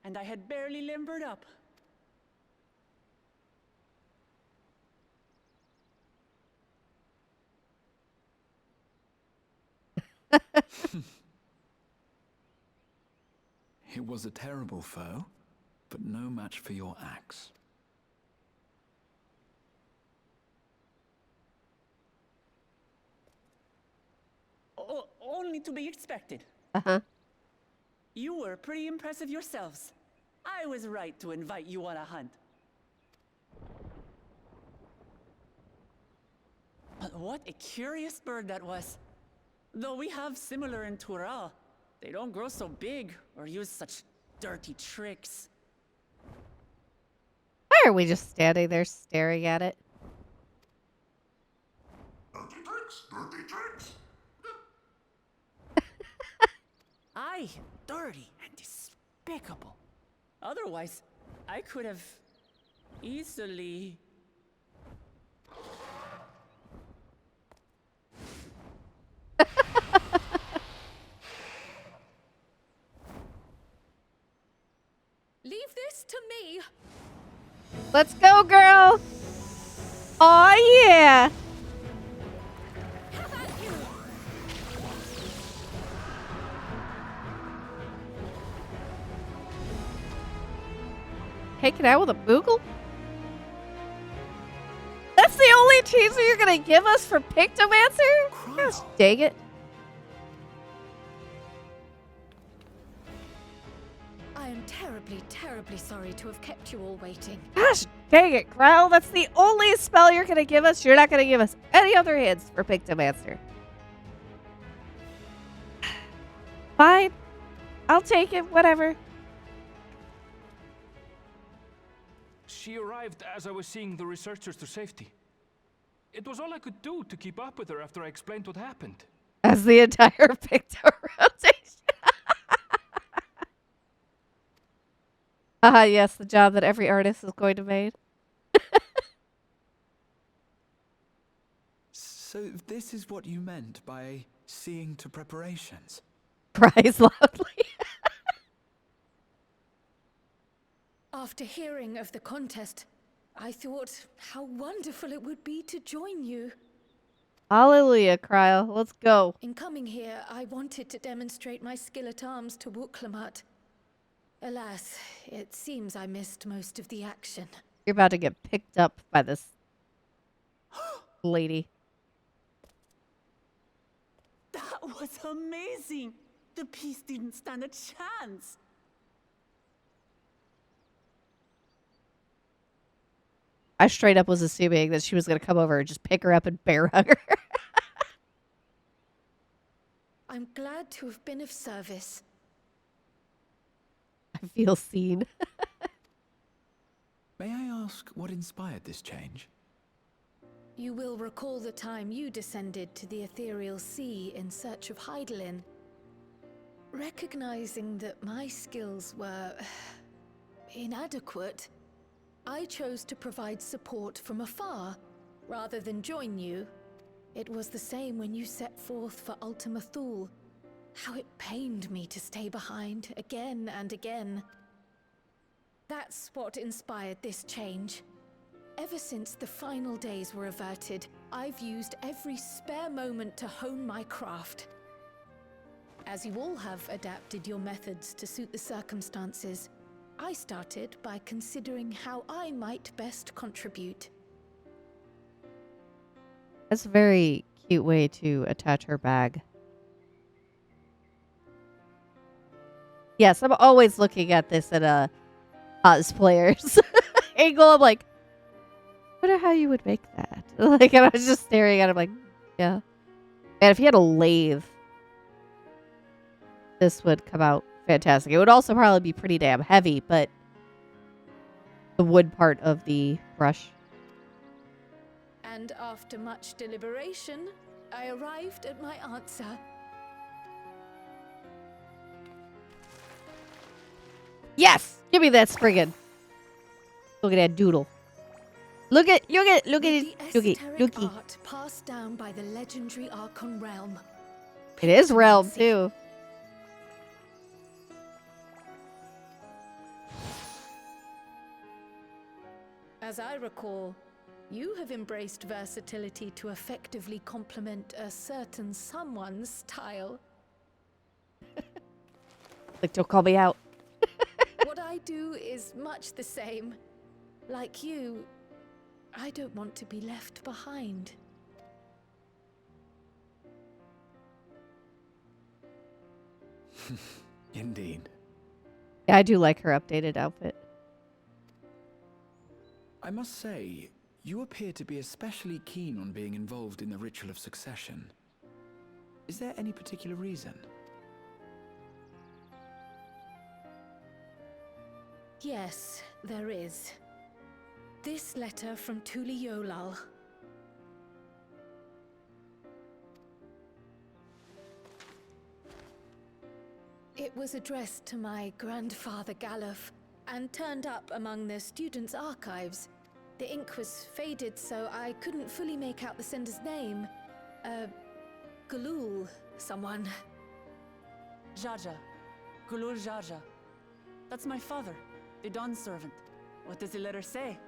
And I had barely limbered up. It was a terrible foe, but no match for your axe. Only to be expected. Uh-huh. You were pretty impressive yourselves. I was right to invite you on a hunt. But what a curious bird that was. Though we have similar in Tural, they don't grow so big or use such dirty tricks. I are we just standing there staring at it? Dirty tricks. Aye, dirty and despicable. Otherwise, I could have easily. Leave this to me. Let's go, girl! Oh yeah! How about you? Taken out with a boogle? That's the only teaser you're gonna give us for Pictomancer? Gosh, dang it. I am terribly, terribly sorry to have kept you all waiting. Gosh, dang it, Growl. That's the only spell you're gonna give us. You're not gonna give us any other hints for Pictomancer. Fine. I'll take it, whatever. She arrived as I was seeing the researchers to safety. It was all I could do to keep up with her after I explained what happened. As the entire Picto rotation. Yes, the job that every artist is going to make. So this is what you meant by seeing to preparations? Cries loudly. After hearing of the contest, I thought how wonderful it would be to join you. Hallelujah, Cryle. Let's go. In coming here, I wanted to demonstrate my skill at arms to Wooklamat. Alas, it seems I missed most of the action. You're about to get picked up by this lady. That was amazing! The piece didn't stand a chance! I straight up was assuming that she was going to come over and just pick her up and bear hug her. I'm glad to have been of service. I feel seen. May I ask what inspired this change? You will recall the time you descended to the ethereal sea in search of Heidelin. Recognizing that my skills were inadequate, I chose to provide support from afar, rather than join you. It was the same when you set forth for Ultima Thule. How it pained me to stay behind, again and again. That's what inspired this change. Ever since the final days were averted, I've used every spare moment to hone my craft. As you all have adapted your methods to suit the circumstances, I started by considering how I might best contribute. That's a very cute way to attach her bag. Yes, I'm always looking at this at a cosplayer's angle. I'm like, I wonder how you would make that. Like, and I was just staring at him like, yeah. And if he had a lathe, this would come out fantastic. It would also probably be pretty damn heavy, but the wood part of the brush. And after much deliberation, I arrived at my answer. Yes! Give me that Spriggan. Look at that doodle. Look at The it. esoteric Looky. art passed down by the legendary Archon realm. It is realm too. As I recall, you have embraced versatility to effectively complement a certain someone's style. Like, don't call me out. What I do is much the same. Like you, I don't want to be left behind. Indeed. Yeah, I do like her updated outfit. I must say, you appear to be especially keen on being involved in the ritual of succession. Is there any particular reason? Yes, there is. This letter from Tuliolal. It was addressed to my grandfather Galuf and turned up among the students' archives. The ink was faded, so I couldn't fully make out the sender's name. Galul, someone. Jaja. Gulul Jaja. That's my father, the Dawn servant. What does the letter say?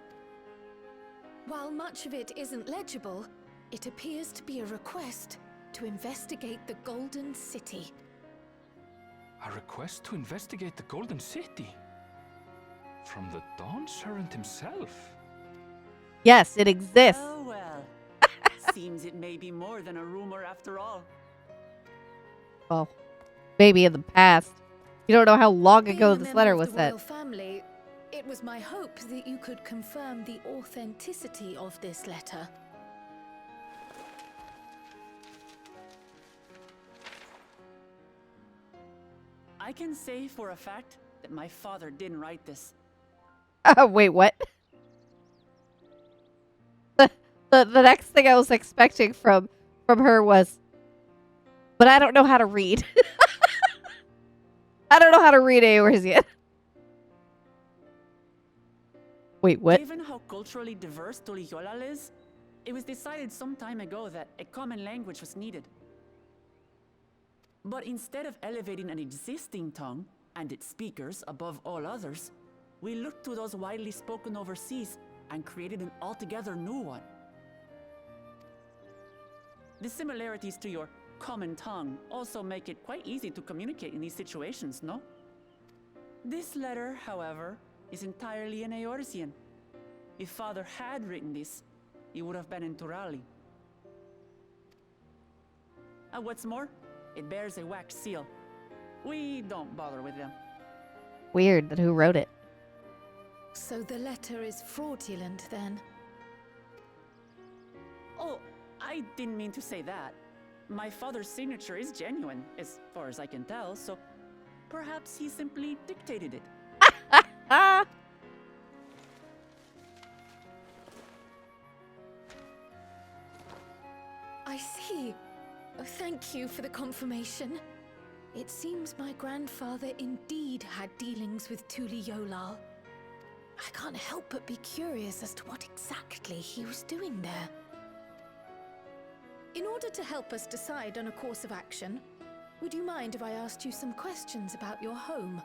While much of it isn't legible, it appears to be a request to investigate the Golden City. A request to investigate the Golden City? From the Dawn servant himself? Yes, it exists. Oh well. Seems it may be more than a rumor after all. Well, maybe in the past. You don't know how long Being ago a this member letter of was the sent. royal family, it was my hope that you could confirm the authenticity of this letter. I can say for a fact that my father didn't write this. Wait, what? The next thing I was expecting from her was, but I don't know how to read. I don't know how to read Eorzean. Wait, what? Given how culturally diverse Tuliolal is, it was decided some time ago that a common language was needed. But instead of elevating an existing tongue and its speakers above all others, we looked to those widely spoken overseas and created an altogether new one. The similarities to your common tongue also make it quite easy to communicate in these situations, no? This letter, however, is entirely in Eorzean. If Father had written this, it would have been in Turali. And what's more, it bears a wax seal. We don't bother with them. Weird that who wrote it. So the letter is fraudulent then? Oh, I didn't mean to say that. My father's signature is genuine, as far as I can tell, so perhaps he simply dictated it. Ah! I see. Oh, thank you for the confirmation. It seems my grandfather indeed had dealings with Tuliolal. I can't help but be curious as to what exactly he was doing there. In order to help us decide on a course of action, would you mind if I asked you some questions about your home?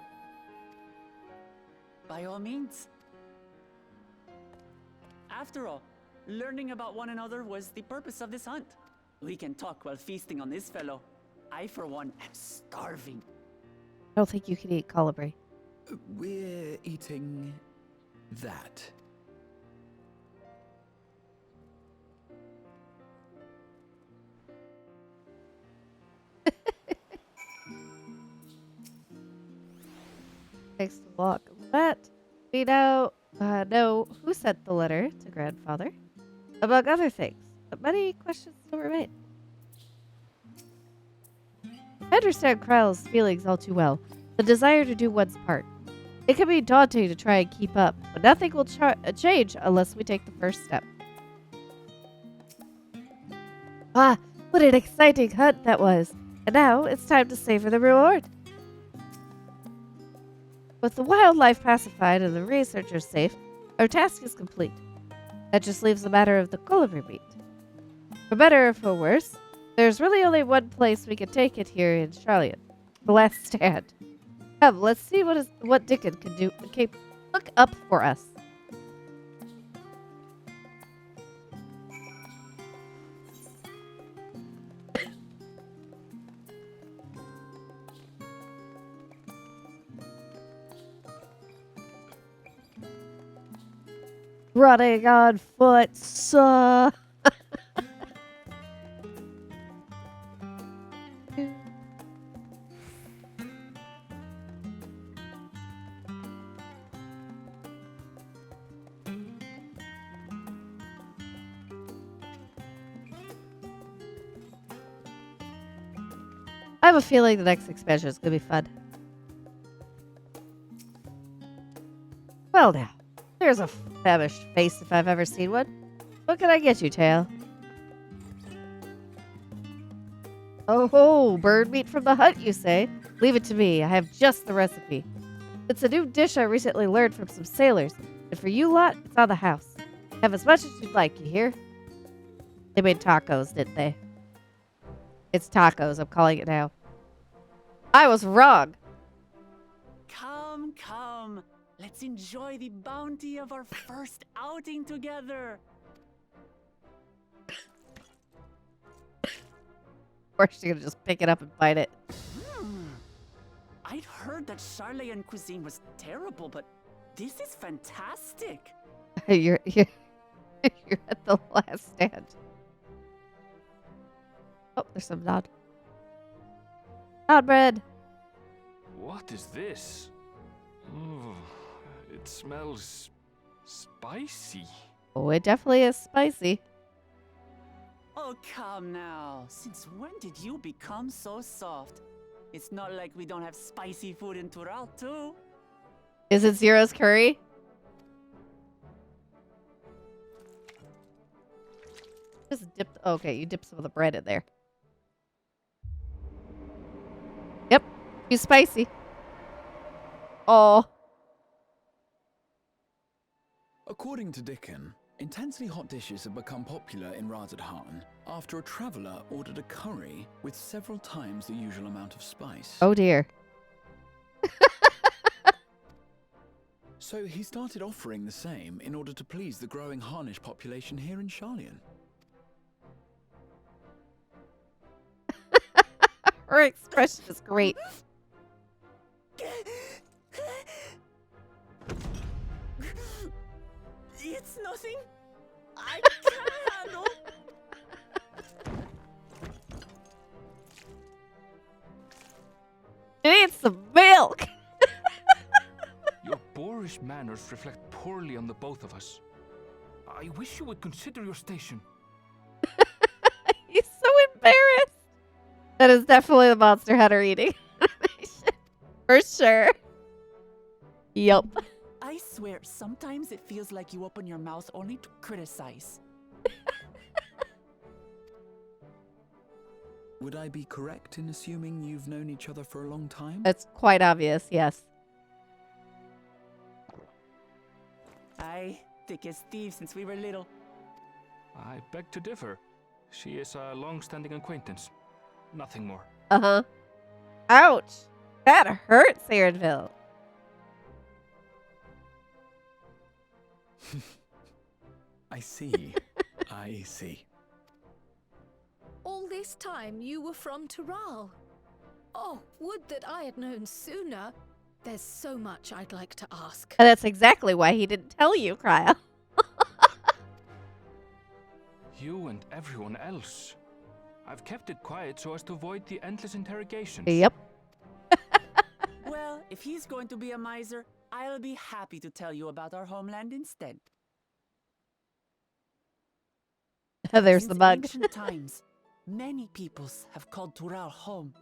By all means. After all, learning about one another was the purpose of this hunt. We can talk while feasting on this fellow. I, for one, am starving. I don't think you can eat colibri. We're eating that. Takes the walk. But we now know who sent the letter to grandfather, among other things. But many questions still remain. I understand Krell's feelings all too well. The desire to do one's part. It can be daunting to try and keep up, but nothing will change unless we take the first step. Ah, what an exciting hunt that was. And now it's time to savor the reward. With the wildlife pacified and the researchers safe, our task is complete. That just leaves the matter of the colibri meat. For better or for worse, there's really only one place we can take it here in Charlian. The last stand. Come, let's see what Dickon can do. Okay, look up for us. Running on foot, so. I have a feeling the next expansion is going to be fun. Well now, There's a famished face if I've ever seen one. What can I get you, Tail? Oh, bird meat from the hut, you say? Leave it to me. I have just the recipe. It's a new dish I recently learned from some sailors. And for you lot, it's on the house. Have as much as you'd like, you hear? They made tacos, didn't they? It's tacos, I'm calling it now. I was wrong. Come, come. Let's enjoy the bounty of our first outing together. Or she's gonna just pick it up and bite it. I'd heard that Charlayan cuisine was terrible, but this is fantastic. You're at the last stand. Oh, there's some nod bread. What is this? Oh, it smells spicy. Oh, it definitely is spicy. Oh, come now. Since when did you become so soft? It's not like we don't have spicy food in Tural, too. Is it Zero's curry? Just dip. Okay, you dip some of the bread in there. Yep, he's spicy. Oh. According to Dickon, intensely hot dishes have become popular in Razadhan after a traveller ordered a curry with several times the usual amount of spice. Oh dear. So he started offering the same in order to please the growing Harnish population here in Charlian. Her expression is great. It's nothing. I can't handle. It needs some milk. Your boorish manners reflect poorly on the both of us. I wish you would consider your station. He's so embarrassed. That is definitely the Monster Hunter eating. For sure. Yup. I swear, sometimes it feels like you open your mouth only to criticize. Would I be correct in assuming you've known each other for a long time? That's quite obvious, yes. Aye, thick as thieves since we were little. I beg to differ. She is a long-standing acquaintance. Nothing more. Uh-huh. Ouch. That hurts, SkyeNorvil. I see. I see. All this time you were from Tural. Oh, would that I had known sooner. There's so much I'd like to ask. And that's exactly why he didn't tell you, Cryo. You and everyone else. I've kept it quiet so as to avoid the endless interrogations. Yep. Well, if he's going to be a miser, I'll be happy to tell you about our homeland instead. There's Since the bug. ancient times, many peoples have called Tural home,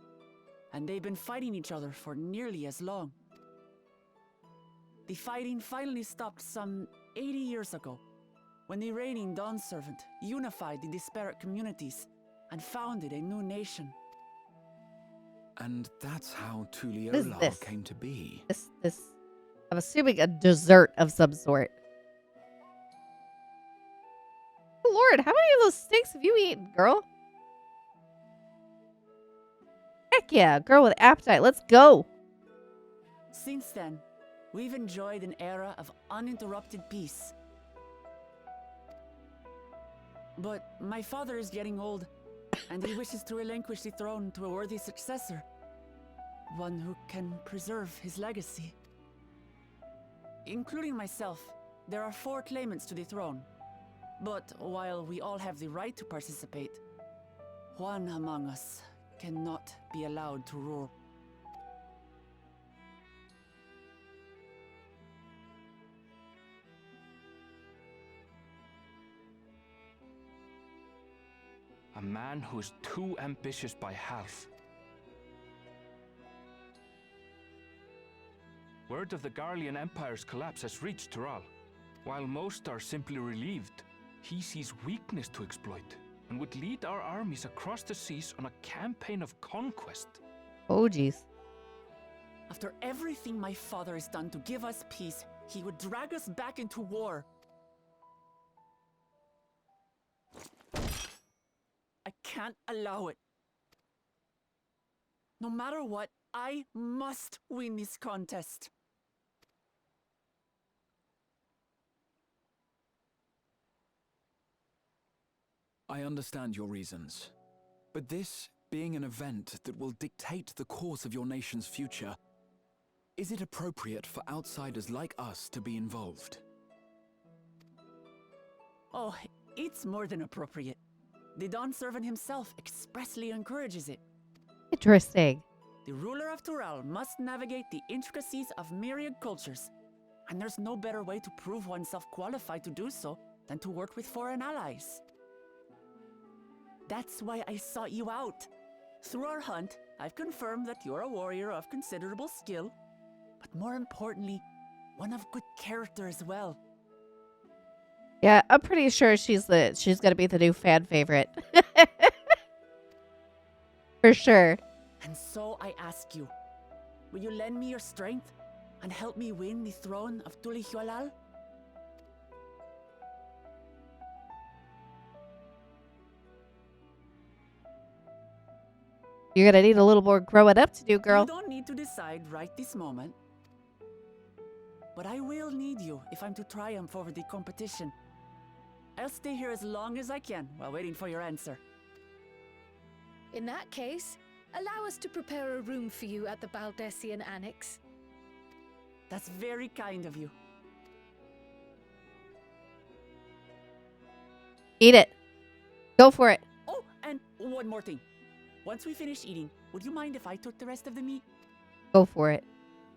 and they've been fighting each other for nearly as long. The fighting finally stopped some 80 years ago, when the reigning Dawn Servant unified the disparate communities and founded a new nation. And that's how What is Tuliolar this? came to be. This, I'm assuming a dessert of some sort. Oh, Lord, how many of those steaks have you eaten, girl? Heck yeah, girl with appetite. Let's go. Since then, we've enjoyed an era of uninterrupted peace. But my father is getting old, and he wishes to relinquish the throne to a worthy successor. One who can preserve his legacy. Including myself, there are 4 claimants to the throne. But while we all have the right to participate, one among us cannot be allowed to rule. A man who is too ambitious by half. Word of the Garlean Empire's collapse has reached Tural. While most are simply relieved, he sees weakness to exploit and would lead our armies across the seas on a campaign of conquest. Oh, geez. After everything my father has done to give us peace, he would drag us back into war. I can't allow it. No matter what, I must win this contest. I understand your reasons. But this being an event that will dictate the course of your nation's future, is it appropriate for outsiders like us to be involved? Oh, it's more than appropriate. The Dawn Servant himself expressly encourages it. Interesting. The ruler of Tural must navigate the intricacies of myriad cultures, and there's no better way to prove oneself qualified to do so than to work with foreign allies. That's why I sought you out. Through our hunt, I've confirmed that you're a warrior of considerable skill, but more importantly, one of good character as well. Yeah, I'm pretty sure she's gonna be the new fan favorite. For sure. And so I ask you, will you lend me your strength and help me win the throne of Tulihualal? You're gonna need a little more growing up to do, girl. You don't need to decide right this moment. But I will need you if I'm to triumph over the competition. I'll stay here as long as I can while waiting for your answer. In that case, allow us to prepare a room for you at the Baldessian Annex. That's very kind of you. Eat it. Go for it. Oh, and one more thing. Once we finish eating, would you mind if I took the rest of the meat? Go for it.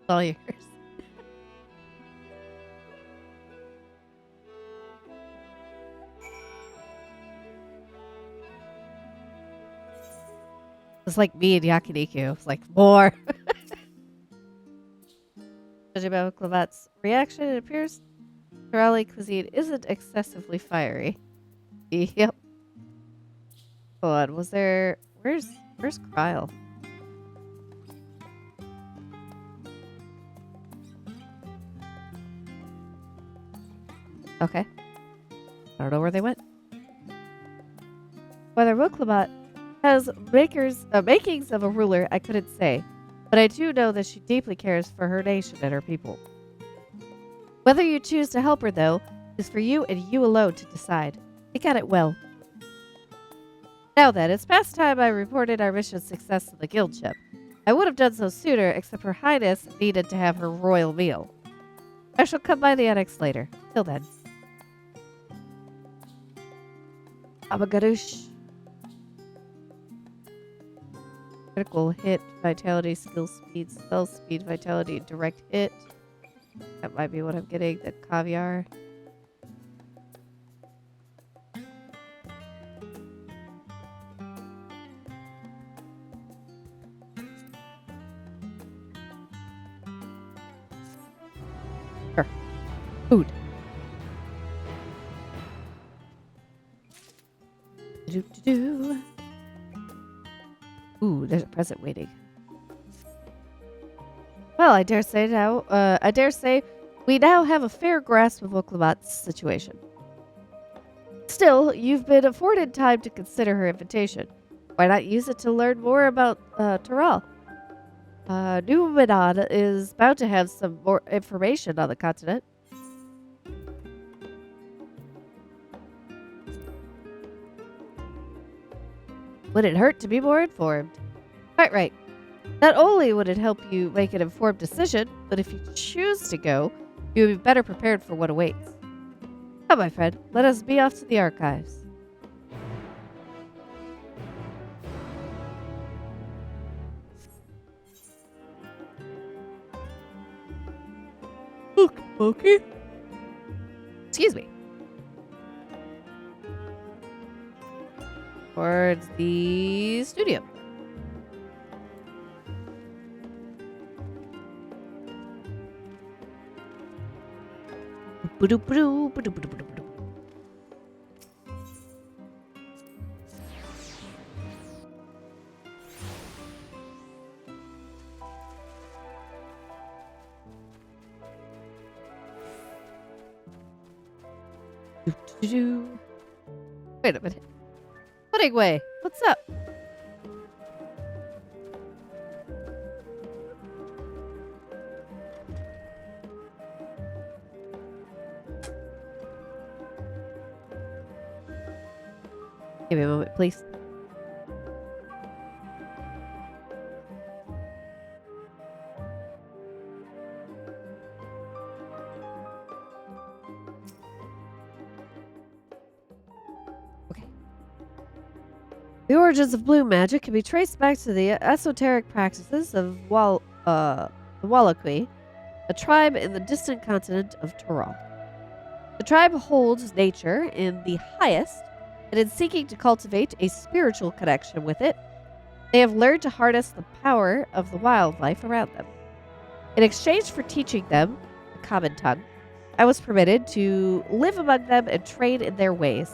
It's all yours. It's like me and Yakiniku. It's like, more. Judging by Clavat's reaction, it appears Turali cuisine isn't excessively fiery. Yep. Hold on, was there... Where's Kryle? Okay. I don't know where they went. Whether Woklabat has makings of a ruler, I couldn't say, but I do know that she deeply cares for her nation and her people. Whether you choose to help her, though, is for you and you alone to decide. Think on it well. Now then, it's past time I reported our mission's success to the guild ship. I would have done so sooner, except Her Highness needed to have her royal meal. I shall come by the annex later. Till then. Abagadoosh. Critical hit, vitality, skill speed, spell speed, vitality, direct hit. That might be what I'm getting, the caviar. Sure. Food. Do-do-do. Ooh, there's a present waiting. Well, I dare say we now have a fair grasp of Oklabat's situation. Still, you've been afforded time to consider her invitation. Why not use it to learn more about Tural? Numenor is bound to have some more information on the continent. Would it hurt to be more informed? Quite right. Not only would it help you make an informed decision, but if you choose to go, you'll be better prepared for what awaits. Come, my friend, let us be off to the archives. Okay. Excuse me. Towards the studio. Wait a minute. Pudding Way, what's up? Give me a moment, please. Okay. The origins of blue magic can be traced back to the esoteric practices of the Wallachii, a tribe in the distant continent of Tural. The tribe holds nature in the highest, and in seeking to cultivate a spiritual connection with it, they have learned to harness the power of the wildlife around them. In exchange for teaching them the common tongue, I was permitted to live among them and train in their ways.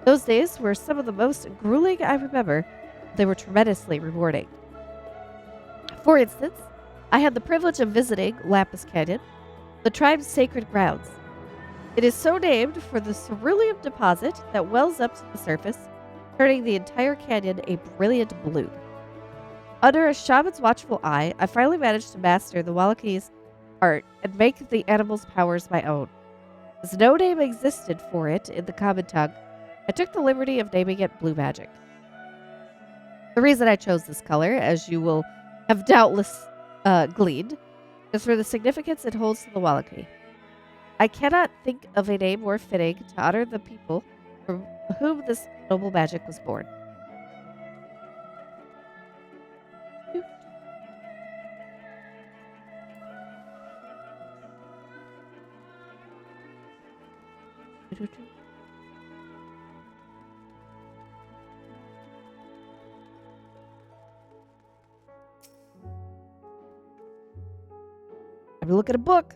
Those days were some of the most grueling I remember, but they were tremendously rewarding. For instance, I had the privilege of visiting Lapis Canyon, the tribe's sacred grounds. It is so named for the cerulean deposit that wells up to the surface, turning the entire canyon a brilliant blue. Under a shaman's watchful eye, I finally managed to master the Wallachi's art and make the animal's powers my own. As no name existed for it in the common tongue, I took the liberty of naming it Blue Magic. The reason I chose this color, as you will have doubtless gleaned, is for the significance it holds to the Wallachii. I cannot think of a name more fitting to honor the people from whom this noble magic was born. Have a look at a book.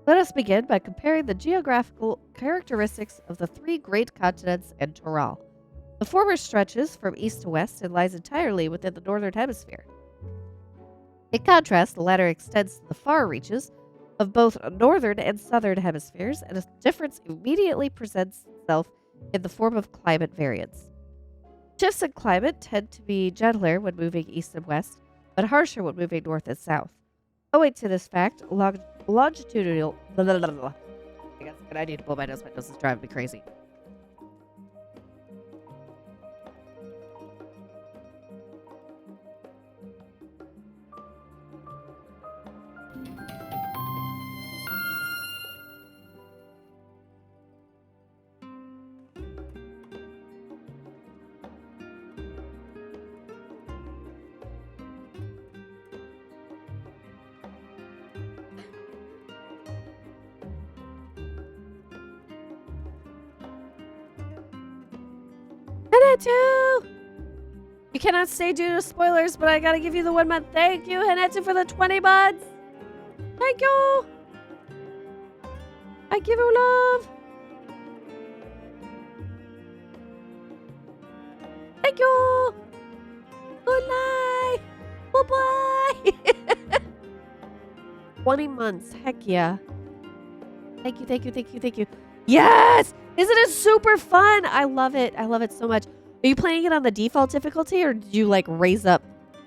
Let us begin by comparing the geographical characteristics of the three great continents and Tural. The former stretches from east to west and lies entirely within the northern hemisphere. In contrast, the latter extends to the far reaches of both northern and southern hemispheres, and a difference immediately presents itself in the form of climate variance. Shifts in climate tend to be gentler when moving east and west, but harsher when moving north and south. Owing to this fact, longitudinal... I guess I need to blow my nose. My nose is driving me crazy. Hanatu! You cannot stay due to spoilers, but I gotta give you the 1 month. Thank you, Hanatu, for the 20 months. Thank you. I give you love. Thank you. Good night. Bye-bye. 20 months. Heck yeah. Thank you, thank you, thank you, thank you. Yes! Isn't it super fun? I love it. I love it so much. Are you playing it on the default difficulty, or did you like raise up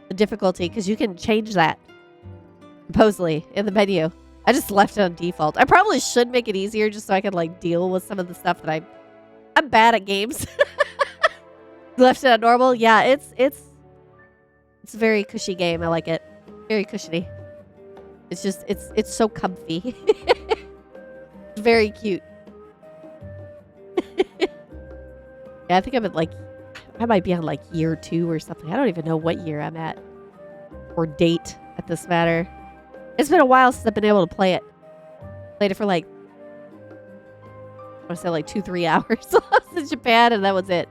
the difficulty? Because you can change that supposedly in the menu. I just left it on default. I probably should make it easier just so I can like deal with some of the stuff that I'm bad at games. Left it on normal. Yeah, it's a very cushy game. I like it. Very cushiony. It's just it's so comfy. It's very cute. Yeah, I think I'm at like, I might be on like year 2 or something. I don't even know what year I'm at or date at this matter. It's been a while since I've been able to play it. Played it for like, I want to say like 2-3 hours. I was in Japan and that was it.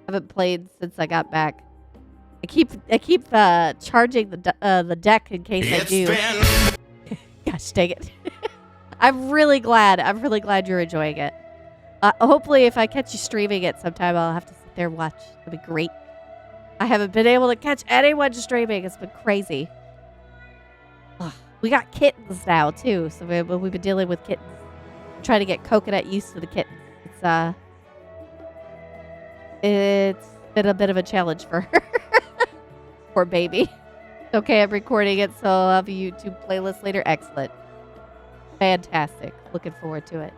I haven't played since I got back. I keep charging the deck in case I do. Gosh dang it. I'm really glad. I'm really glad you're enjoying it. Hopefully, if I catch you streaming it sometime, I'll have to sit there and watch. It'll be great. I haven't been able to catch anyone streaming. It's been crazy. Ugh. We got kittens now, too. So we've been dealing with kittens. I'm trying to get Coconut used to the kittens. It's been a bit of a challenge for her. Poor baby. Okay, I'm recording it, so I'll have a YouTube playlist later. Excellent. Fantastic. Looking forward to it.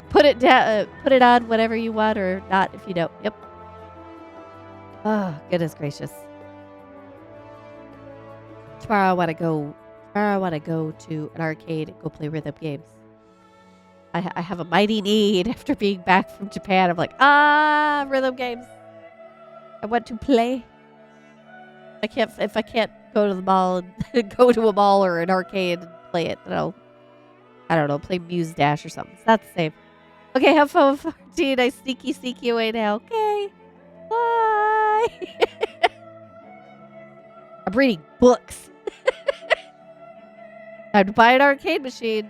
Put it down. Put it on whenever you want, or not if you don't. Yep. Oh, goodness gracious. Tomorrow I want to go to an arcade and go play rhythm games. I have a mighty need after being back from Japan. I'm like, rhythm games. I want to play. If I can't go to the mall and go to a mall or an arcade and play it, then I don't know, play Muse Dash or something. It's not the same. Okay, have fun with 14. I sneaky away now. Okay. Bye. I'm reading books. Time to buy an arcade machine.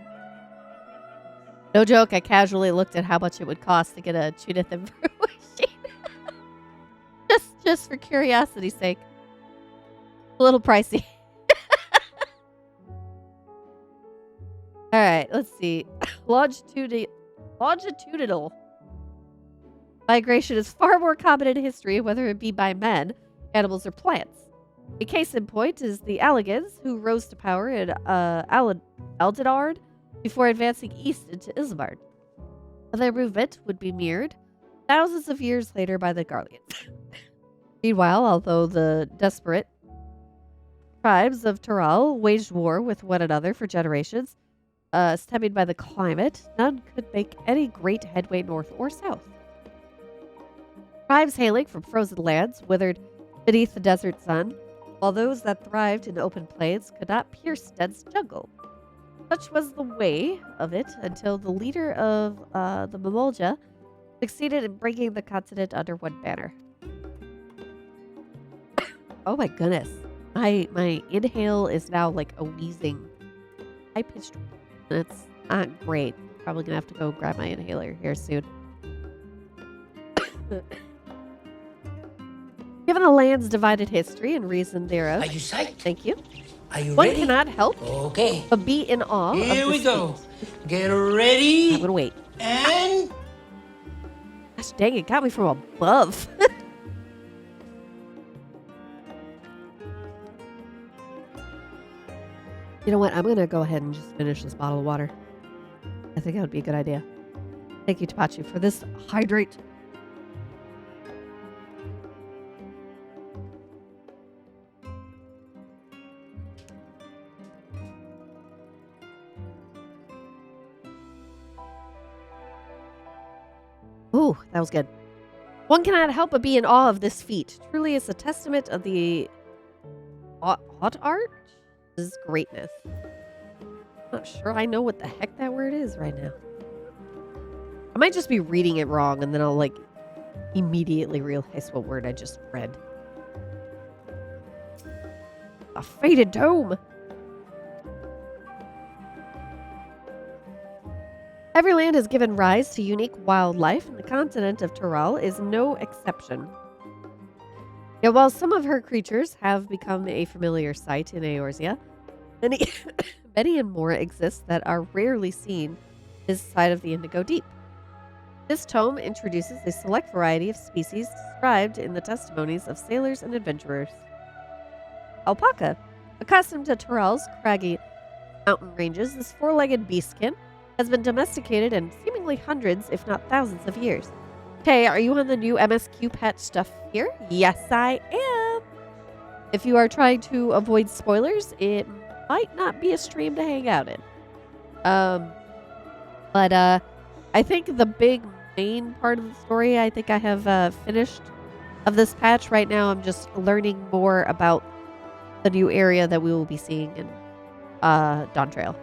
No joke, I casually looked at how much it would cost to get a Judith and Brew machine. just for curiosity's sake. A little pricey. All right, let's see. Longitudinal migration is far more common in history, whether it be by men, animals, or plants. A case in point is the Alligans, who rose to power in Eldonard before advancing east into Isambard. Their movement would be mirrored thousands of years later by the Garleans. Meanwhile, although the desperate tribes of Tural waged war with one another for generations, stemming by the climate, none could make any great headway north or south. Tribes hailing from frozen lands withered beneath the desert sun, while those that thrived in open plains could not pierce dense jungle. Such was the way of it until the leader of the Mamolja succeeded in bringing the continent under one banner. Oh my goodness. My inhale is now like a wheezing, high-pitched. That's not great. Probably gonna have to go grab my inhaler here soon. Given the land's divided history and reason thereof, Are you psyched? thank you. Are you One ready? cannot help Okay. but be in awe of Here we this go. feat. Get ready. I'm gonna wait. And Gosh dang, it got me from above. You know what? I'm going to go ahead and just finish this bottle of water. I think that would be a good idea. Thank you, Tapachi, for this hydrate. Ooh, that was good. One cannot help but be in awe of this feat. Truly, it's a testament of the hot art. His greatness. I'm not sure I know what the heck that word is right now. I might just be reading it wrong and then I'll like immediately realize what word I just read. A faded dome. Every land has given rise to unique wildlife, and the continent of Tural is no exception. Yet while some of her creatures have become a familiar sight in Eorzea, many and more exist that are rarely seen this side of the Indigo Deep. This tome introduces a select variety of species described in the testimonies of sailors and adventurers. Alpaca, accustomed to Tural's craggy mountain ranges, this four-legged beastkin has been domesticated in seemingly hundreds, if not thousands of years. Hey, are you on the new MSQ patch stuff here? Yes, I am. If you are trying to avoid spoilers, it might not be a stream to hang out in. But I think the big main part of the story, I think I have finished of this patch. Right now, I'm just learning more about the new area that we will be seeing in Dawn Trail.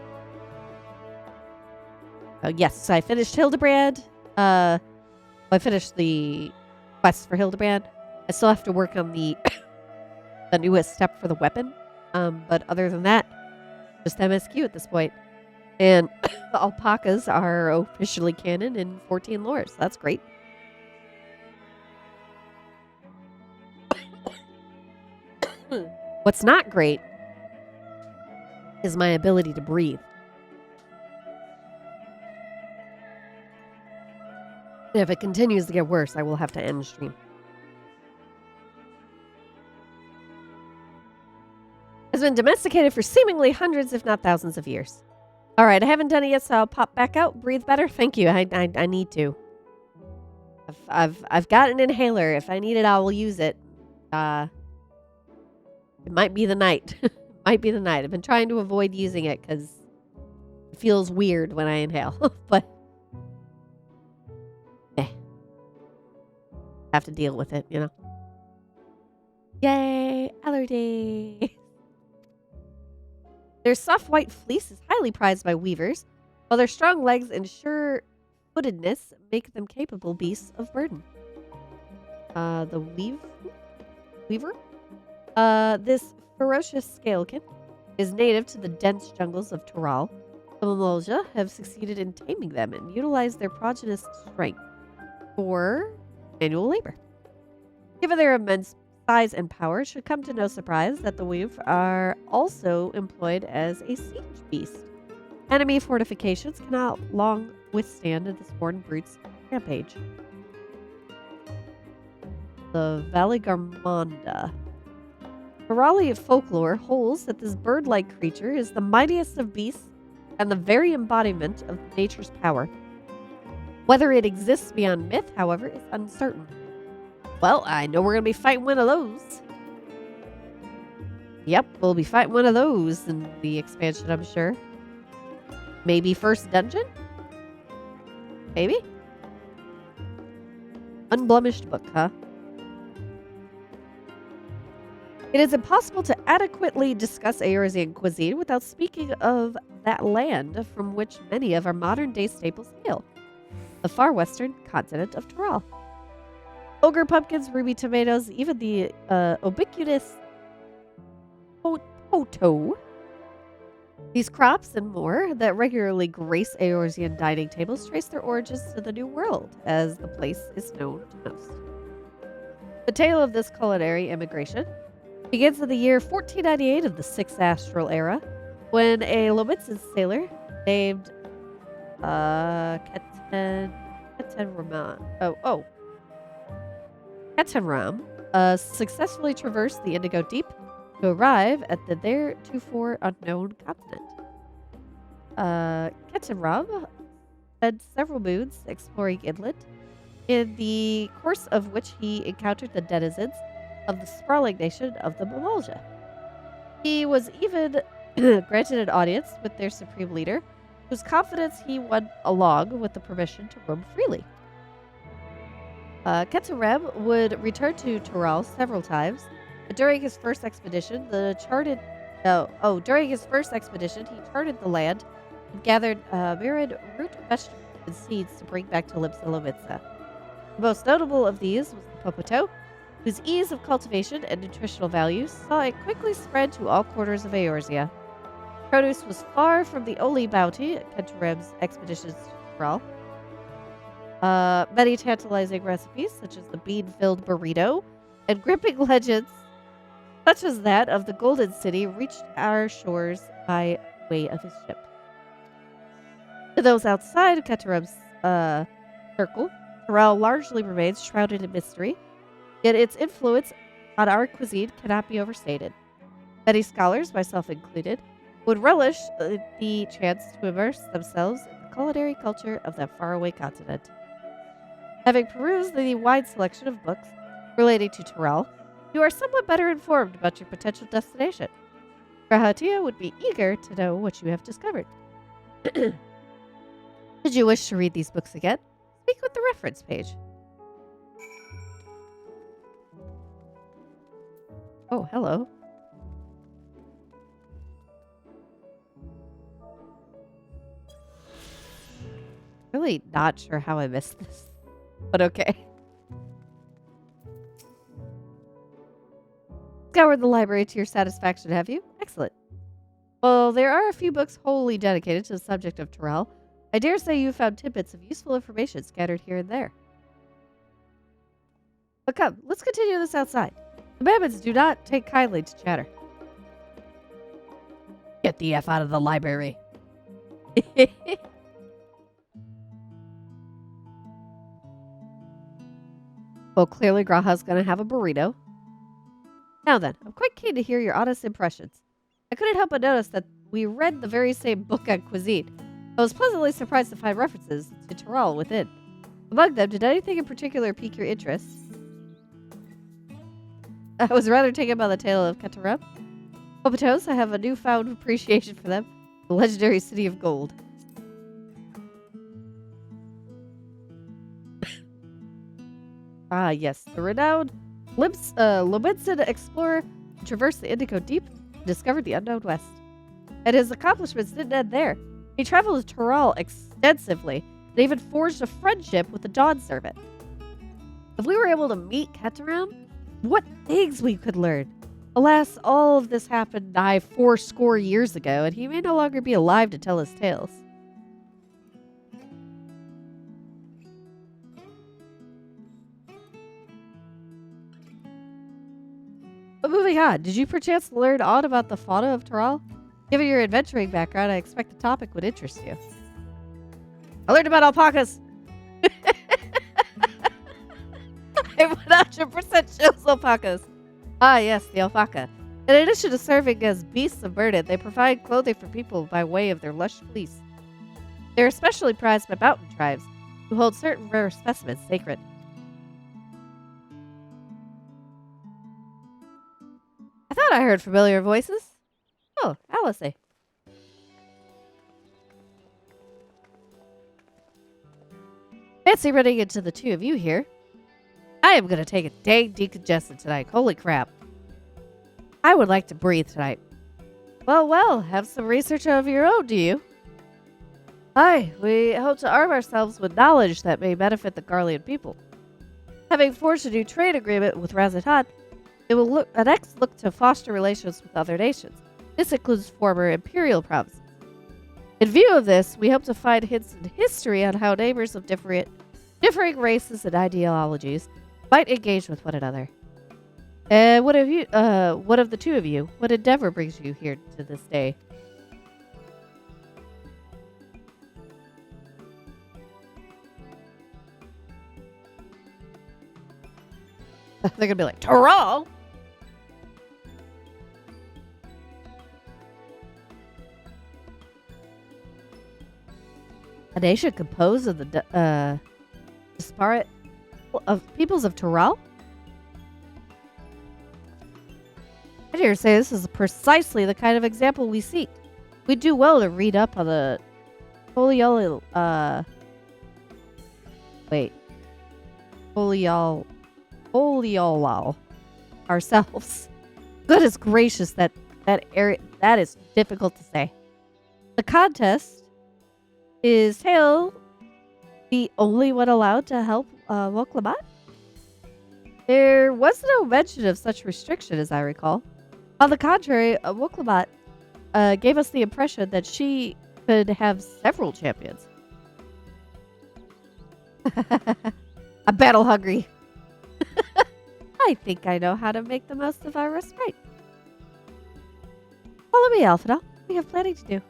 Yes, I finished Hildebrand. I finished the quest for Hildebrand. I still have to work on the newest step for the weapon. But other than that, just MSQ at this point. And the alpacas are officially canon in 14 lore, so that's great. What's not great is my ability to breathe. If it continues to get worse, I will have to end stream. Has been domesticated for seemingly hundreds, if not thousands of years. All right, I haven't done it yet, so I'll pop back out. Breathe better. Thank you. I need to. I've got an inhaler. If I need it, I will use it. It might be the night. Might be the night. I've been trying to avoid using it because it feels weird when I inhale. But have to deal with it, you know. Yay, allergy. Their soft white fleece is highly prized by weavers, while their strong legs and sure-footedness make them capable beasts of burden. The weaver? This ferocious scalekin is native to the dense jungles of Toral. The Mamolja have succeeded in taming them and utilize their progenitor's strength for manual labor. Given their immense size and power, it should come to no surprise that the weave are also employed as a siege beast. Enemy fortifications cannot long withstand the sworn brute's rampage. The Valigarmonda. Morali folklore holds that this bird-like creature is the mightiest of beasts and the very embodiment of nature's power. Whether it exists beyond myth, however, is uncertain. Well, I know we're going to be fighting one of those. Yep, we'll be fighting one of those in the expansion, I'm sure. Maybe first dungeon? Maybe? Unblemished book, huh? It is impossible to adequately discuss Eorzean cuisine without speaking of that land from which many of our modern-day staples hail. The far western continent of Toral. Ogre pumpkins, ruby tomatoes, even the ubiquitous poto. These crops and more that regularly grace Eorzean dining tables trace their origins to the New World, as the place is known to most. The tale of this culinary immigration begins in the year 1498 of the Sixth Astral Era, when a Lomitsan sailor named Ketenram successfully traversed the Indigo Deep to arrive at the theretofore unknown continent. Ketenram spent several moons exploring inland, in the course of which he encountered the denizens of the sprawling nation of the Mamolja. He was even granted an audience with their supreme leader, whose confidence he won along with the permission to roam freely. Keturem would return to Toral several times, but during his first expedition, he charted the land and gathered myriad root vegetables and seeds to bring back to Lomitsa. The most notable of these was the Popoto, whose ease of cultivation and nutritional value saw it quickly spread to all quarters of Eorzea. Produce was far from the only bounty at Keturem's expeditions to Toral. Many tantalizing recipes, such as the bean-filled burrito, and gripping legends, such as that of the Golden City, reached our shores by way of his ship. To those outside Keturem's circle, Toral largely remains shrouded in mystery, yet its influence on our cuisine cannot be overstated. Many scholars, myself included, would relish the chance to immerse themselves in the culinary culture of that faraway continent. Having perused the wide selection of books relating to Toral, you are somewhat better informed about your potential destination. Grahatia would be eager to know what you have discovered. Should you wish to read these books again, speak with the reference page. Oh, hello. Really not sure how I missed this, but okay. Scoured the library to your satisfaction, have you? Excellent. Well, there are a few books wholly dedicated to the subject of Tyrell. I dare say you found tidbits of useful information scattered here and there. But come, let's continue this outside. The mammoths do not take kindly to chatter. Get the F out of the library. Well, clearly Graha's going to have a burrito. Now then, I'm quite keen to hear your honest impressions. I couldn't help but notice that we read the very same book on cuisine. I was pleasantly surprised to find references to Tyrell within. Among them, did anything in particular pique your interest? I was rather taken by the tale of Caterham. Comatose, I have a newfound appreciation for them. The legendary city of gold. Ah, yes. The renowned Lobenson explorer traversed the Indigo Deep and discovered the unknown West. And his accomplishments didn't end there. He traveled to Tyrell extensively and even forged a friendship with the Dawn Servant. If we were able to meet Caterham, what things we could learn! Alas, all of this happened nigh 80 years ago, and he may no longer be alive to tell his tales. But moving on, did you perchance learn aught about the fauna of Tyrell? Given your adventuring background, I expect the topic would interest you. I learned about alpacas! I 100% chose alpacas. Ah, yes, the alpaca. In addition to serving as beasts of burden, they provide clothing for people by way of their lush fleece. They're especially prized by mountain tribes, who hold certain rare specimens sacred. I thought I heard familiar voices. Oh, Alice. Fancy running into the two of you here. I am going to take a dang decongestant tonight. Holy crap. I would like to breathe tonight. Well, have some research of your own, do you? Aye, we hope to arm ourselves with knowledge that may benefit the Garlean people. Having forged a new trade agreement with Razatan, it will next look to foster relations with other nations. This includes former imperial provinces. In view of this, we hope to find hints in history on how neighbors of differing races and ideologies might engage with one another. What of the two of you? What endeavor brings you here to this day? They're gonna be like, Tyrell! A nation composed of the disparate of peoples of Tyrell? I dare say this is precisely the kind of example we seek. We'd do well to read up on the Foliolal ourselves. Goodness gracious, that is difficult to say. The contest is Hale the only one allowed to help Woklabat? There was no mention of such restriction, as I recall. On the contrary, Woklabat gave us the impression that she could have several champions. I'm battle hungry. I think I know how to make the most of our respite. Follow me, Alphinaud. We have planning to do.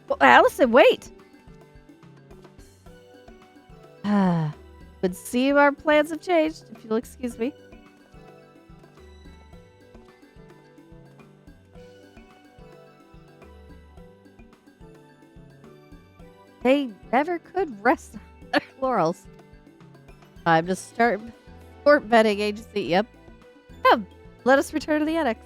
Well, Allison, wait! Would seem our plans have changed, if you'll excuse me. They never could rest on their laurels. Time to start sport betting agency. Yep. Come, let us return to the annex.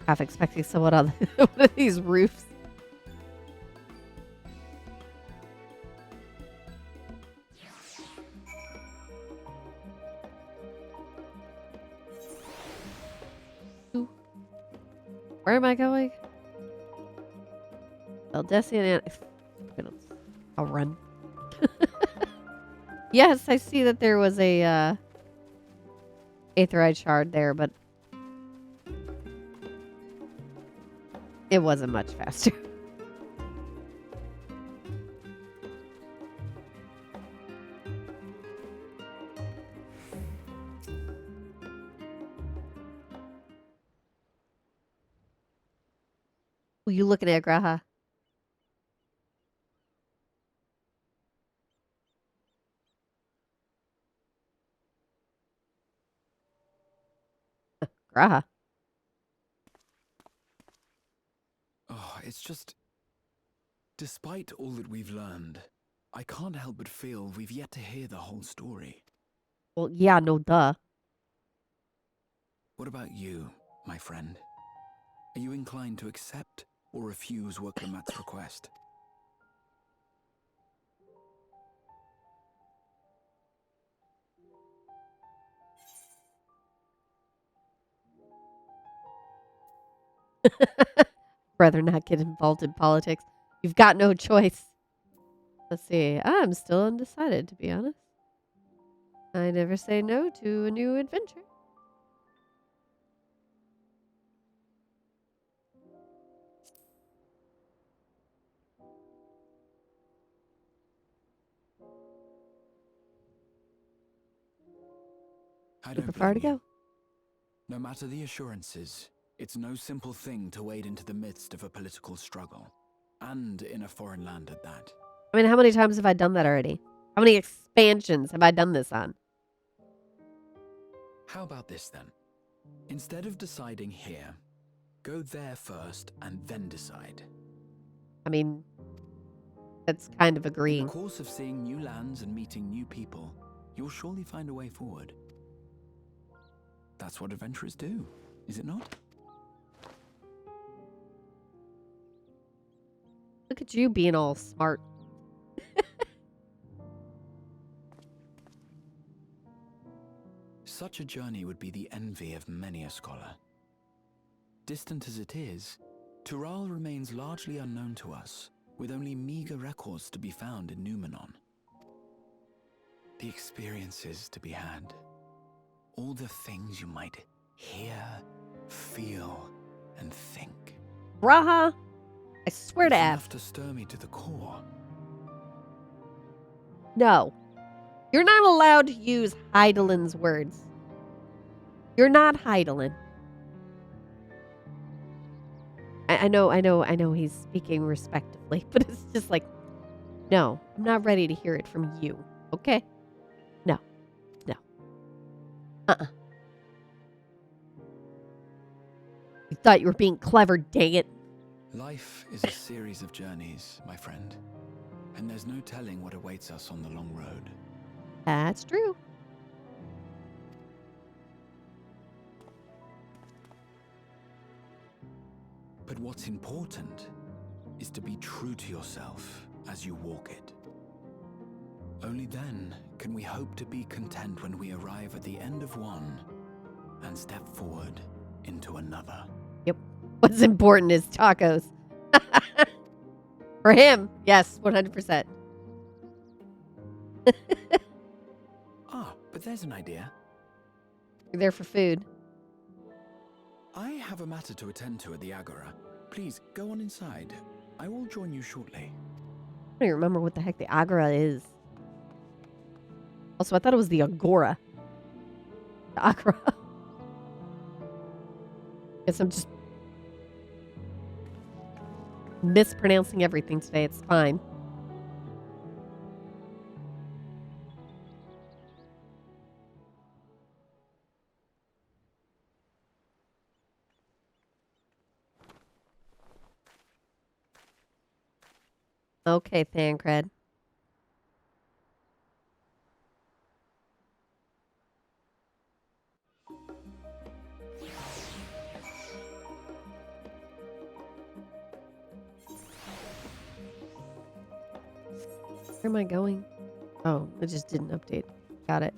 Half expecting someone on one of these roofs. Where am I going? Well, Desi and I'll run. Yes, I see that there was a aetheryte shard there, but it wasn't much faster. Were you looking at Graha? Graha. Oh, it's just... Despite all that we've learned, I can't help but feel we've yet to hear the whole story. Well, yeah, no duh. What about you, my friend? Are you inclined to accept or refuse Worklamat's request? Rather not get involved in politics. You've got no choice. Let's see. I'm still undecided, to be honest. I never say no to a new adventure. I You don't prefer to blame go? you. No matter the assurances, it's no simple thing to wade into the midst of a political struggle. And in a foreign land at that. I mean, how many times have I done that already? How many expansions have I done this on? How about this then? Instead of deciding here, go there first and then decide. I mean, that's kind of In agreeing. the course of seeing new lands and meeting new people, you'll surely find a way forward. That's what adventurers do, is it not? Look at you being all smart. Such a journey would be the envy of many a scholar. Distant as it is, Tural remains largely unknown to us, with only meager records to be found in Numenon. The experiences to be had, all the things you might hear, feel, and think. Graha, I swear to It's F. enough to stir me to the core. No. You're not allowed to use Heidelin's words. You're not Heidelin. I know he's speaking respectively, but it's just like, no, I'm not ready to hear it from you. Okay? No. You thought you were being clever, dang it. Life is a series of journeys, my friend, and there's no telling what awaits us on the long road. That's true. But what's important is to be true to yourself as you walk it. Only then can we hope to be content when we arrive at the end of one and step forward into another. Yep. What's important is tacos. For him, yes, 100%. But there's an idea. You're there for food. I have a matter to attend to at the Agora. Please, go on inside. I will join you shortly. I don't even remember what the heck the Agora is. Also, I thought it was the Agora. The Agora. Guess I'm just mispronouncing everything today. It's fine. Okay, Thancred. Where am I going? Oh, it just didn't update. Got it.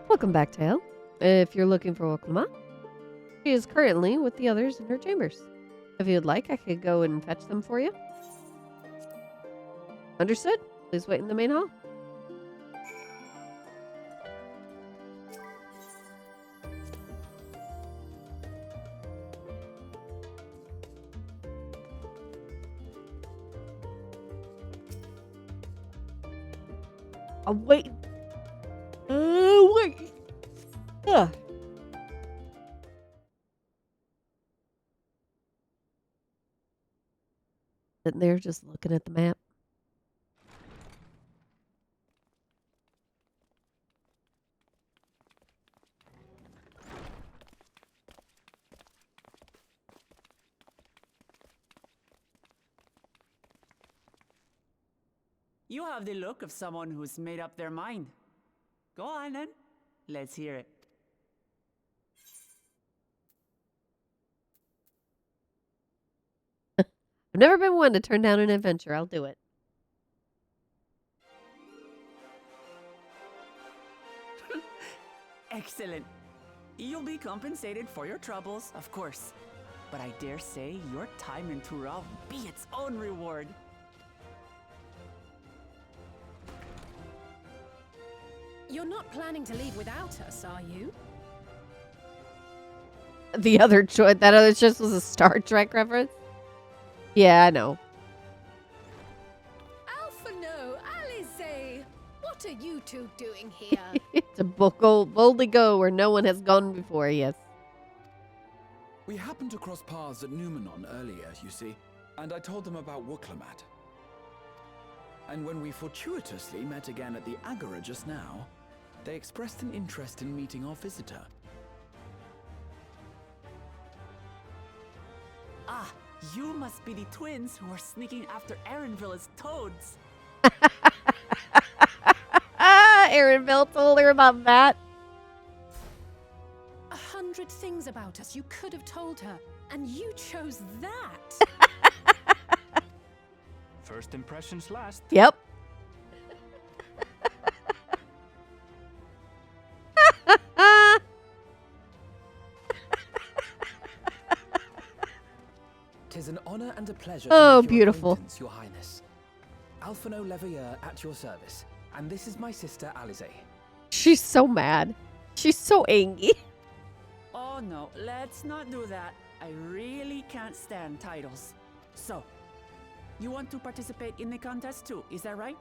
Welcome back, Tail. If you're looking for Wakama, She is currently with the others in her chambers. If you would like, I could go and fetch them for you. Understood. Please wait in the main hall. Oh, wait. Wait. Ugh. Sitting there just looking at the map. You have the look of someone who's made up their mind. Go on then. Let's hear it. I've never been one to turn down an adventure. I'll do it. Excellent. You'll be compensated for your troubles, of course. But I dare say your time in Tural will be its own reward. You're not planning to leave without us, are you? The other choice, that other choice was a Star Trek reference. Yeah, I know. Alpha no, Alize! What are you two doing here? To boldly go where no one has gone before, yes. We happened to cross paths at Numenon earlier, you see, and I told them about Wooklamat. And when we fortuitously met again at the Agora just now, they expressed an interest in meeting our visitor. Ah, you must be the twins who are sneaking after Erenville as toads. Erenville told her about that. 100 things about us you could have told her, and you chose that. First impressions last. Yep. Tis an honor and a pleasure Oh, to make your beautiful. acquaintance, Your Highness. Alphino Leveilleur at your service, and this is my sister Alize. She's so mad. She's so angry. Oh no, let's not do that. I really can't stand titles. So, you want to participate in the contest too, is that right?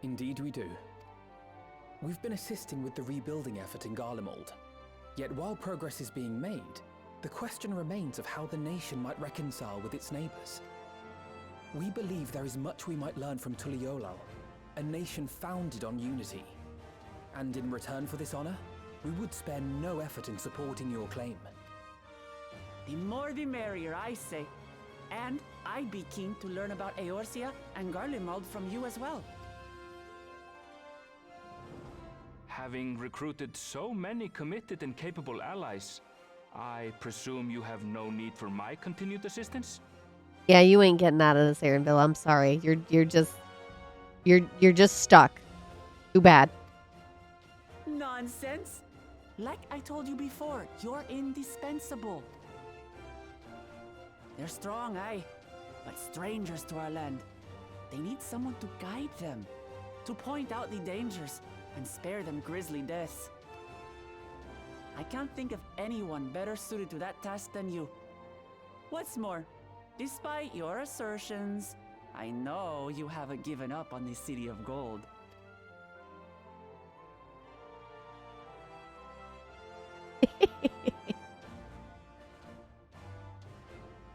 Indeed we do. We've been assisting with the rebuilding effort in Garlemald. Yet while progress is being made, the question remains of how the nation might reconcile with its neighbors. We believe there is much we might learn from Tuliolal, a nation founded on unity. And in return for this honor, we would spare no effort in supporting your claim. The more the merrier, I say. And I'd be keen to learn about Eorzea and Garlemald from you as well. Having recruited so many committed and capable allies, I presume you have no need for my continued assistance? Yeah, you ain't getting out of this, Erenville. I'm sorry. You're just stuck. Too bad. Nonsense! Like I told you before, you're indispensable. They're strong, aye, but strangers to our land. They need someone to guide them, to point out the dangers, and spare them grisly deaths. I can't think of anyone better suited to that task than you. What's more, despite your assertions, I know you haven't given up on the City of Gold.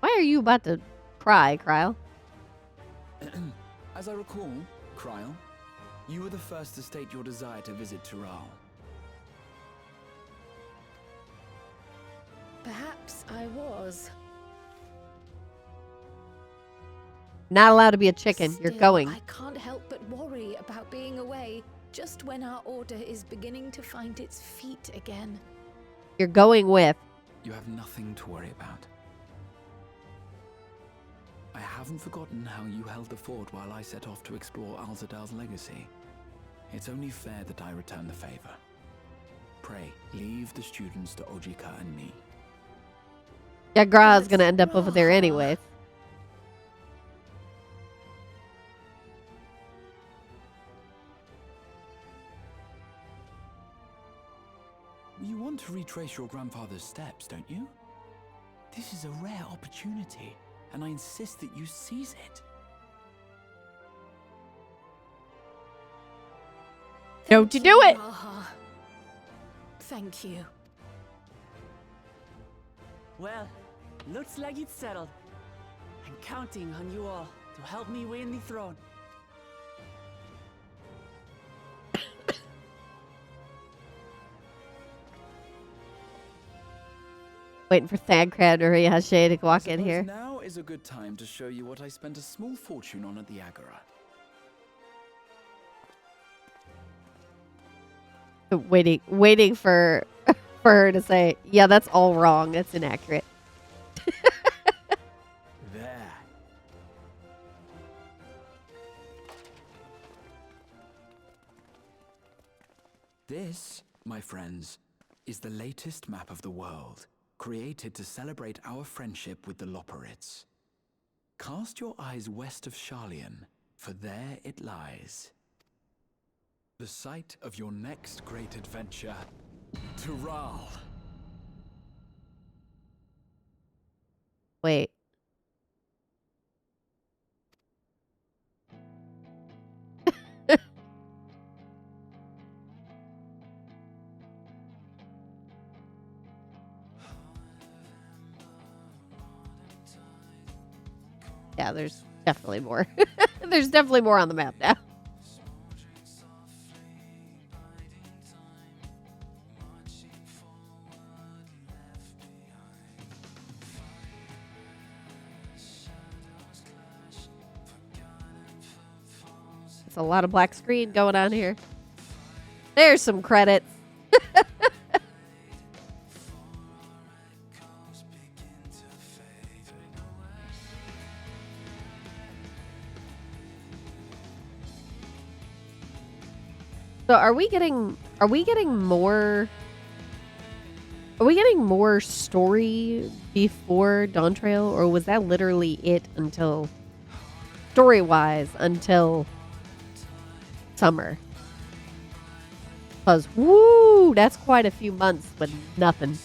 Why are you about to cry, Kryle? As I recall, Kryle, you were the first to state your desire to visit Tural. Perhaps I was. Not allowed to be a chicken. You're Still, going. I can't help but worry about being away just when our order is beginning to find its feet again. You're going with. You have nothing to worry about. I haven't forgotten how you held the fort while I set off to explore Alzadal's legacy. It's only fair that I return the favor. pray, leave the students to Ojika and me. Yeah, Gra's gonna end up over there anyways. You want to retrace your grandfather's steps, don't you? This is a rare opportunity, and I insist that you seize it. Don't you do it! Raha. Thank you. Well, looks like it's settled. I'm counting on you all to help me win the throne. Waiting for Thancred or Yashe to walk in Suppose here. now is a good time to show you what I spent a small fortune on at the Agora. Waiting for her to say, yeah, that's all wrong. That's inaccurate. There. This, my friends, is the latest map of the world, created to celebrate our friendship with the Loporrits. Cast your eyes west of Sharlayan, for there it lies. The site of your next great adventure, Tural. Wait. Yeah, there's definitely more. There's definitely more on the map now. It's a lot of black screen going on here. There's some credits. So are we getting more story before Dawn Trail, or was that literally it until story-wise until summer? Cause woo, that's quite a few months with nothing.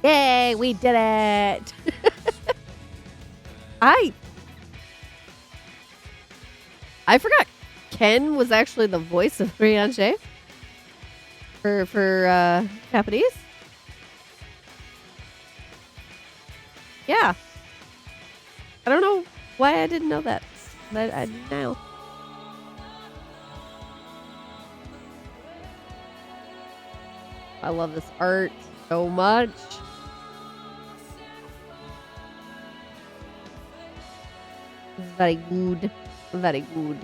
Yay, we did it. I forgot Ken was actually the voice of Rianche for Japanese. Yeah. I don't know why I didn't know that. But I know. I love this art so much. This is very good. Very good.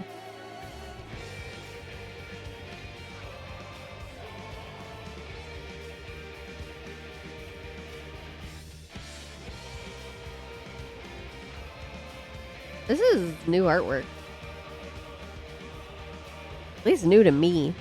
This is new artwork. At least new to me.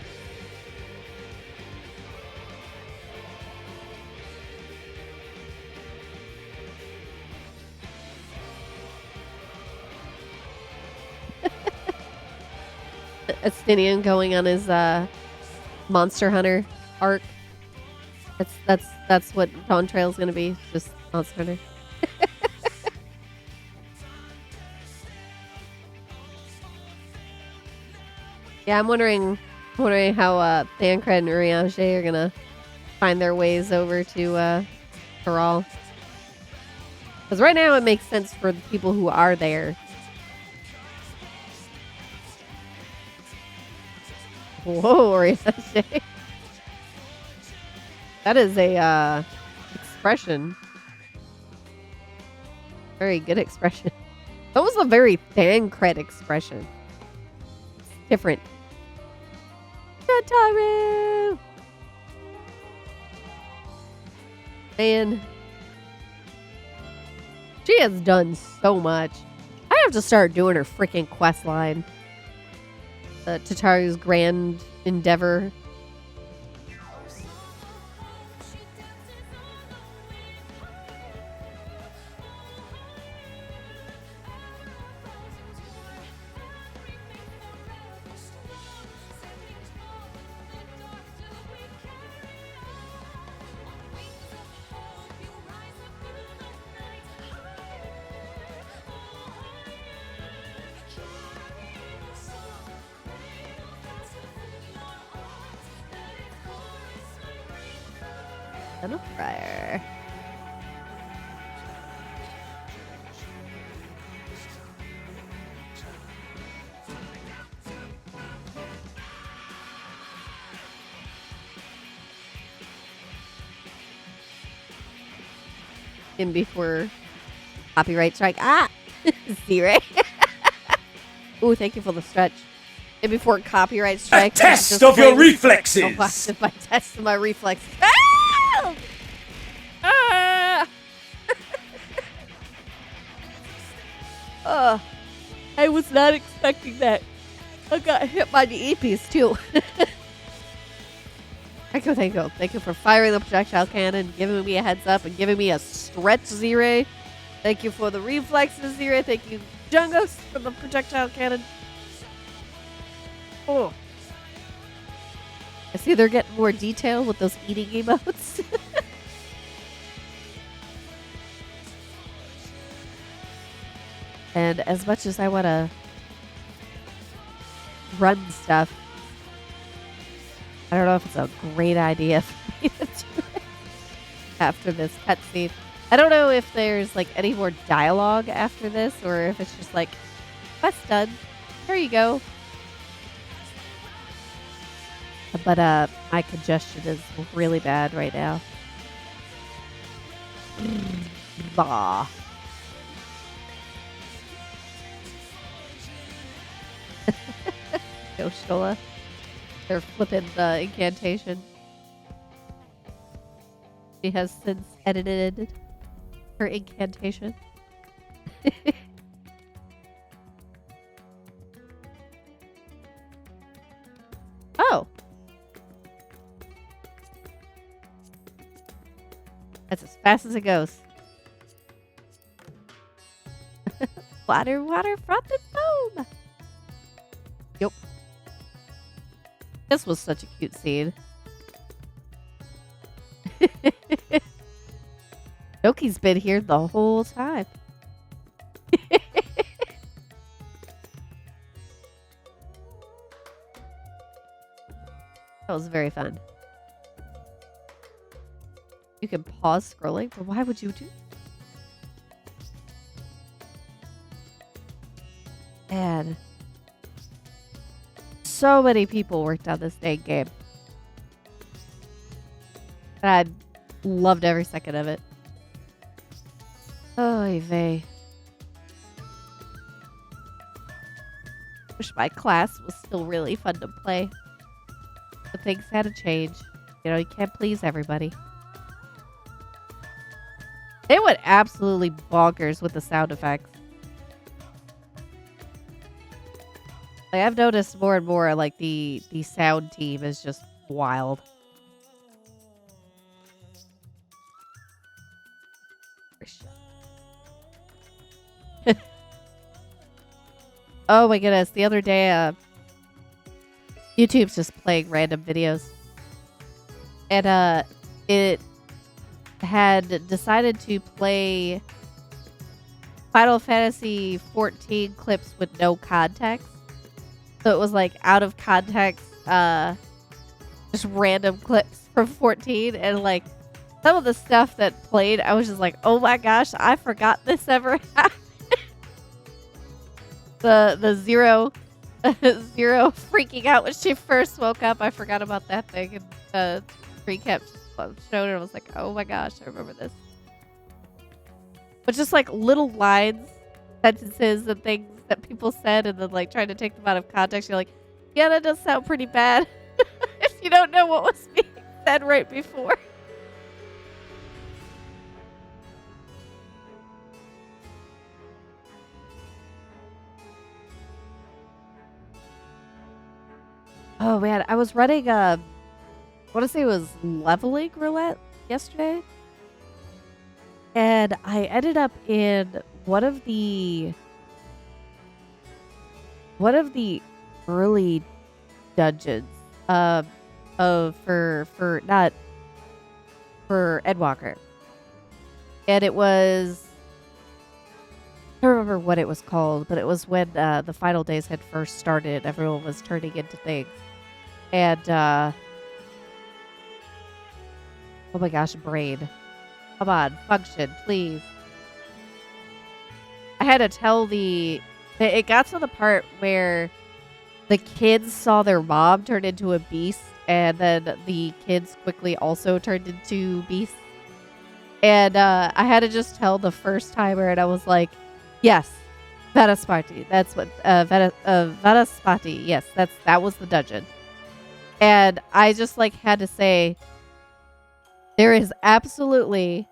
Estinian going on his Monster Hunter arc. That's what Dawn Trail's gonna be. Just Monster Hunter. Yeah, I'm wondering how Thancred and Urianger are gonna find their ways over to Tural. Because right now it makes sense for the people who are there. Whoa, Urianger. That is a expression. Very good expression. That was a very Thancred expression. It's different. Taru! Man. She has done so much. I have to start doing her freaking quest line. Tataru's grand endeavor and a fryer. And before copyright strike. Ah! See, right? Ooh, thank you for the stretch. And before copyright strike. A test of your reflexes! My test of my reflexes. Ah! Ah! I was not expecting that. I got hit by the earpiece, too. Thank you. Thank you for firing the projectile cannon, giving me a heads up, and giving me a stretch, Zire. Thank you for the reflexes, Zire. Thank you, Jungos, for the projectile cannon. Oh. I see they're getting more detail with those eating emotes. And as much as I want to run stuff, I don't know if it's a great idea for me to do it after this cutscene. I don't know if there's like any more dialogue after this or if it's just like, quest done. Here you go. But my congestion is really bad right now. Bah. Go, Shola. They're flipping the incantation. She has since edited her incantation. Oh. That's as fast as it goes. Water, froth and foam. Yep. This was such a cute scene. Doki's been here the whole time. That was very fun. You can pause scrolling, but why would you do? Man. So many people worked on this dang game. And I loved every second of it. Oy vey. Wish my class was still really fun to play. But things had to change. You know, you can't please everybody. They went absolutely bonkers with the sound effects. Like, I've noticed more and more, like, the sound team is just wild. Oh my goodness. The other day, YouTube's just playing random videos. And it had decided to play Final Fantasy 14 clips with no context. So it was like out of context, just random clips from 14. And like some of the stuff that played, I was just like, oh my gosh, I forgot this ever happened. The Zero freaking out when she first woke up. I forgot about that thing. And recap showed her. I was like, oh my gosh, I remember this. But just like little lines, sentences, and things that people said, and then like trying to take them out of context. You're like, yeah, that does sound pretty bad. If you don't know what was being said right before. Oh man, I was running I want to say it was leveling roulette yesterday. And I ended up in one of the early dungeons for Endwalker. And it was, I don't remember what it was called, but it was when the final days had first started. Everyone was turning into things. And Oh my gosh, brain. Come on, function, please. I had to tell it got to the part where the kids saw their mom turn into a beast, and then the kids quickly also turned into beasts. And I had to just tell the first timer, and I was like, yes, Vetaspati. That's what, Vetaspati. Yes, that was the dungeon. And I just like had to say, there is absolutely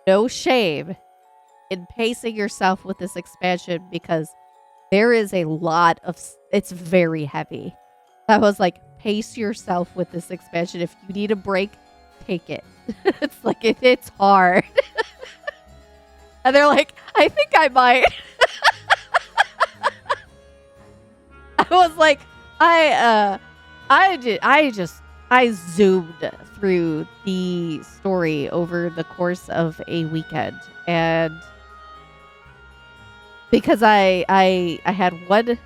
no shame in pacing yourself with this expansion because there is a lot of, it's very heavy. I was like, pace yourself with this expansion. If you need a break, take it. It's like, it's hard. And they're like, I think I might. I was like, I zoomed through the story over the course of a weekend. And because I had one,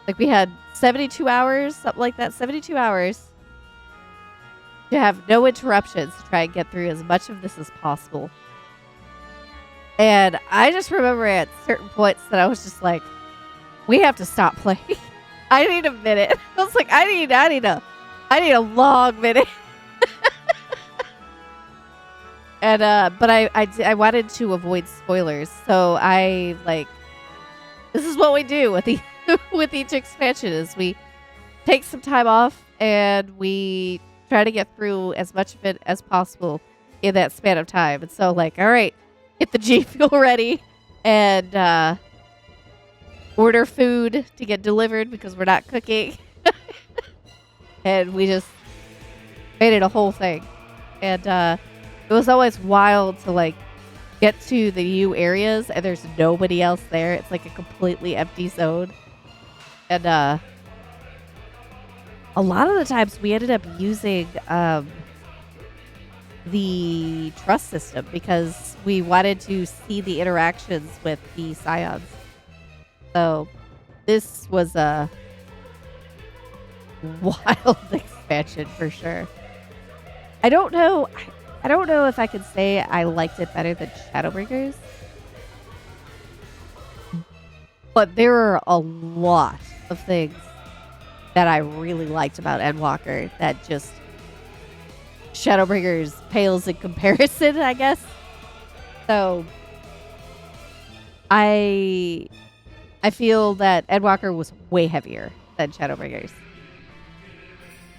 like we had 72 hours, something like that, 72 hours to have no interruptions to try and get through as much of this as possible. And I just remember at certain points that I was just like, we have to stop playing. I need a minute. I was like, I need a long minute. And but I wanted to avoid spoilers, so I like, this is what we do with the with each expansion is we take some time off and we try to get through as much of it as possible in that span of time. And so like, all right, get the G Fuel ready and order food to get delivered because we're not cooking. And we just made it a whole thing. And it was always wild to like get to the new areas and there's nobody else there. It's like a completely empty zone. And a lot of the times we ended up using the trust system because we wanted to see the interactions with the scions. So this was a wild expansion for sure. I don't know if I could say I liked it better than Shadowbringers. But there are a lot of things that I really liked about Endwalker that just Shadowbringers pales in comparison, I guess. So I feel that Endwalker was way heavier than Shadowbringers.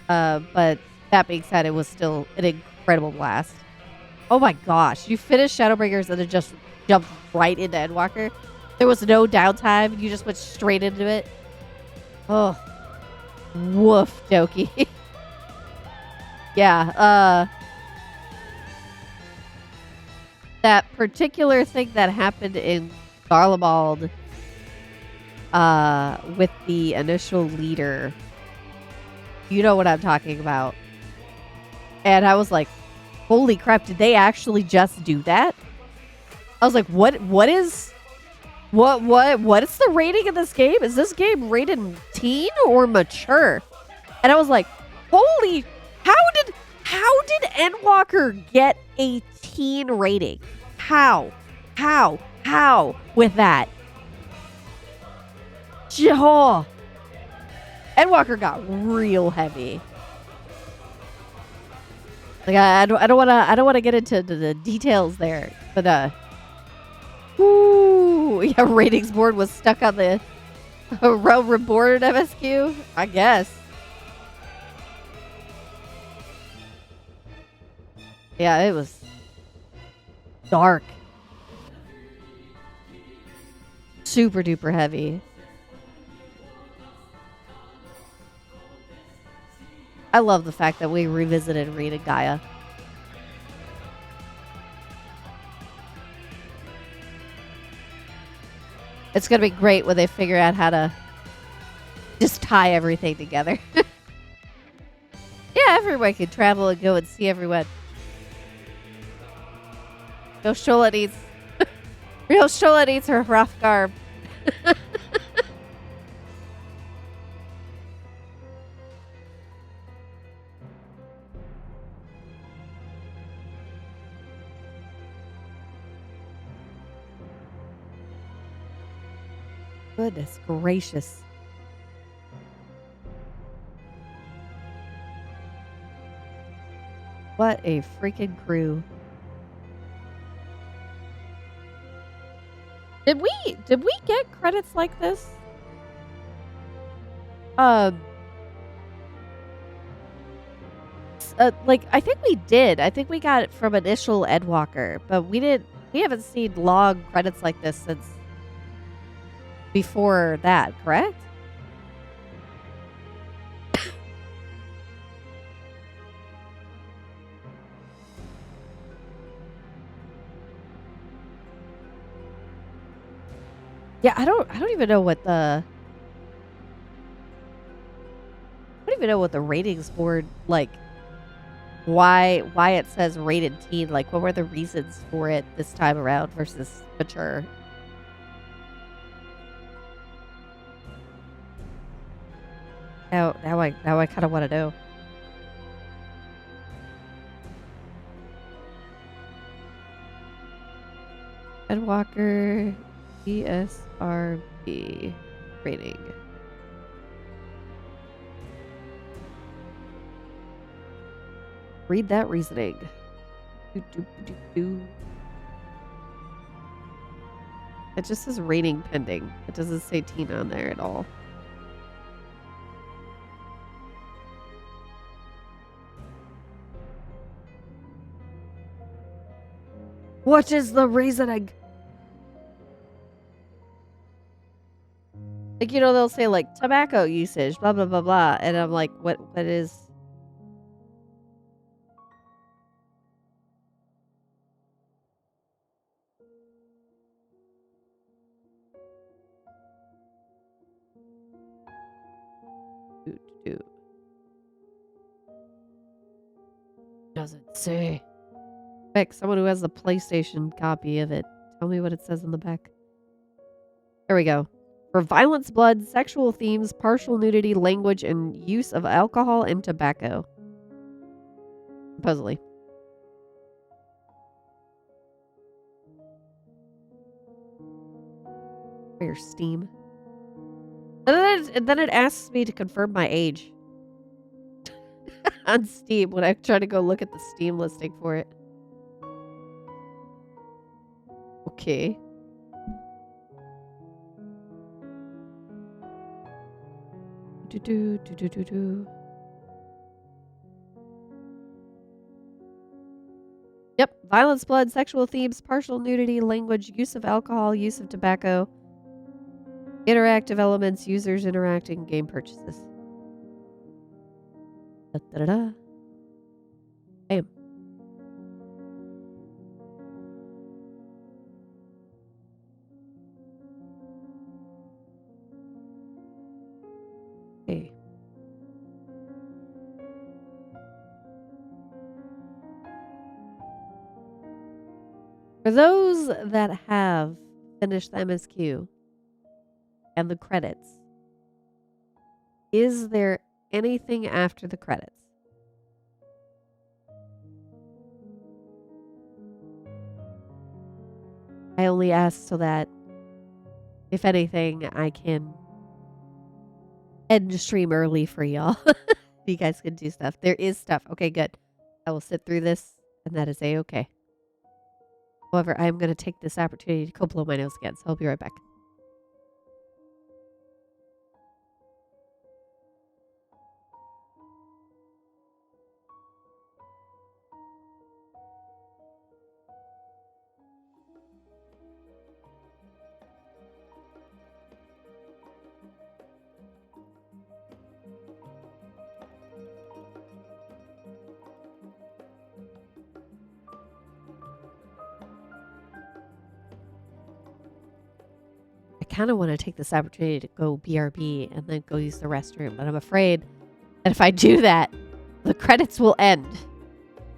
But that being said, it was still an incredible blast. Oh my gosh, you finished Shadowbringers and then just jumped right into Endwalker. There was no downtime. You just went straight into it. Oh, woof, Doki. Yeah, that particular thing that happened in Garlemald with the initial leader. You know what I'm talking about. And I was like, holy crap, did they actually just do that? I was like, what is the rating of this game? Is this game rated teen or mature? And I was like, holy, how did Endwalker get a teen rating? How with that? Oh. Endwalker got real heavy. Like I don't want to get into the details there, but ooh, yeah, ratings board was stuck on the Realm Reborn MSQ, I guess. Yeah, it was dark, super duper heavy. I love the fact that we revisited Rita Gaia. It's going to be great when they figure out how to just tie everything together. Yeah, everyone can travel and go and see everyone. No, Shola needs... Real Shola needs her rough garb. Goodness gracious. What a freaking crew. Did we get credits like this? Like I think we did. I think we got it from initial Edwalker, but we haven't seen long credits like this since before that, correct? Yeah, I don't even know what the ratings board, like why it says rated teen, like what were the reasons for it this time around versus mature? Now I kind of want to know. Edwalker ESRB rating. Read that reasoning. It just says rating pending. It doesn't say teen on there at all. What is the reasoning? Like, you know, they'll say like tobacco usage, blah, blah, blah, blah. And I'm like, what is... Doesn't say. Heck, someone who has the PlayStation copy of it. Tell me what it says on the back. There we go. For violence, blood, sexual themes, partial nudity, language, and use of alcohol and tobacco. Supposedly. For your Steam. And then it asks me to confirm my age. On Steam when I try to go look at the Steam listing for it. Okay. Yep. Violence, blood, sexual themes, partial nudity, language, use of alcohol, use of tobacco, interactive elements, users interacting, game purchases. Da-da-da-da. Bam. Okay. For those that have finished the MSQ and the credits, is there anything after the credits? I only ask so that, if anything, I can end the stream early for y'all. You guys can do stuff. There is stuff. Okay, good. I will sit through this, and that is A-okay. However, I'm going to take this opportunity to go blow my nose again, so I'll be right back. I kind of want to take this opportunity to go BRB and then go use the restroom, but I'm afraid that if I do that, the credits will end,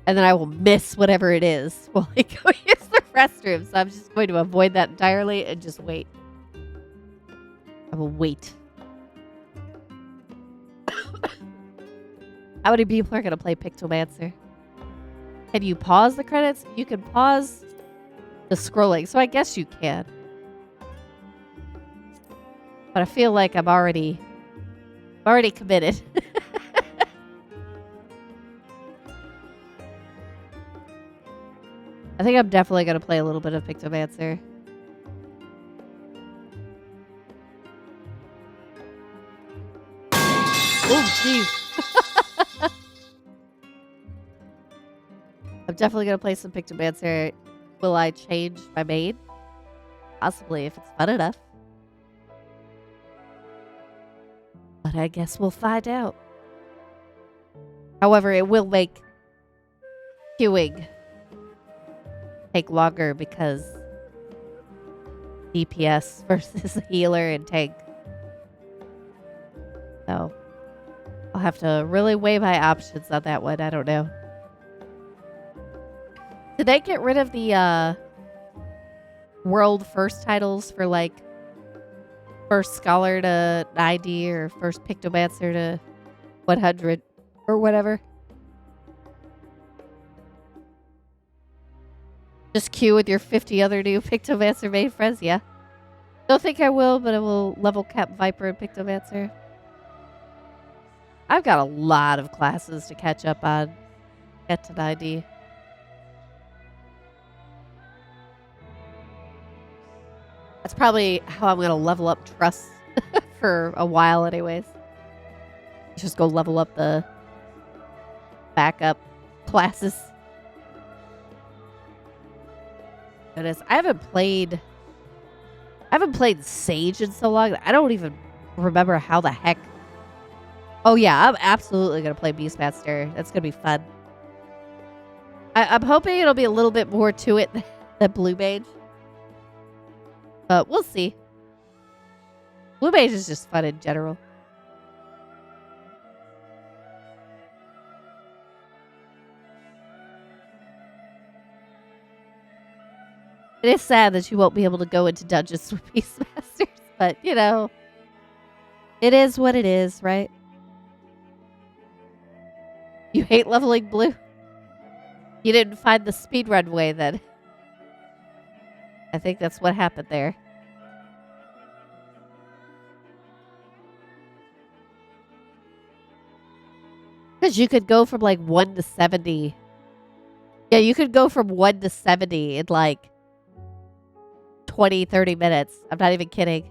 and then I will miss whatever it is while I go use the restroom. So I'm just going to avoid that entirely and just wait. I will wait. How many people are going to play Pictomancer? Can you pause the credits? You can pause the scrolling, so I guess you can. But I feel like I'm already committed. I think I'm definitely going to play a little bit of Pictomancer. Oh, jeez. I'm definitely going to play some Pictomancer. Will I change my main? Possibly, if it's fun enough. But I guess we'll find out. However, it will make queuing take longer because DPS versus healer and tank. So I'll have to really weigh my options on that one. I don't know. Did they get rid of the world first titles for like first scholar to 90 or first Pictomancer to 100 or whatever? Just queue with your 50 other new Pictomancer main friends, yeah. Don't think I will, but I will level cap Viper and Pictomancer. I've got a lot of classes to catch up on. Get to 90. That's probably how I'm going to level up Trust for a while anyways. Just go level up the backup classes. Goodness, I haven't played Sage in so long. I don't even remember how the heck. Oh yeah, I'm absolutely gonna play Beastmaster. That's gonna be fun. I'm hoping it'll be a little bit more to it than Blue Mage, but we'll see. Blue Mage is just fun in general. It is sad that you won't be able to go into dungeons with Beastmasters, but, you know, it is what it is, right? You hate leveling blue? You didn't find the speedrun way, then. I think that's what happened there. Because you could go from, like, 1 to 70. Yeah, you could go from 1 to 70 in, like, 20, 30 minutes. I'm not even kidding.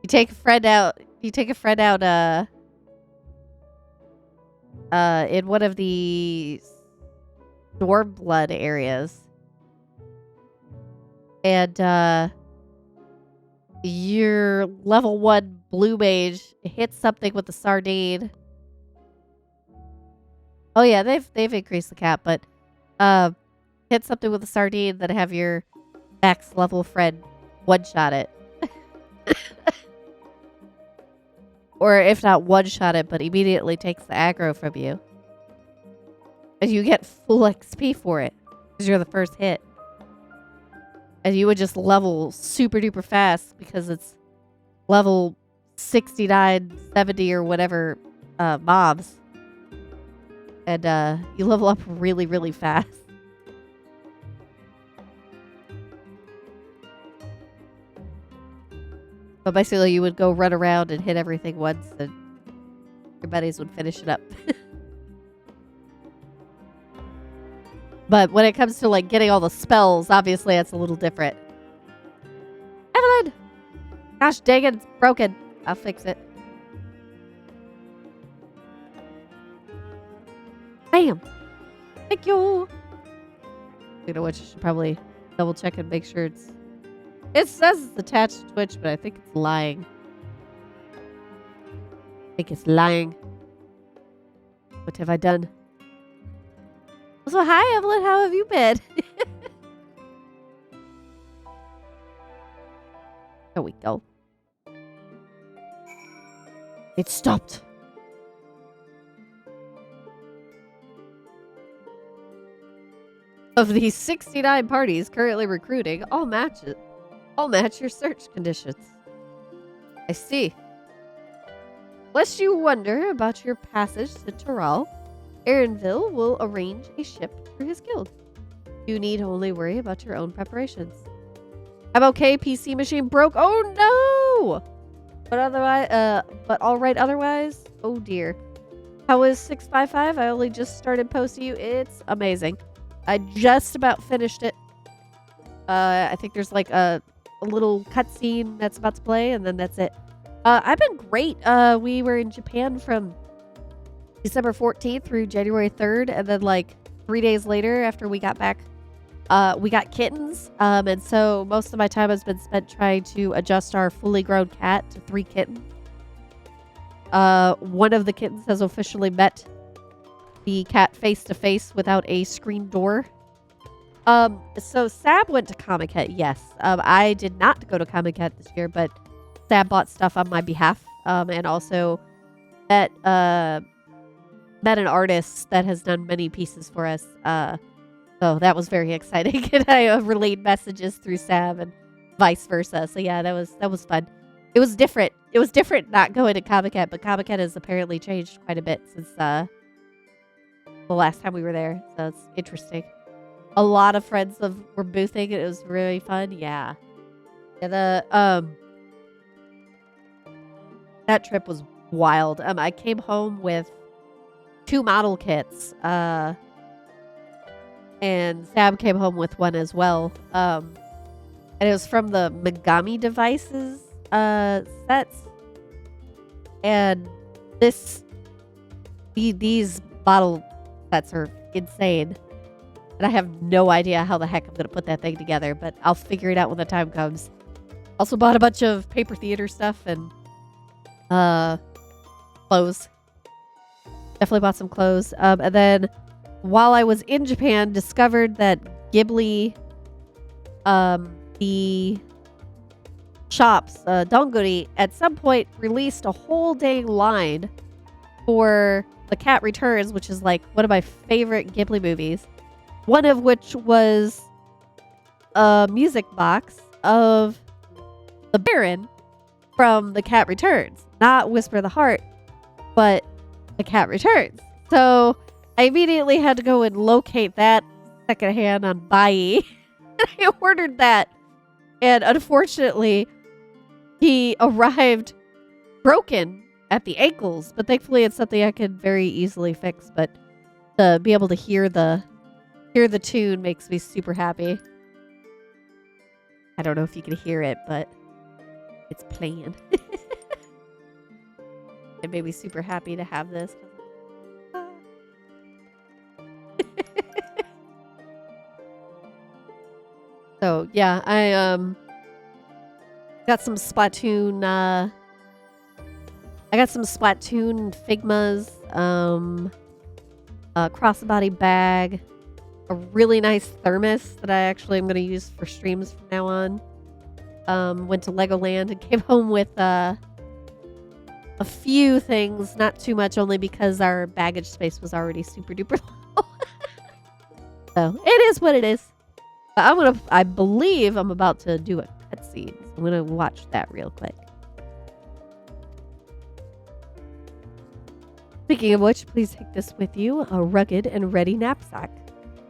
You take a friend out in one of the Stormblood areas. And your level 1 blue mage hits something with the sardine. Oh yeah, they've increased the cap, but hit something with a sardine, then have your max level friend one-shot it. Or if not one-shot it, but immediately takes the aggro from you. And you get full XP for it. Because you're the first hit. And you would just level super duper fast because it's level 69, 70 or whatever mobs. And you level up really, really fast. But basically, you would go run around and hit everything once, and your buddies would finish it up. But when it comes to, like, getting all the spells, obviously, that's a little different. Evelyn! Gosh dang it, it's broken. I'll fix it. Bam! Thank you! You know what, you should probably double check and make sure it's... It says it's attached to Twitch, but I think it's lying. I think it's lying. What have I done? So, hi, Evelyn. How have you been? There we go. It stopped. Of these 69 parties currently recruiting, all match your search conditions. I see. Lest you wonder about your passage to Tyrrell, Aaronville will arrange a ship for his guild. You need only worry about your own preparations. I'm okay. PC machine broke. Oh no! But otherwise, but all right otherwise. Oh dear. How is 655? I only just started posting you. It's amazing. I just about finished it. I think there's like a little cutscene that's about to play, and then that's it. I've been great. We were in Japan from December 14th through January 3rd, and then like 3 days later after we got back, we got kittens. And so most of my time has been spent trying to adjust our fully grown cat to 3 kittens. One of the kittens has officially met the cat face to face without a screen door. So Sab went to Comic-Con, yes. I did not go to Comic-Con this year, but Sab bought stuff on my behalf. And also met an artist that has done many pieces for us. So that was very exciting. And I relayed messages through Sab and vice versa. So yeah, that was fun. It was different. It was different not going to Comic-Con, but Comic-Con has apparently changed quite a bit since the last time we were there. So it's interesting. A lot of friends were boothing. It was really fun. Yeah. Yeah, that trip was wild. I came home with 2 model kits. And Sam came home with one as well. And it was from the Megami Devices sets. And these bottle sets are insane. And I have no idea how the heck I'm going to put that thing together, but I'll figure it out when the time comes. Also bought a bunch of paper theater stuff and clothes. Definitely bought some clothes. And then while I was in Japan, discovered that Ghibli, the shops, Donguri, at some point released a whole dang line for The Cat Returns, which is like one of my favorite Ghibli movies. One of which was a music box of the Baron from The Cat Returns. Not Whisper of the Heart, but The Cat Returns. So I immediately had to go and locate that secondhand on Bai. I ordered that. And unfortunately, he arrived broken at the ankles. But thankfully, it's something I could very easily fix. But to be able to hear the tune makes me super happy. I don't know if you can hear it, but it's playing. It made me super happy to have this. So yeah, I got some Splatoon. I got some Splatoon Figmas. A crossbody bag. A really nice thermos that I actually am going to use for streams from now on. Went to Legoland and came home with a few things, not too much, only because our baggage space was already super duper low. So it is what it is. But I believe I'm about to do a cutscene. So I'm gonna watch that real quick. Speaking of which, please take this with you, a rugged and ready knapsack.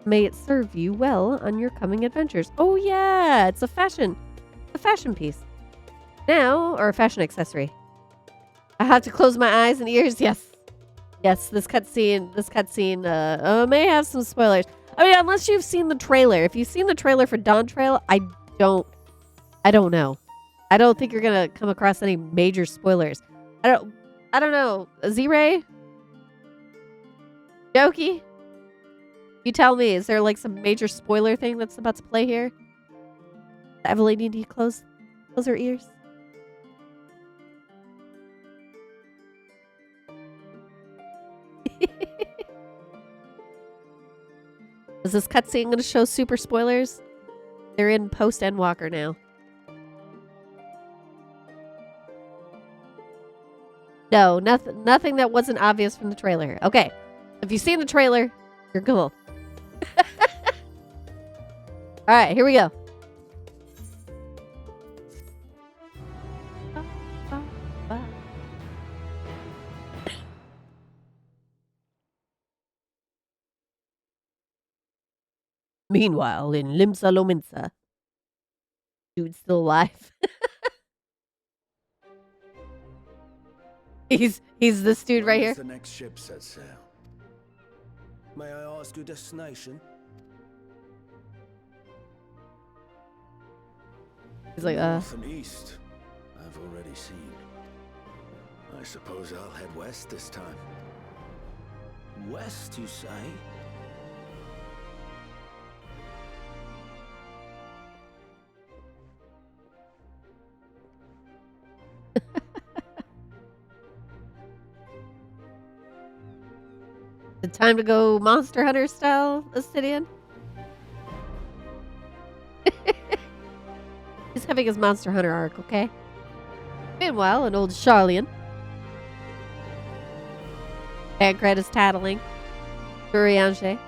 May it serve you well on your coming adventures. Oh yeah, it's a fashion piece. Now, or a fashion accessory. I have to close my eyes and ears. Yes, this cutscene may have some spoilers. I mean, unless you've seen the trailer. If you've seen the trailer for Dawn Trail, I don't know. I don't think you're gonna come across any major spoilers. I don't know. Z-Ray? Jokey? You tell me, is there like some major spoiler thing that's about to play here? Evelyn, need to close her ears? Is this cutscene going to show super spoilers? They're in post Endwalker now. No, nothing that wasn't obvious from the trailer. Okay, if you've seen the trailer, you're cool. All right, here we go. Meanwhile, in Limsa Lominsa, Dude's still alive. He's this dude right here. The next ship set sail. May I ask your destination? He's like, North and east. I've already seen. I suppose I'll head west this time. West, you say? The time to go Monster Hunter style, Astidian. He's having his Monster Hunter arc, okay? Meanwhile, an old Charlian. Tancred is tattling. Urianger.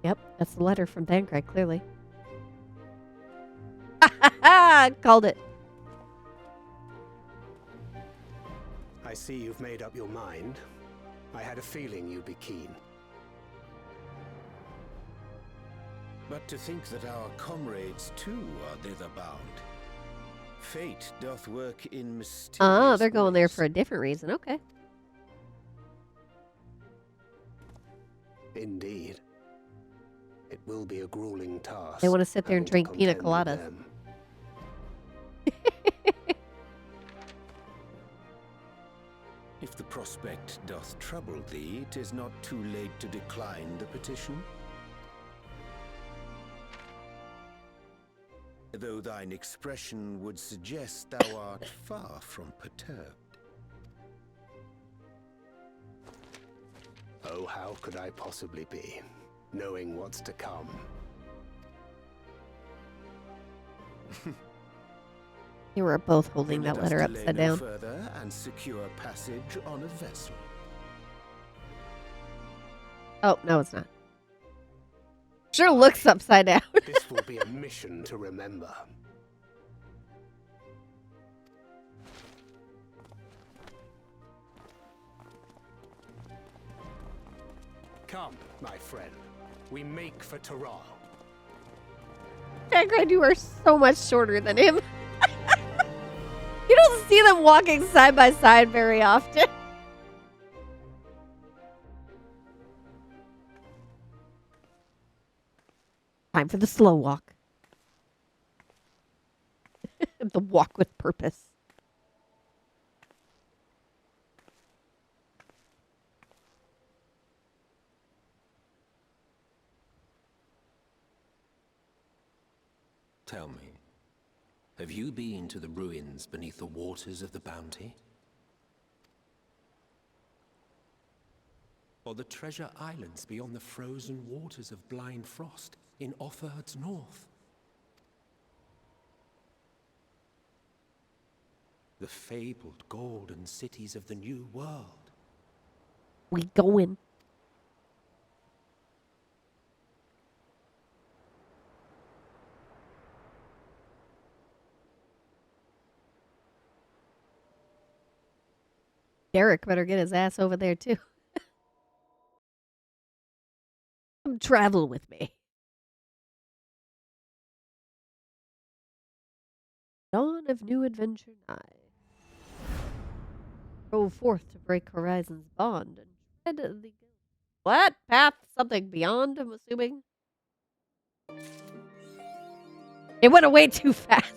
Yep, that's the letter from Tancred, clearly. Called it. I see you've made up your mind. I had a feeling you'd be keen. But to think that our comrades too are thither bound. Fate doth work in mysterious Oh, they're going there ways. for a different reason. Okay. Indeed. It will be a grueling task. They want to sit there and having drink to pina contend with coladas. them. If the prospect doth trouble thee, 'tis not too late to decline the petition. Though thine expression would suggest thou art far from perturbed. Oh, how could I possibly be, knowing what's to come? You were both holding Let that us letter delay upside no down. further and secure passage on a vessel. Oh, no, it's not. Sure looks upside down. This will be a mission to remember. Come, my friend. We make for Taral. Tancred, you are so much shorter than him. You don't see them walking side by side very often. Time for the slow walk. The walk with purpose. Tell me, have you been to the ruins beneath the waters of the Bounty? Or the treasure islands beyond the frozen waters of Blind Frost in Offerd's north? The fabled golden cities of the New World? We going. Derek better get his ass over there too. Come travel with me. Dawn of new adventure nigh. Go forth to break horizon's bond and tread the what path? Something beyond, I'm assuming. It went away too fast.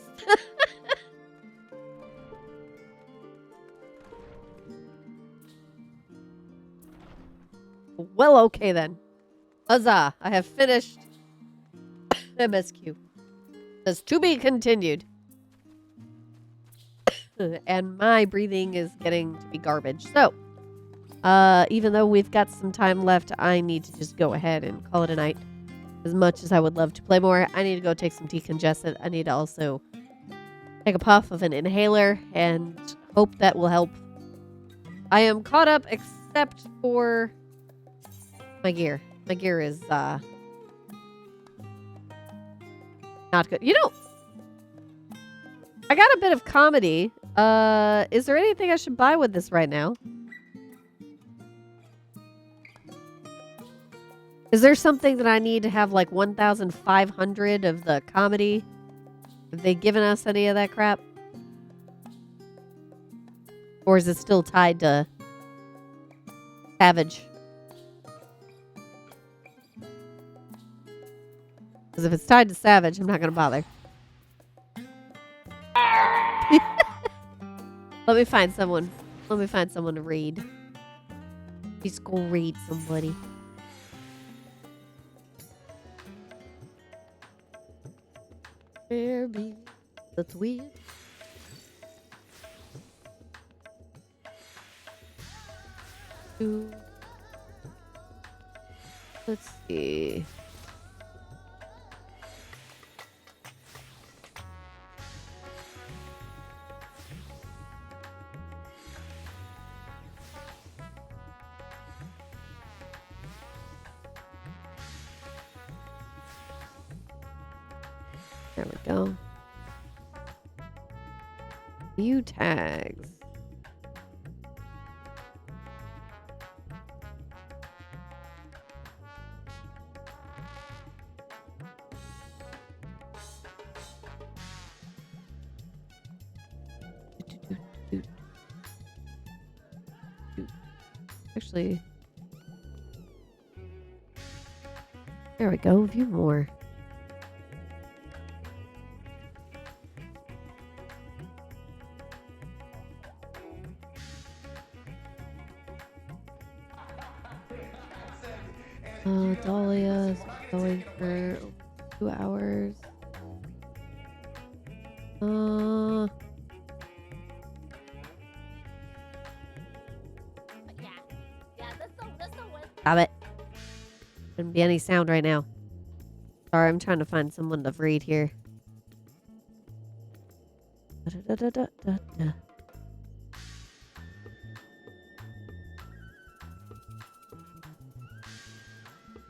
Well, okay then. Huzzah! I have finished MSQ. Says to be continued. And my breathing is getting to be garbage. So, even though we've got some time left, I need to just go ahead and call it a night. As much as I would love to play more, I need to go take some decongestant. I need to also take a puff of an inhaler and hope that will help. I am caught up except for my gear. My gear is not good. You know, I got a bit of comedy. Is there anything I should buy with this right now? Is there something that I need to have like 1,500 of the comedy? Have they given us any of that crap? Or is it still tied to Savage? Because if it's tied to Savage, I'm not going to bother. Let me find someone. Let me find someone to read. Please go read somebody. There be the twist. Let's see. There we go. View tags. Actually, there we go. View more. Dahlia is going for 2 hours. Stop it. Shouldn't be any sound right now. Sorry, I'm trying to find someone to read here.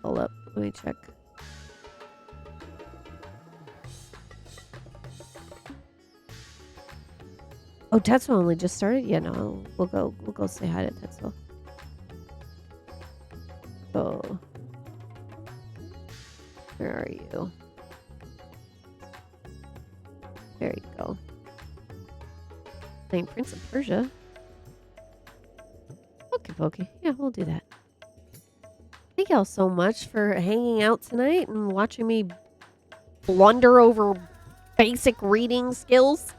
Hold up. Let me check. Oh, Tetsuo only just started? Yeah, no. We'll go say hi to Tetsuo. Oh. Where are you? There you go. Playing Prince of Persia. Okay, pokey. Yeah, we'll do that. Thank y'all so much for hanging out tonight and watching me blunder over basic reading skills.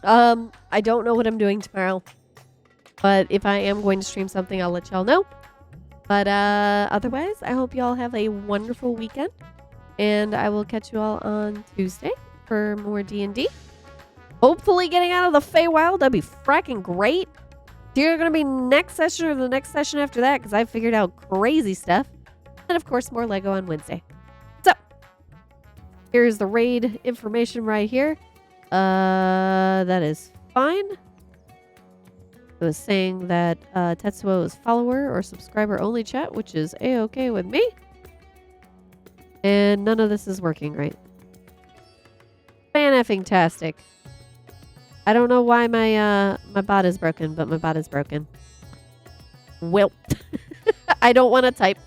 I don't know what I'm doing tomorrow. But if I am going to stream something, I'll let y'all know. But otherwise, I hope y'all have a wonderful weekend. And I will catch you all on Tuesday for more D&D. Hopefully getting out of the Feywild. That'd be fracking great. It's either going to be next session or the next session after that, because I figured out crazy stuff. And of course, more Lego on Wednesday. So, here's the raid information right here. That is fine. It was saying that Tetsuo is follower or subscriber only chat, which is A-okay with me. And none of this is working right. Fan-effing-tastic. I don't know why my bot is broken, but my bot is broken. Well, I don't want to type.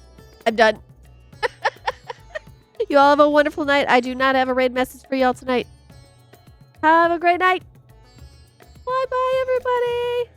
I'm done. You all have a wonderful night. I do not have a raid message for y'all tonight. Have a great night. Bye-bye, everybody.